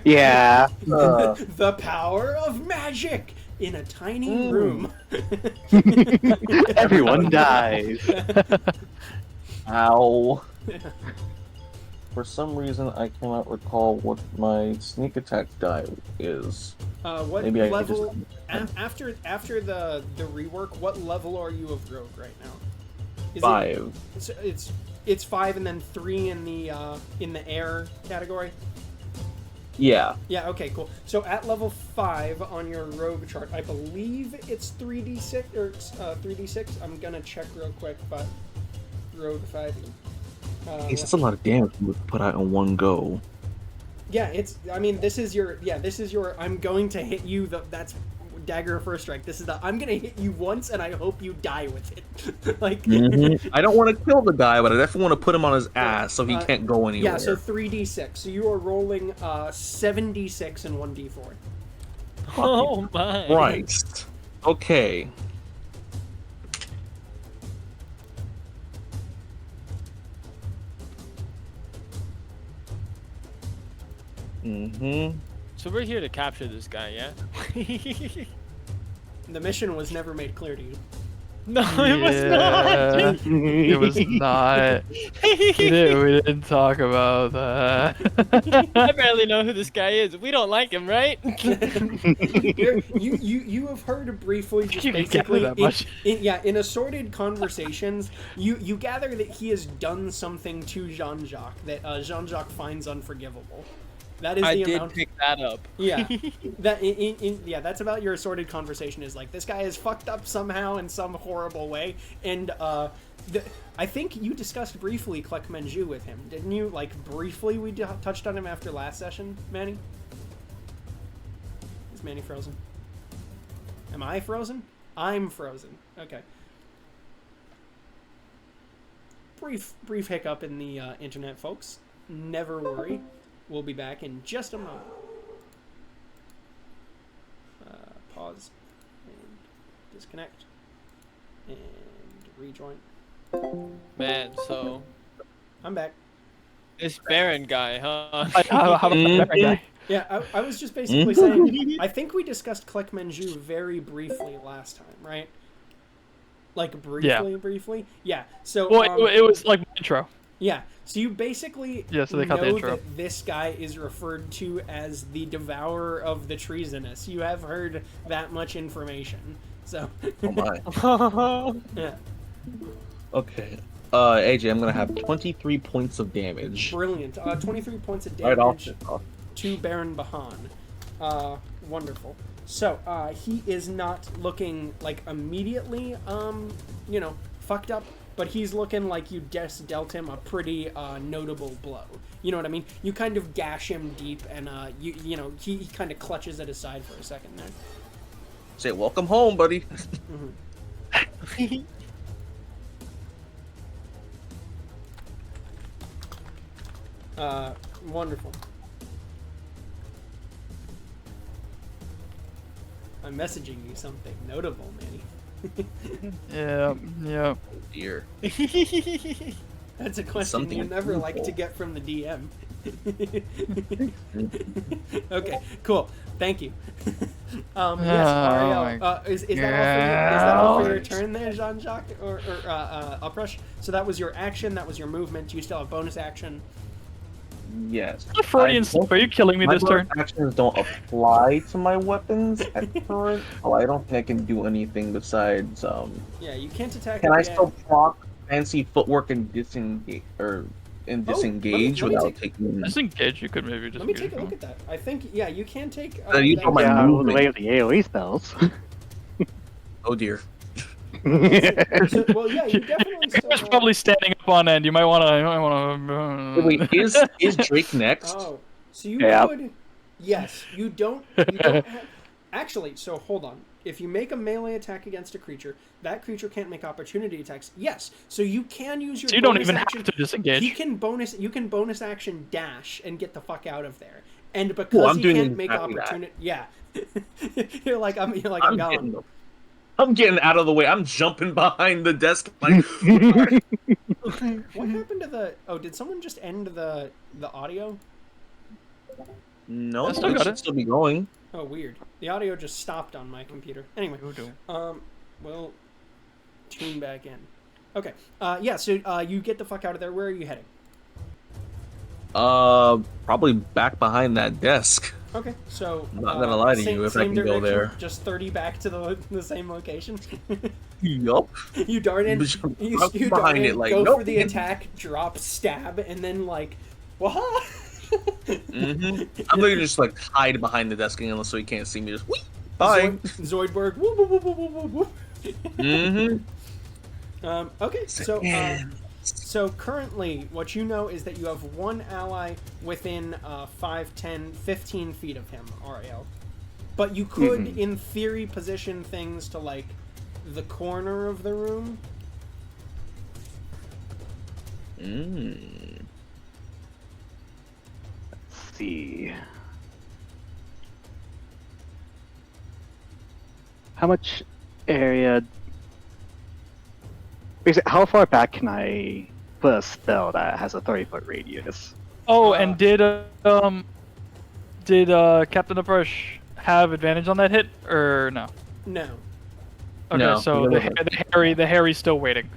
Yeah. The power of magic in a tiny room. Everyone dies. Ow. For some reason, I cannot recall what my sneak attack die is. What Maybe I could level? just- After the rework, what level are you of rogue right now? Is 5. It's 5 and then 3 in the air category. Yeah. Yeah. Okay. Cool. So at level 5 on your rogue chart, I believe it's 3d6 or 3d6. I'm gonna check real quick, but rogue 5. That's a lot of damage you would put out in one go. Yeah. I mean, this is your. I'm going to hit you. That's dagger of first strike. This is I'm gonna hit you once, and I hope you die with it. Like. Mm-hmm. I don't want to kill the guy, but I definitely want to put him on his ass so he can't go anywhere. Yeah, so 3d6. So you are rolling 7d6 and 1d4. Oh my. Christ. Okay. Mm-hmm. So we're here to capture this guy, yeah? The mission was never made clear to you. No, it was not. It was not. We didn't talk about that. I barely know who this guy is. We don't like him, right? You have heard briefly, just You can gather basically, that much. in assorted conversations, you gather that he has done something to Jean-Jacques that Jean-Jacques finds unforgivable. That is I the did amount. pick that up. Yeah, that's about your assorted conversation. Is like this guy is fucked up somehow in some horrible way, and I think you discussed briefly Klekmenju with him, didn't you? Like, briefly we touched on him after last session, Manny? Is Manny frozen? Am I frozen? I'm frozen. Okay. Brief hiccup in the internet, folks. Never worry. We'll be back in just a moment. Pause. And disconnect. And rejoin. Man, so I'm back. this Baron guy, huh? How about the Baron guy? Yeah, I was just basically saying, I think we discussed Klekmenju very briefly last time, right? Like, briefly? Yeah, so... Well, it was like intro. Yeah, so you basically so they cut the know intro. that this guy is referred to as the devourer of the treasonous. You have heard that much information, so... Oh my. Yeah. Okay. AJ, I'm gonna have 23 points of damage. Brilliant. 23 points of Right off damage the top. to Baron Bahan. Wonderful. So, he is not looking, like, immediately, fucked up, but he's looking like you just dealt him a pretty, notable blow. You know what I mean? You kind of gash him deep, and, he kind of clutches at his side for a second there. Say, welcome home, buddy. Wonderful. I'm messaging you something notable, Manny. Yeah. Oh dear. That's a question Something you never like beautiful. to get from the DM. Okay, cool. Thank you. Yes, Ariel. Is that all for your turn there, Jean-Jacques? Or Uprush? So that was your action, that was your movement. You still have bonus action. Yes. The Freudian slip. Are you killing me My this turn? actions don't apply to my weapons at current. Oh, I don't think I can do anything besides. Yeah, you can't attack. Can I again. still proc fancy footwork and disengage let me without take- taking? Disengage. You could maybe just. Let me take a look at that. I think, yeah, you can take... You that- told my Yeah, movement. the way of the AoE spells. Oh dear. So, well, yeah, you definitely still It's have... probably standing up on end. You might want to. Wait, is Drake next? Oh, so you Yeah. could... Yes, you don't have... Actually, so hold on. If you make a melee attack against a creature, that creature can't make opportunity attacks. Yes, so you can use your So you don't bonus even action. have to disengage. You can bonus action dash and get the fuck out of there. And because I'm he can't can't make exactly that. opportunity, yeah, you're like I'm gone. I'm getting out of the way. I'm jumping behind the desk. Like, What happened to the? Oh, did someone just end the audio? no, I still it got should it. still be going. Oh, weird. The audio just stopped on my computer. Anyway, we'll tune back in. Okay. Yeah. So you get the fuck out of there. Where are you heading? Probably back behind that desk. Okay. So I'm not gonna lie to you, if I same can go direction, there. Just 30 back to the same location. Yup. You dart in. You dart behind in, it, like, go nope. for the attack, drop, stab, and then like, waha. I'm gonna just like hide behind the desk again so he can't see me. Just whee, bye. Zoidberg. Woo, woo, woo, woo, woo, woo, woo. Okay, so currently, what you know is that you have one ally within 5, 10, 15 feet of him, Ariel. But you could, in theory, position things to, like, the corner of the room. Let's see. How much area? Basically, how far back can I put a spell that has a 30-foot radius? Oh, and did Captain Uprush have advantage on that hit or no? No. Okay, No, so he the Harry's still waiting.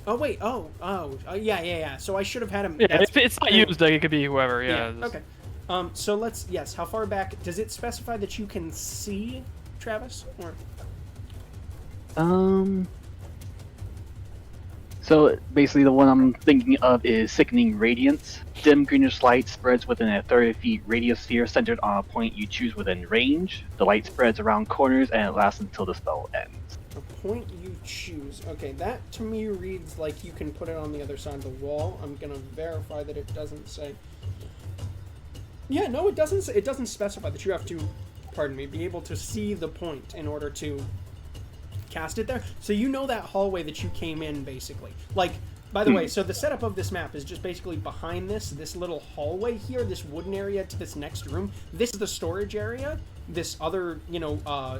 Oh, wait. Yeah. So I should have had him. Yeah, that's- if it's not used, like, it could be whoever. Yeah. just- Okay. So let's. Yes. How far back? Does it specify that you can see Travis? Or So basically, the one I'm thinking of is Sickening Radiance. Dim greenish light spreads within a 30-feet radius sphere centered on a point you choose within range. The light spreads around corners and it lasts until the spell ends. a point you choose. Okay, that to me reads like you can put it on the other side of the wall. I'm gonna verify that it doesn't say. Yeah, no, it doesn't. It doesn't specify that you have to, pardon me, be able to see the point in order to cast it there. So you know that hallway that you came in, basically. Like, by the way, so the setup of this map is just basically behind this little hallway here, this wooden area to this next room. This is the storage area. This other,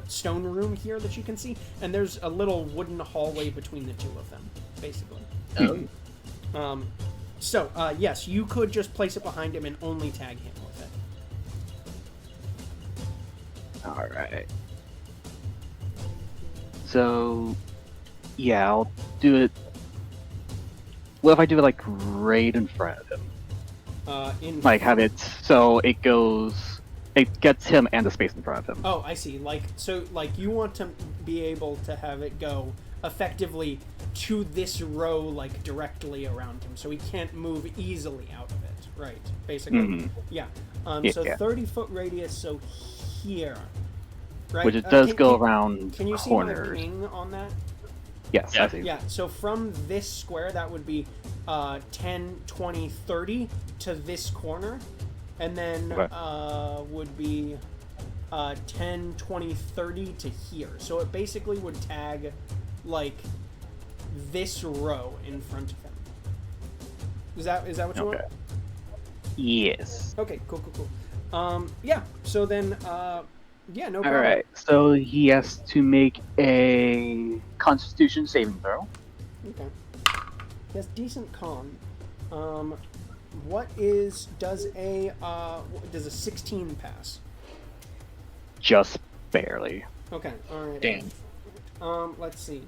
stone room here that you can see, and there's a little wooden hallway between the two of them, basically. Yes, you could just place it behind him and only tag him with it. Alright. So, yeah, I'll do it. What if I do it, like, right in front of him? Have it so it goes... It gets him and the space in front of him. Oh, I see. You want to be able to have it go effectively to this row, like, directly around him, so he can't move easily out of it. Right, basically. Mm-hmm. Yeah. So 30-foot radius, so here. Right? Which it does go around Can you corners. See my ping on that? Yes, yeah. I see. Yeah, so from this square, that would be 10, 20, 30 to this corner. And then would be 10, 20, 30 to here. So it basically would tag, like, this row in front of him. Is that what you want? Yes. Okay, cool. Yeah, so then, no problem. Alright, so he has to make a Constitution saving throw. Okay. He has decent con. Does a 16 pass? Just barely. Okay, alright. Damn. Let's see.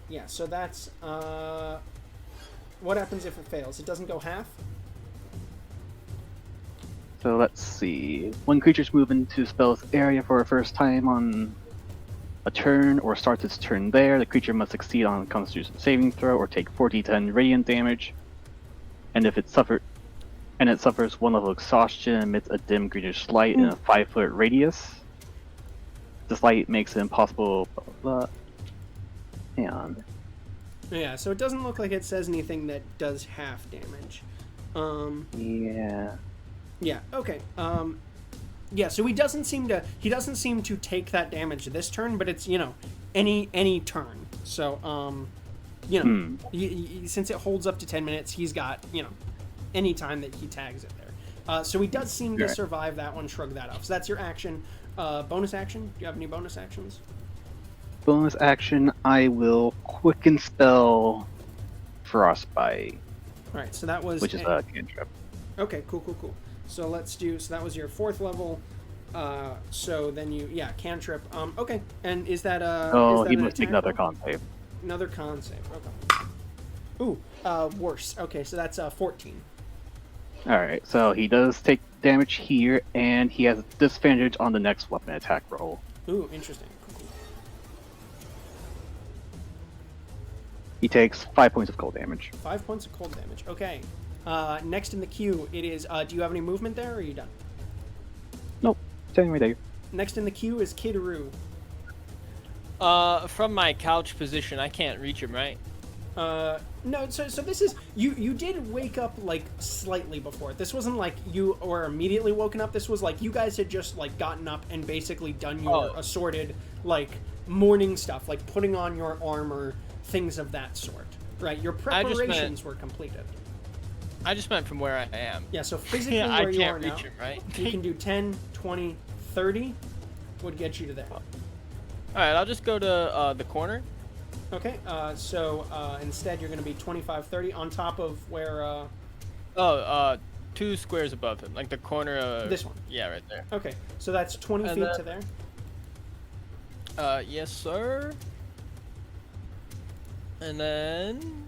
Yeah, so that's, what happens if it fails? It doesn't go half? So let's see. When creatures move into spell's area for a first time on a turn or starts its turn there, the creature must succeed on a Constitution saving throw or take 4d10 radiant damage. And if it suffers one level of exhaustion, emits a dim greenish light in a 5-foot radius. This light makes it impossible. Hang on. Yeah, so it doesn't look like it says anything that does half damage. Yeah. Yeah. Okay. Yeah. So he doesn't seem to take that damage this turn, but it's any turn. So since it holds up to 10 minutes, he's got any time that he tags it there. So he does seem to survive that one. Shrug that off. So that's your action. Bonus action. Do you have any bonus actions? Bonus action. I will quicken spell Frostbite. All right. So that was which is a cantrip. Okay. Cool. So let's do. So that was your 4th level. So then cantrip. Okay. And is that he must take another con save. Another con save. Okay. Ooh. Worse. Okay. So that's 14. All right. So he does take damage here, and he has a disadvantage on the next weapon attack roll. Ooh, interesting. Cool. He takes 5 points of cold damage. 5 points of cold damage. Okay. Next in the queue, it is. Do you have any movement there, or are you done? Nope. Standing right there. Next in the queue is Kidaru. From my couch position, I can't reach him, right? No. So this is you did wake up like slightly before. This wasn't like you were immediately woken up. This was like you guys had just like gotten up and basically done your assorted like morning stuff, like putting on your armor, things of that sort. Right. Your preparations were completed. I just meant from where I am. Yeah, so physically where you are now, I can't reach him, right? You can do 10, 20, 30 would get you to there. Alright, I'll just go to the corner. Okay, so instead you're going to be 25, 30 on top of where... 2 squares above him, like the corner of... This one? Yeah, right there. Okay, so that's 20 feet to there? Yes, sir. And then...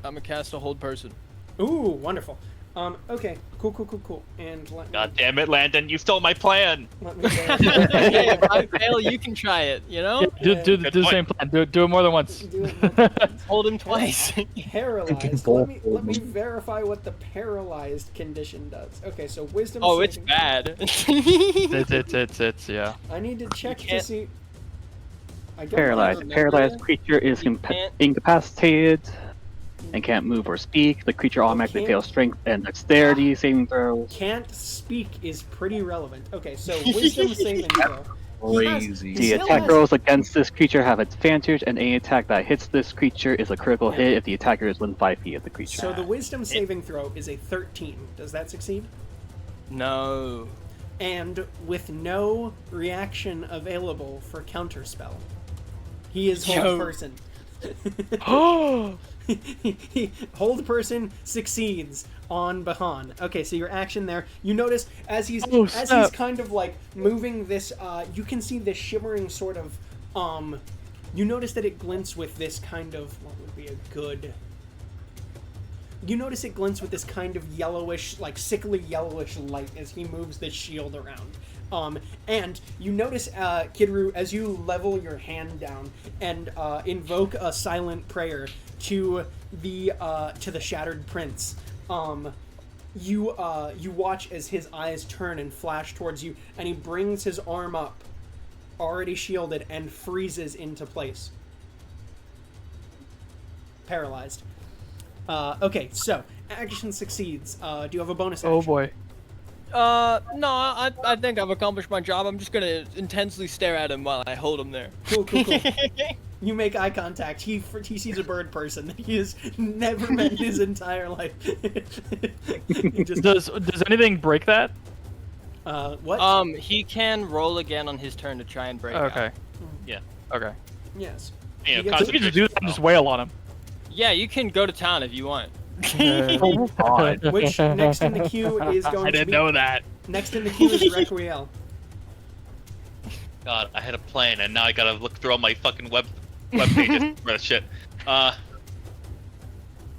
I'm going to cast a hold person. Ooh, wonderful. Okay, cool. And let me... God damn it, Landon, you stole my plan! Let me Hey, if I fail, you can try it, you know? Do the same plan. Do it more than once. Hold him twice. Paralyzed. Let me verify what the paralyzed condition does. Okay, so wisdom. Oh, it's bad. It's yeah. I need to check to see. I don't Paralyzed. remember. Paralyzed creature is You can't- incapacitated and can't move or speak. The creature automatically can't- fails strength and dexterity saving throws. Can't speak is pretty relevant. Okay, so wisdom saving throw. Crazy. The still attack has- rolls against this creature have advantage, and any attack that hits this creature is a critical hit if the attacker is within 5 feet of the creature. So the wisdom saving throw is a 13. Does that succeed? No. And with no reaction available for counterspell. He is hold Yo. person. Oh! Hold person succeeds on Bahan. Okay, so your action there. You notice as he's Oh, as he's snap. kind of like moving this. You can see this shimmering sort of. You notice that it glints with this kind of what would be a good. You notice it glints with this kind of yellowish, like sickly yellowish light as he moves this shield around. And you notice, Kidru, as you level your hand down and invoke a silent prayer to the Shattered Prince, you watch as his eyes turn and flash towards you, and he brings his arm up, already shielded, and freezes into place. Paralyzed. Okay, so action succeeds. Do you have a bonus action? Oh boy. No, I think I've accomplished my job. I'm just gonna intensely stare at him while I hold him there. Cool. You make eye contact. He sees a bird person that he has never met in his entire life. He just, Does anything break that? what? He can roll again on his turn to try and break out. Okay. Yeah. Okay. Yes. You know, You get So we can just do that and just wail on him. Yeah, you can go to town if you want. Which next in the queue is going I to didn't be know that. next in the queue is Requiel. God, I had a plan, and now I gotta look through all my fucking web pages for that shit. God,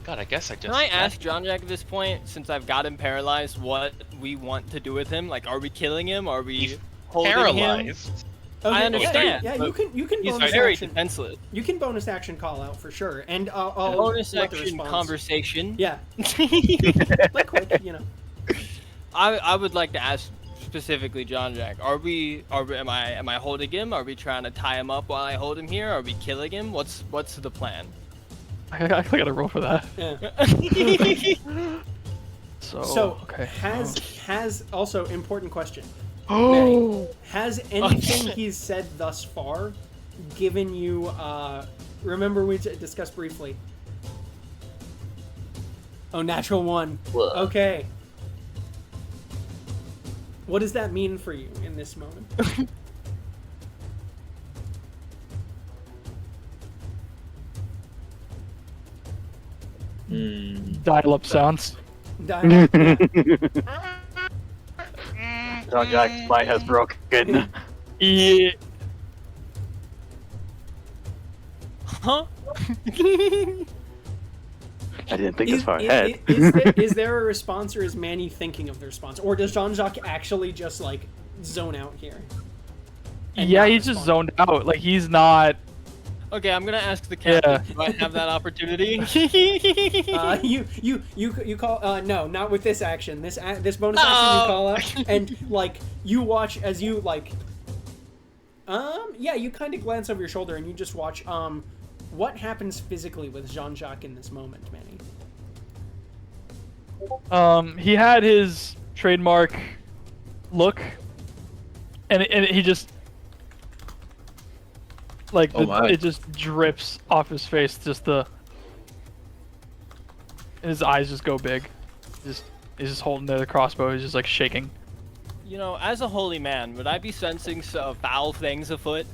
I guess I just. Can I ask John Jack at this point, since I've got him paralyzed, what we want to do with him? Like, are we killing him? Are we He's holding him? paralyzed. Okay, I understand. Yeah, but you can He's bonus very action. defenseless. You can bonus action call out for sure, and I'll Bonus let the action response- conversation. Yeah, like quick, you know. I would like to ask specifically John Jack. Am I holding him? Are we trying to tie him up while I hold him here? Are we killing him? What's the plan? I gotta roll for that. Yeah. So, So okay. has also important question. Oh. Has anything he's said thus far given you? Remember we discussed briefly. Oh, natural one. Okay. What does that mean for you in this moment? Dial-up sounds. Dialogue? Yeah. John Jack's spine has broken. Yeah. Huh? I didn't think this far ahead. Is there a response, or is Manny thinking of the response, or does Jean-Jacques actually just like zone out here? And Yeah, not he's just respond? zoned out. Like he's not. Okay, I'm gonna ask the captain. Yeah. Do I have that opportunity? You call no, not with this action. This bonus action you call out, and like you watch as you like. Yeah, you kind of glance over your shoulder and you just watch. What happens physically with Jean-Jacques in this moment, Manny? He had his trademark look, and he just like it just drips off his face. Just and his eyes just go big. He's just holding the crossbow. He's just like shaking. You know, as a holy man, would I be sensing foul things afoot?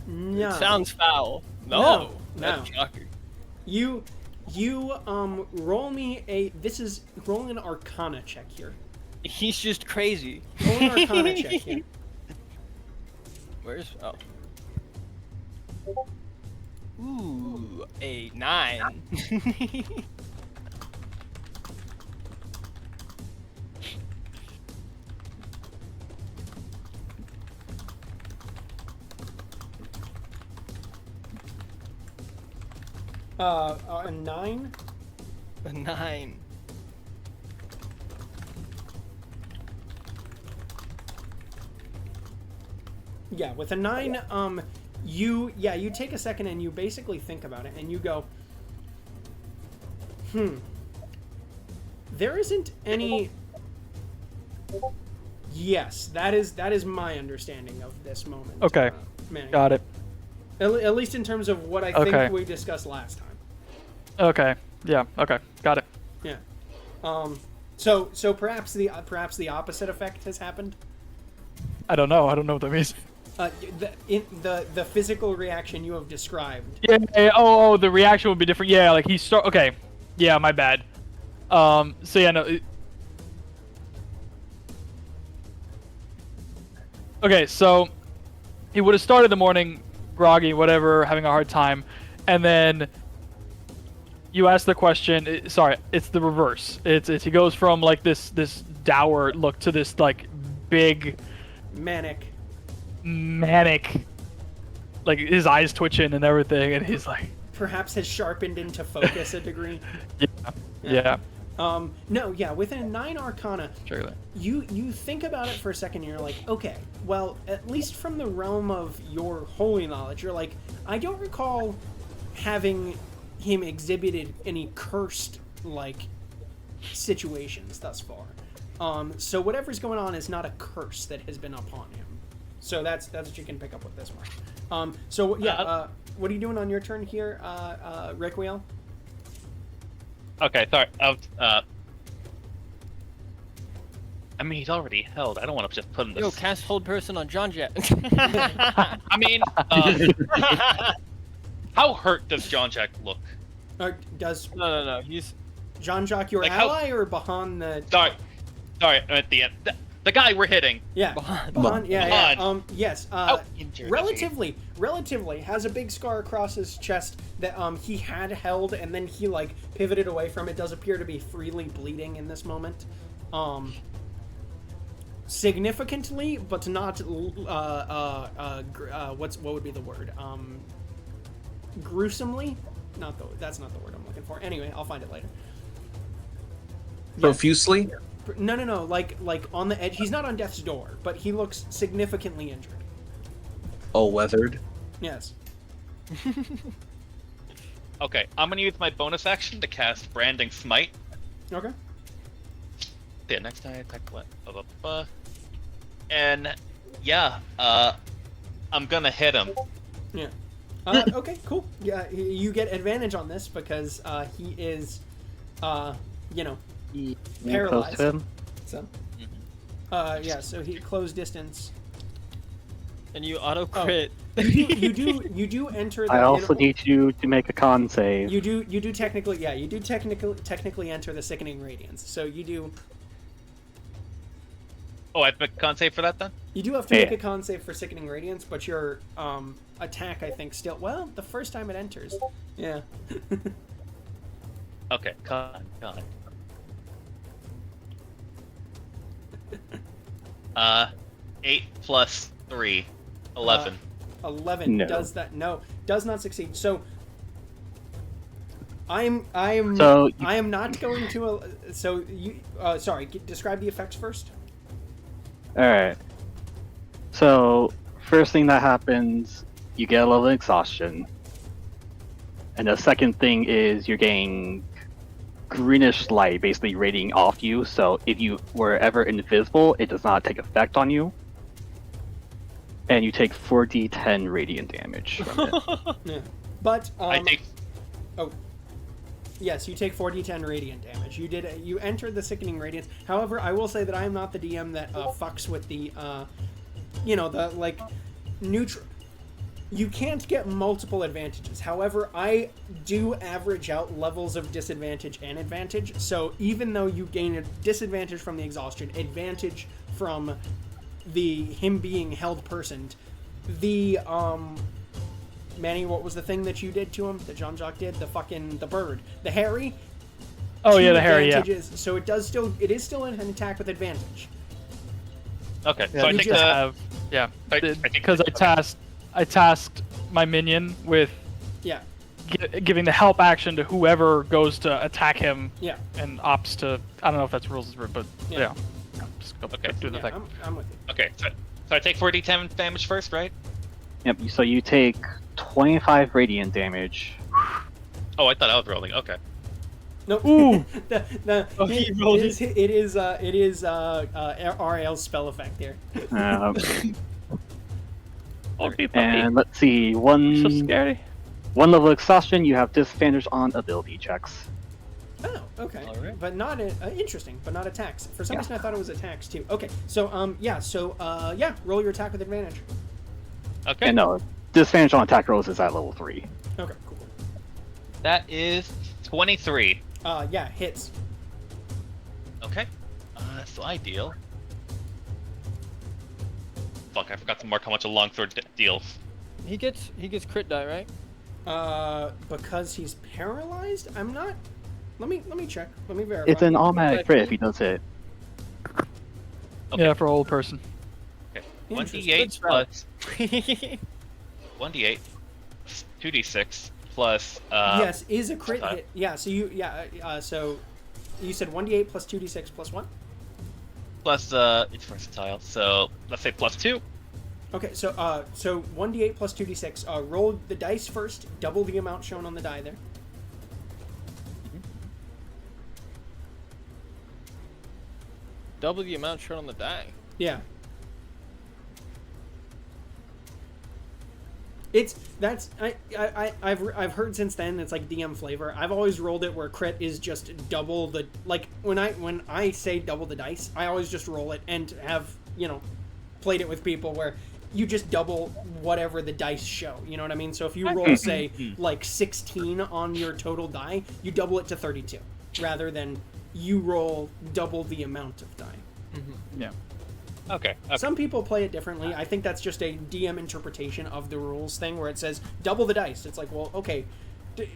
No. It sounds foul. No, No. no. That's shocking. You roll me roll an Arcana check here. He's just crazy. Roll an Arcana check here. Where's Ooh, a 9. A 9. A 9. Yeah, with a 9, you take a second and you basically think about it and you go, there isn't any. Yes, that is my understanding of this moment. Okay, Manny. got it. At least in terms of what I think we discussed last time. Okay, yeah, okay, got it. Yeah. So perhaps the opposite effect has happened. I don't know what that means. The physical reaction you have described. Yeah. Oh, the reaction would be different. Yeah, like Okay. Yeah, my bad. So yeah, no. Okay, so he would have started the morning groggy, whatever, having a hard time, and then you ask the question. Sorry, it's the reverse. It's he goes from like this dour look to this like big manic, like his eyes twitching and everything, and he's like perhaps has sharpened into focus a degree. Yeah. No, yeah, with a 9 Arcana, Sure. you think about it for a second and you're like, okay, well, at least from the realm of your holy knowledge, you're like, I don't recall having him exhibited any cursed, like, situations thus far. So whatever's going on is not a curse that has been upon him. So that's what you can pick up with this one. So, yeah, what are you doing on your turn here, Requiel? Okay, sorry. I mean, he's already held. I don't want to just put him. Yo, cast hold person on John Jack. I mean, how hurt does John Jack look? Does No. He's John Jack your Like ally or behind the? Sorry. At the end, the guy we're hitting. Yeah. Behind. Yeah. Yes. Injured. Relatively has a big scar across his chest that he had held and then he like pivoted away from. It does appear to be freely bleeding in this moment. Significantly, but not what would be the word? Gruesomely? That's not the word I'm looking for. Anyway, I'll find it later. Profusely? No. Like on the edge. He's not on death's door, but he looks significantly injured. Oh, weathered? Yes. Okay, I'm gonna use my bonus action to cast Branding Smite. Okay. Yeah, next time I attack what? And yeah, I'm gonna hit him. Yeah. Okay, cool. Yeah, you get advantage on this because he is, paralyzed. Close to him. So, yeah. So he close distance. And you auto crit. You do enter. The I also need you to make a con save. You do technically. Yeah, you do technically enter the sickening radiance. So you do. Oh, I have to make a con save for that then? You do have to make a con save for sickening radiance, but your attack, I think, still. Well, the first time it enters. Yeah. Okay, con. 8 plus 3, 11. 11 No. does that? No, does not succeed. So I am not going to. So you. Sorry. Describe the effects first. Alright. So, first thing that happens, you get a level of exhaustion. And the second thing is you're getting greenish light basically radiating off you, so if you were ever invisible, it does not take effect on you. And you take 4d10 radiant damage from it. Yeah. But I take. Oh. Yes, you take 4d10 radiant damage. You entered the sickening radiance. However, I will say that I am not the DM that fucks with the the like neutral. You can't get multiple advantages. However, I do average out levels of disadvantage and advantage. So even though you gain a disadvantage from the exhaustion, advantage from him being held personed, the Manny, what was the thing that you did to him? That Jean-Jacques did? The bird. The Harry? Oh yeah, the Harry, yeah. So it is still an attack with advantage. Okay, Yeah, so I take the. Because I tasked my minion with giving the help action to whoever goes to attack him. Yeah. And opts to, I don't know if that's rules, but yeah. Just go Okay. do the thing. I'm with you. Okay, So I take 4d10 damage first, right? Yep, so you take 25 radiant damage. Oh, I thought I was rolling. Okay. Nope. Ooh. It is RL's spell effect here. And let's see, So scary. one level exhaustion, you have disadvantage on ability checks. Oh, okay. All right. But not interesting, but not attacks. For some Yeah. reason, I thought it was attacks too. Okay, so roll your attack with advantage. Okay. And no, disadvantage on attack rolls is at level 3. Okay, cool. That is 23. Yeah, hits. Okay. So I deal. Fuck, I forgot to mark how much a longsword deals. He gets crit die, right? Because he's paralyzed. I'm not. Let me check. Let me verify. It's an automatic crit if he does hit. Okay. Yeah, for a old person. Okay. Interesting. 1d8 plus 1d8, 2d6 plus. Yes, is a crit plus hit. Yeah. So so you said 1d8 plus 2d6 plus what? Plus it's versatile. So let's say plus 2. Okay, so 1d8 plus 2d6. Roll the dice first. Double the amount shown on the die there. Double the amount shown on the die. Yeah. I've heard since then it's like DM flavor. I've always rolled it where crit is just double the, like when I say double the dice, I always just roll it and have, played it with people where you just double whatever the dice show. You know what I mean? So if you roll say like 16 on your total die, you double it to 32 rather than you roll double the amount of die. Yeah. Okay. Some people play it differently. I think that's just a DM interpretation of the rules thing where it says double the dice. It's like, well, okay,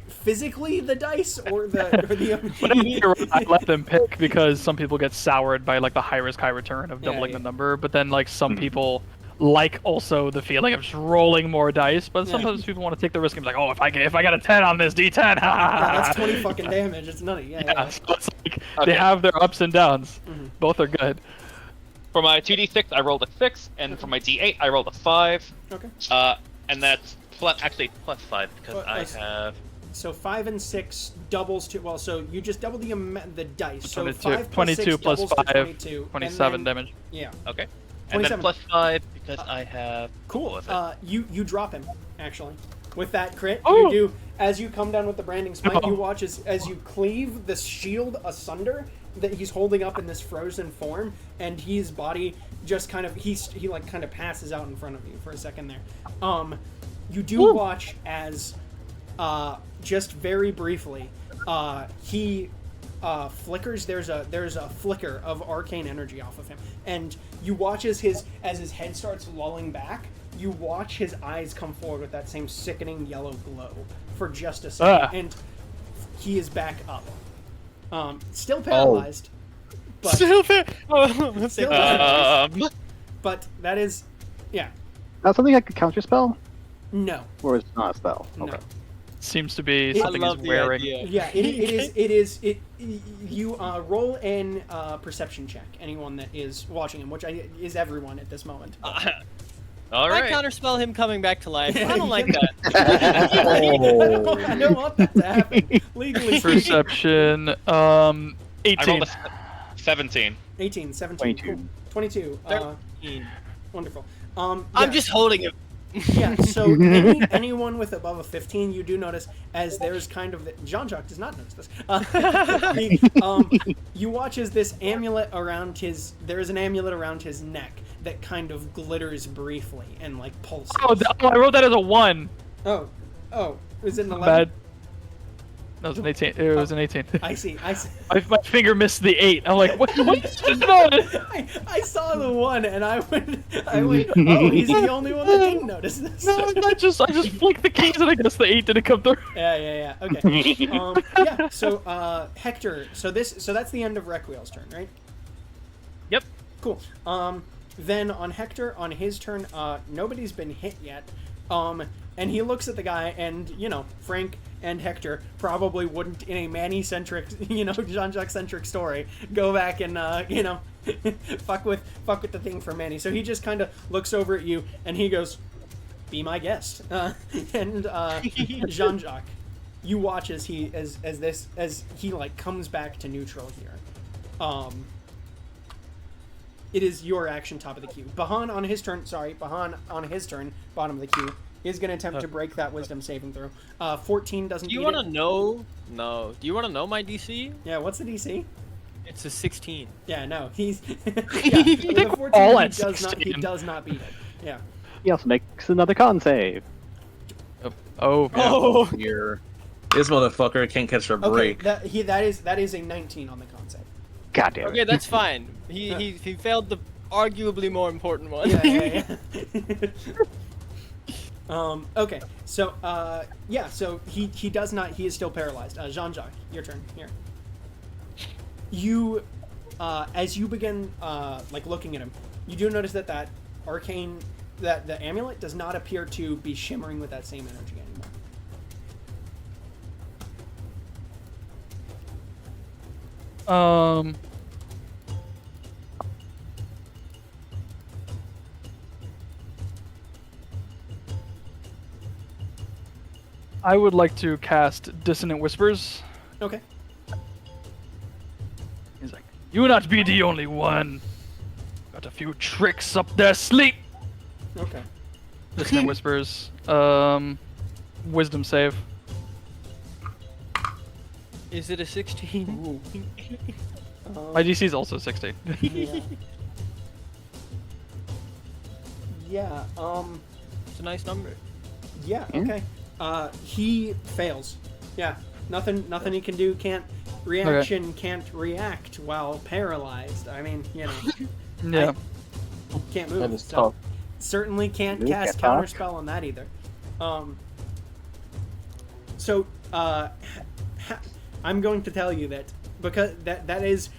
physically the dice or the I let them pick because some people get soured by like the high risk, high return of doubling yeah. the number, but then like some people like also the feeling of just rolling more dice, but sometimes people want to take the risk and be like, oh, if I get a 10 on this D10, yeah, that's 20 fucking damage. It's nutty. Yeah. So it's like they have their ups and downs. Both are good. For my 2d6, I rolled a 6, and for my d8, I rolled a 5. Okay. And that's plus 5 because I have. So 5 and 6 doubles to, well, so you just double the dice. So 22, 5 plus 6 plus doubles to 5, 22, 27 and then, damage. Yeah. Okay. And 27. then plus 5 because I have. Cool. You drop him actually with that crit. Oh! You do as you come down with the branding smite. You watch as you cleave the shield asunder that he's holding up in this frozen form, and his body just kind of he kind of passes out in front of you for a second there. You do watch as just very briefly he flickers. There's a flicker of arcane energy off of him, and you watch as his head starts lulling back. You watch his eyes come forward with that same sickening yellow glow for just a second, and he is back up. Still paralyzed. But Still paralyzed. But that is, yeah. That's something like a counter spell? No. Or is it not a spell? No. Okay. Seems to be I something he's wearing. Yeah, it is. You roll in perception check. Anyone that is watching him, which is everyone at this moment. All I right. counterspell him coming back to life. I don't like that. I don't want that to happen. Legally speaking. Perception, 18. I rolled a 17. 18, 17, 22. cool. 22. 13. Wonderful. I'm just holding him. Yeah, so anyone with above a 15, you do notice as there's kind of Jean-Jacques does not notice this. You watch as this amulet around there's an amulet around his neck that kind of glitters briefly and like pulses. Oh, I wrote that as a 1. Oh, is it an 11? Bad. No, it was an 18. It was an 18. I see. My finger missed the 8. I'm like, what is this on? I saw the 1 and I went, oh, he's the only one that didn't notice this. No, I just flicked the keys and I guess the 8 didn't come through. Yeah. Okay. Yeah. So, Hector. So that's the end of Requiel's turn, right? Yep. Cool. Then on Hector, on his turn, nobody's been hit yet. And he looks at the guy, and Frank, and Hector probably wouldn't, in a Manny-centric, Jean-Jacques-centric story, go back and, fuck with the thing for Manny. So he just kind of looks over at you, and he goes, "Be my guest." And Jean-Jacques, you watch as he comes back to neutral here. It is your action, top of the queue. Bahan on his turn, bottom of the queue, is going to attempt to break that wisdom saving throw. 14 doesn't beat it. Do you want to know? No. Do you want to know my DC? Yeah, what's the DC? It's a 16. Yeah, no. He's... the 14, he does not beat it. Yeah. He also makes another con save. Oh, here. This motherfucker can't catch a break. Okay, that is a 19 on the con save. God damn it. Okay, that's fine. He failed the arguably more important one. Yeah. Okay, so so he does not. He is still paralyzed. Jean-Jacques, your turn here. You, as you begin looking at him, you do notice that arcane, that the amulet does not appear to be shimmering with that same energy anymore. I would like to cast Dissonant Whispers. Okay. He's like, "You not be the only one. Got a few tricks up their sleep." Okay. Dissonant Whispers. Wisdom save. Is it a 16? My DC is also 16. Yeah. It's a nice number. Yeah. Okay. He fails. Yeah. Nothing he can do. Can't react while paralyzed. I mean, Yeah. Can't move. That is so tough. certainly can't You cast can talk. counterspell on that either. I'm going to tell you that because that is.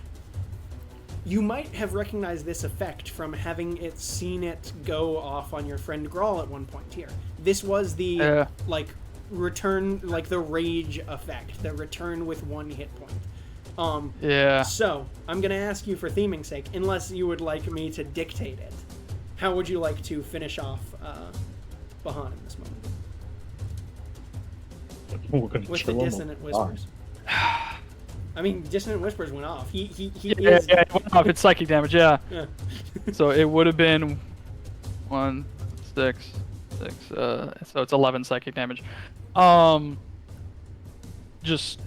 You might have recognized this effect from having seen it go off on your friend Grawl at one point here. This was the return, the rage effect, the return with 1 hit point. Yeah. So I'm gonna ask you for theming sake, unless you would like me to dictate it. How would you like to finish off Bahan in this moment? With the dissonant whispers. I mean, Dissonant Whispers went off. He is... it went off. It's psychic damage, yeah. So it would have been 1, 6, so it's 11 psychic damage. I just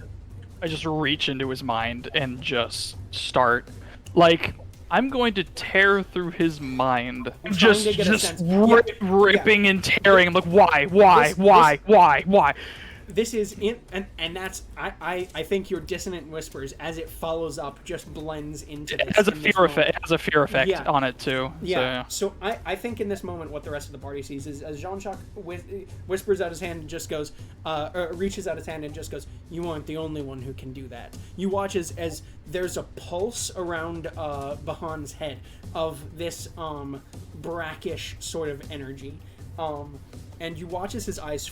reach into his mind and just start, I'm going to tear through his mind. Just ripping and tearing. I'm like, why? This is and that's I think your Dissonant Whispers, as it follows up, just blends into this. It has a fear effect on it too. Yeah. So I think in this moment, what the rest of the party sees is as Jean-Jacques whispers out his hand and just goes, reaches out his hand and just goes, "You aren't the only one who can do that." You watch as there's a pulse around Bahan's head of this brackish sort of energy, and you watch as his eyes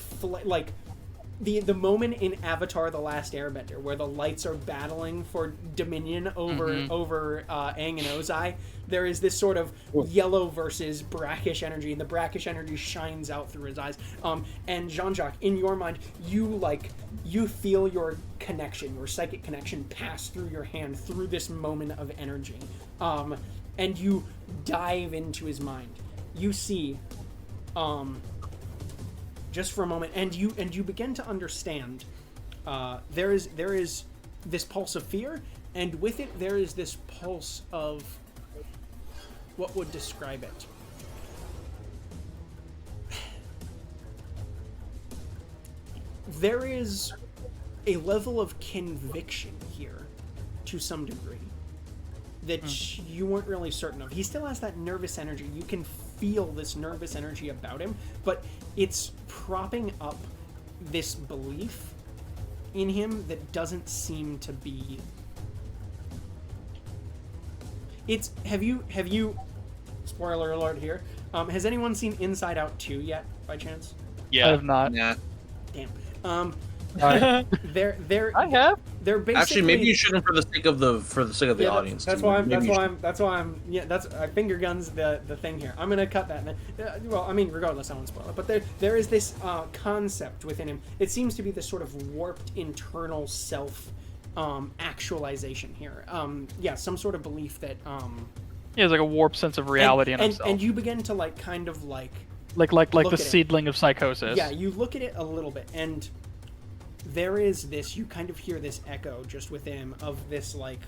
the moment in Avatar: The Last Airbender where the lights are battling for dominion over Aang and Ozai, there is this sort of yellow versus brackish energy, and the brackish energy shines out through his eyes. And Jean-Jacques, in your mind, you feel your connection, your psychic connection, pass through your hand through this moment of energy, and you dive into his mind. You see, just for a moment, and you begin to understand. There is this pulse of fear, and with it there is this pulse of what would describe it. There is a level of conviction here, to some degree, that you weren't really certain of. He still has that nervous energy. You can feel this nervous energy about him, but it's propping up this belief in him that doesn't seem to be... Have you spoiler alert here, has anyone seen Inside Out 2 yet, by chance? Yeah. I have not. Yeah. Damn. They're I have. they're basically Actually, maybe you shouldn't for the sake of the audience. That's too. why. Maybe you should. That's why I'm. Yeah, that's I finger guns the thing here. I'm gonna cut that. Well, I mean, regardless, I won't spoil it. But there is this concept within him. It seems to be this sort of warped internal self actualization here. Yeah, some sort of belief that He has like a warped sense of reality in himself. And you begin to like kind of like the seedling of psychosis. Yeah, you look at it a little bit, and there is this. You kind of hear this echo just within him of this like.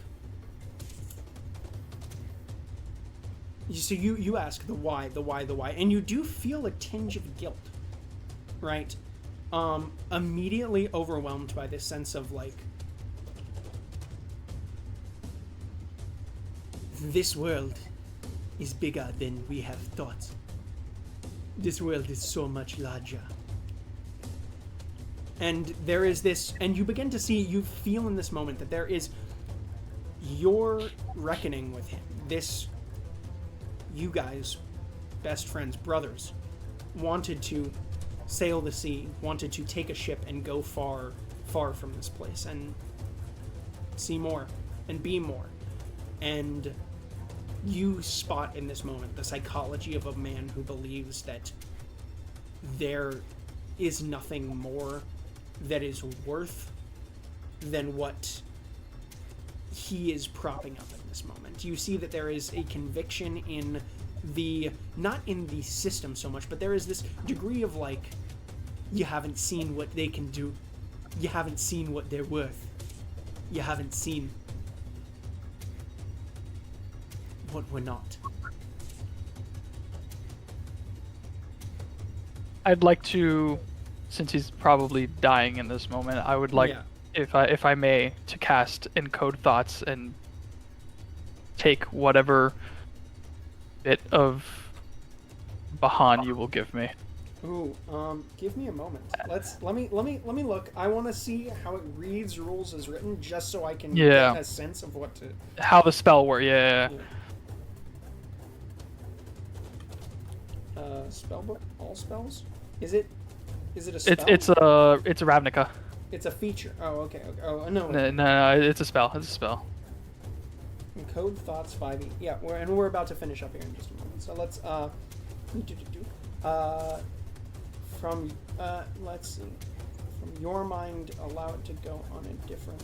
So you ask the why, and you do feel a tinge of guilt, right? Immediately overwhelmed by this sense of like. This world is bigger than we have thought. This world is so much larger. And there is this, and you begin to see, you feel in this moment that there is your reckoning with him. This, you guys, best friends, brothers, wanted to sail the sea, wanted to take a ship and go far, far from this place and see more and be more. And you spot in this moment the psychology of a man who believes that there is nothing more that is worth than what he is propping up in this moment. You see that there is a conviction in the, not in the system so much, but there is this degree of like, you haven't seen what they can do. You haven't seen what they're worth. You haven't seen what we're not. I'd like to, since he's probably dying in this moment, I would like, if I may, to cast Encode Thoughts and take whatever bit of Bahan you will give me. Ooh, give me a moment. Let me look. I want to see how it reads rules as written, just so I can get a sense of what to. How the spell works. Yeah. Spellbook, all spells. Is it a spell? It's a Ravnica. It's a feature. Oh, okay. Oh, no. No, it's a spell. It's a spell. Encode Thoughts 5e. Yeah, we're about to finish up here in just a moment. So let's let's see. From your mind, allow it to go on a different.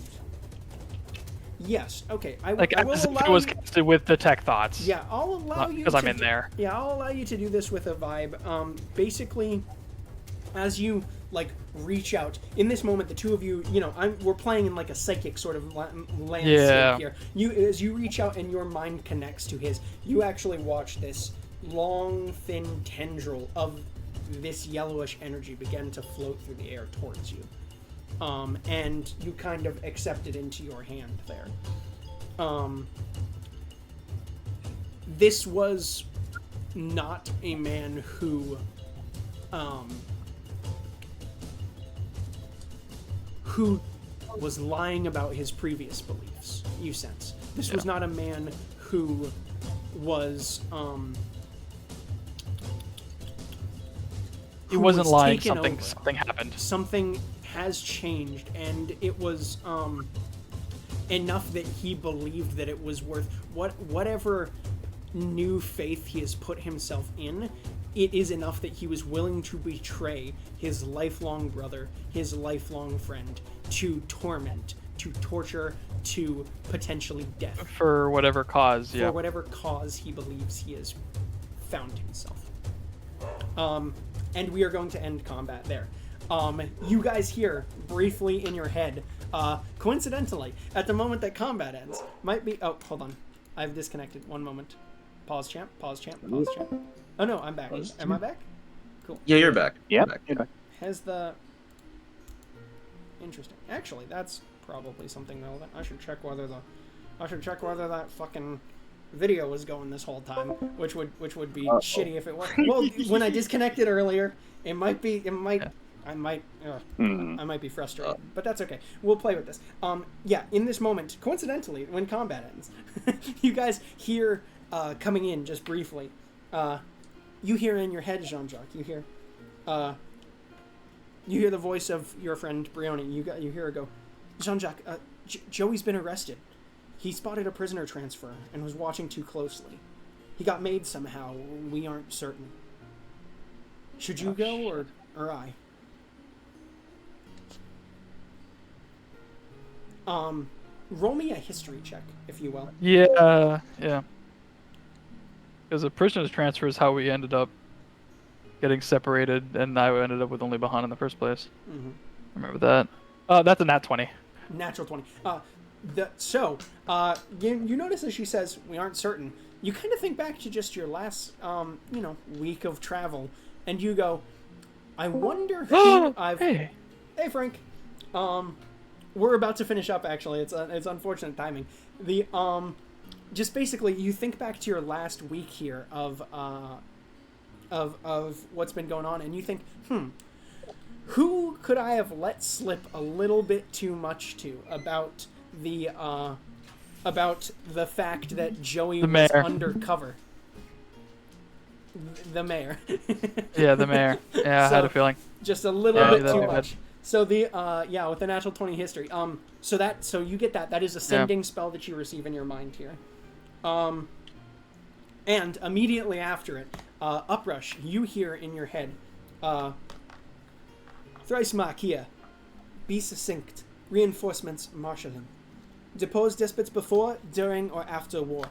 Yes. Okay. I will allow. It was casted with Detect Thoughts. Yeah, I'll allow you because I'm in there. Yeah, I'll allow you to do this with a vibe. Basically, as you like reach out in this moment, the two of you, we're playing in like a psychic sort of landscape here. As you reach out and your mind connects to his, you actually watch this long, thin tendril of this yellowish energy begin to float through the air towards you. And you kind of accept it into your hand there. This was not a man who was lying about his previous beliefs, you sense. This was not a man who was, he wasn't lying, something happened. Something has changed, and it was enough that he believed that it was worth whatever new faith he has put himself in. It is enough that he was willing to betray his lifelong brother, his lifelong friend, to torment, to torture, to potentially death. For whatever cause, For whatever cause he believes he has found himself. And we are going to end combat there. You guys hear briefly in your head, coincidentally, at the moment that combat ends, might be. Oh, hold on, I've disconnected. 1 moment. Pause, champ. Pause, champ. Pause, champ. Oh no, I'm back. Am I back? Cool. Yeah, you're back. Yeah. You're back. Has the. Interesting. Actually, that's probably something relevant. I should check whether that fucking video was going this whole time, which would be shitty if it was. Well, when I disconnected earlier, I might be frustrated, but that's okay. We'll play with this. In this moment, coincidentally, when combat ends, you guys hear coming in just briefly. You hear in your head, Jean-Jacques. You hear, you hear the voice of your friend Brioni. You hear her go, Jean-Jacques, Joey's been arrested. He spotted a prisoner transfer and was watching too closely. He got made somehow. We aren't certain. Should you go or I? Roll me a history check, if you will. Yeah. Because the prisoner's transfer is how we ended up getting separated, and I ended up with only Bahan in the first place. Mm-hmm. Remember that? That's a nat 20. Natural 20. You notice as she says, we aren't certain, you kind of think back to just your last, week of travel, and you go, I wonder who I've... Hey, Frank. We're about to finish up, actually. It's unfortunate timing. Just basically, you think back to your last week here of what's been going on, and you think, who could I have let slip a little bit too much to about the fact that Joey was undercover? The mayor. Yeah, the mayor. Yeah, I had a feeling. Just a little bit too much. So with the natural 20 history. So you get that. That is a sending spell that you receive in your mind here. And immediately after it, Uprush, you hear in your head, Thrice mark here. Be succinct. Reinforcements marshalling. Depose despots before, during, or after war.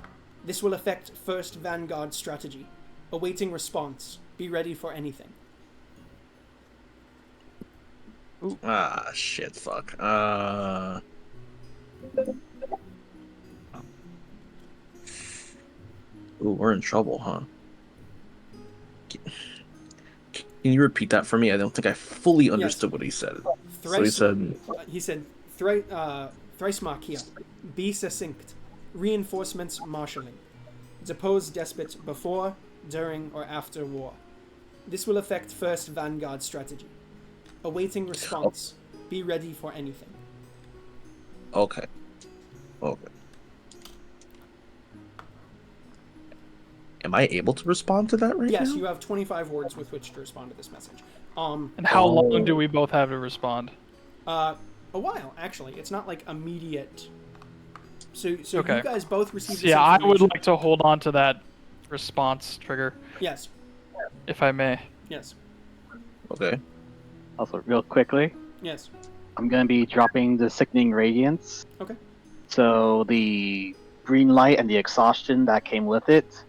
This will affect first vanguard strategy. Awaiting response. Be ready for anything. Ooh. Shit, fuck. Ooh, we're in trouble, huh? Can you repeat that for me? I don't think I fully understood what he said. He said, thrice mark here. Be succinct. Reinforcements marshalling. Depose despots before, during, or after war. This will affect first vanguard strategy. Awaiting response. Be ready for anything. Okay. Am I able to respond to that right now? Yes, you have 25 words with which to respond to this message. And how long do we both have to respond? A while, actually. It's not like immediate. So okay. You guys both receive this I information. would like to hold on to that response trigger. Yes. If I may. Yes. Okay. Also, real quickly. Yes. I'm going to be dropping the Sickening Radiance. Okay. So the green light and the exhaustion that came with it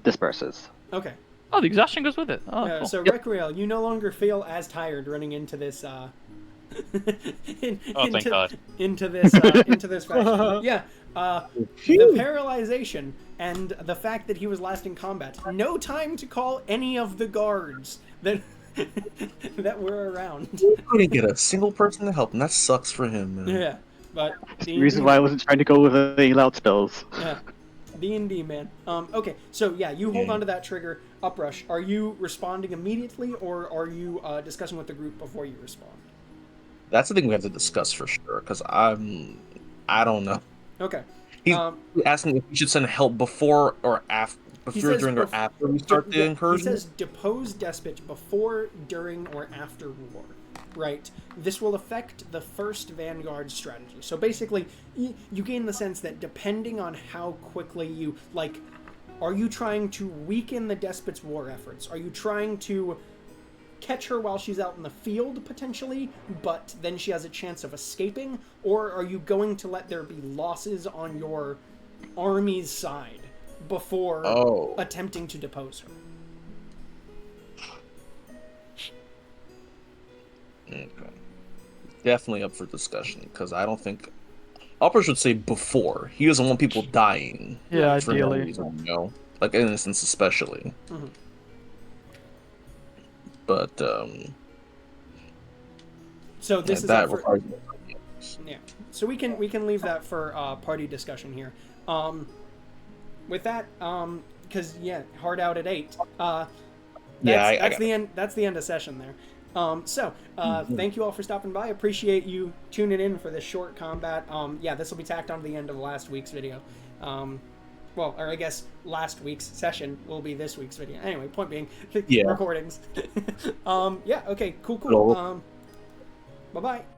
disperses. Okay. Oh, the exhaustion goes with it. Oh, yeah, cool. So, Recriel, you no longer feel as tired running into this, thank God. Into this faction. Yeah. The paralyzation and the fact that he was last in combat. No time to call any of the guards that that were around. He couldn't get a single person to help, and that sucks for him, man. Yeah, but the reason why I wasn't trying to go with the loud spells. Yeah, D&D, man. Okay, so yeah, you hold on to that trigger. Uprush. Are you responding immediately, or are you discussing with the group before you respond? That's the thing we have to discuss for sure, because I don't know. Okay. He's asking if we should send help before or after. Before, during, or after we start the incursion? He says depose despot before, during, or after war. Right? This will affect the first vanguard strategy. So basically, you gain the sense that depending on how quickly you, are you trying to weaken the despot's war efforts? Are you trying to catch her while she's out in the field, potentially, but then she has a chance of escaping? Or are you going to let there be losses on your army's side before attempting to depose her? Okay. Definitely up for discussion, because I don't think... Upper should say before. He doesn't want people dying. Yeah, for no ideally. reason, like innocents especially. Mm-hmm. But, so this is that for, requires... Yeah. So we can leave that for party discussion here. With that, because hard out at 8. That's the end. That's the end of session there. Thank you all for stopping by. Appreciate you tuning in for this short combat. This will be tacked on to the end of last week's video. Or I guess last week's session will be this week's video. Anyway, point being, recordings. Okay, cool. Bye-bye.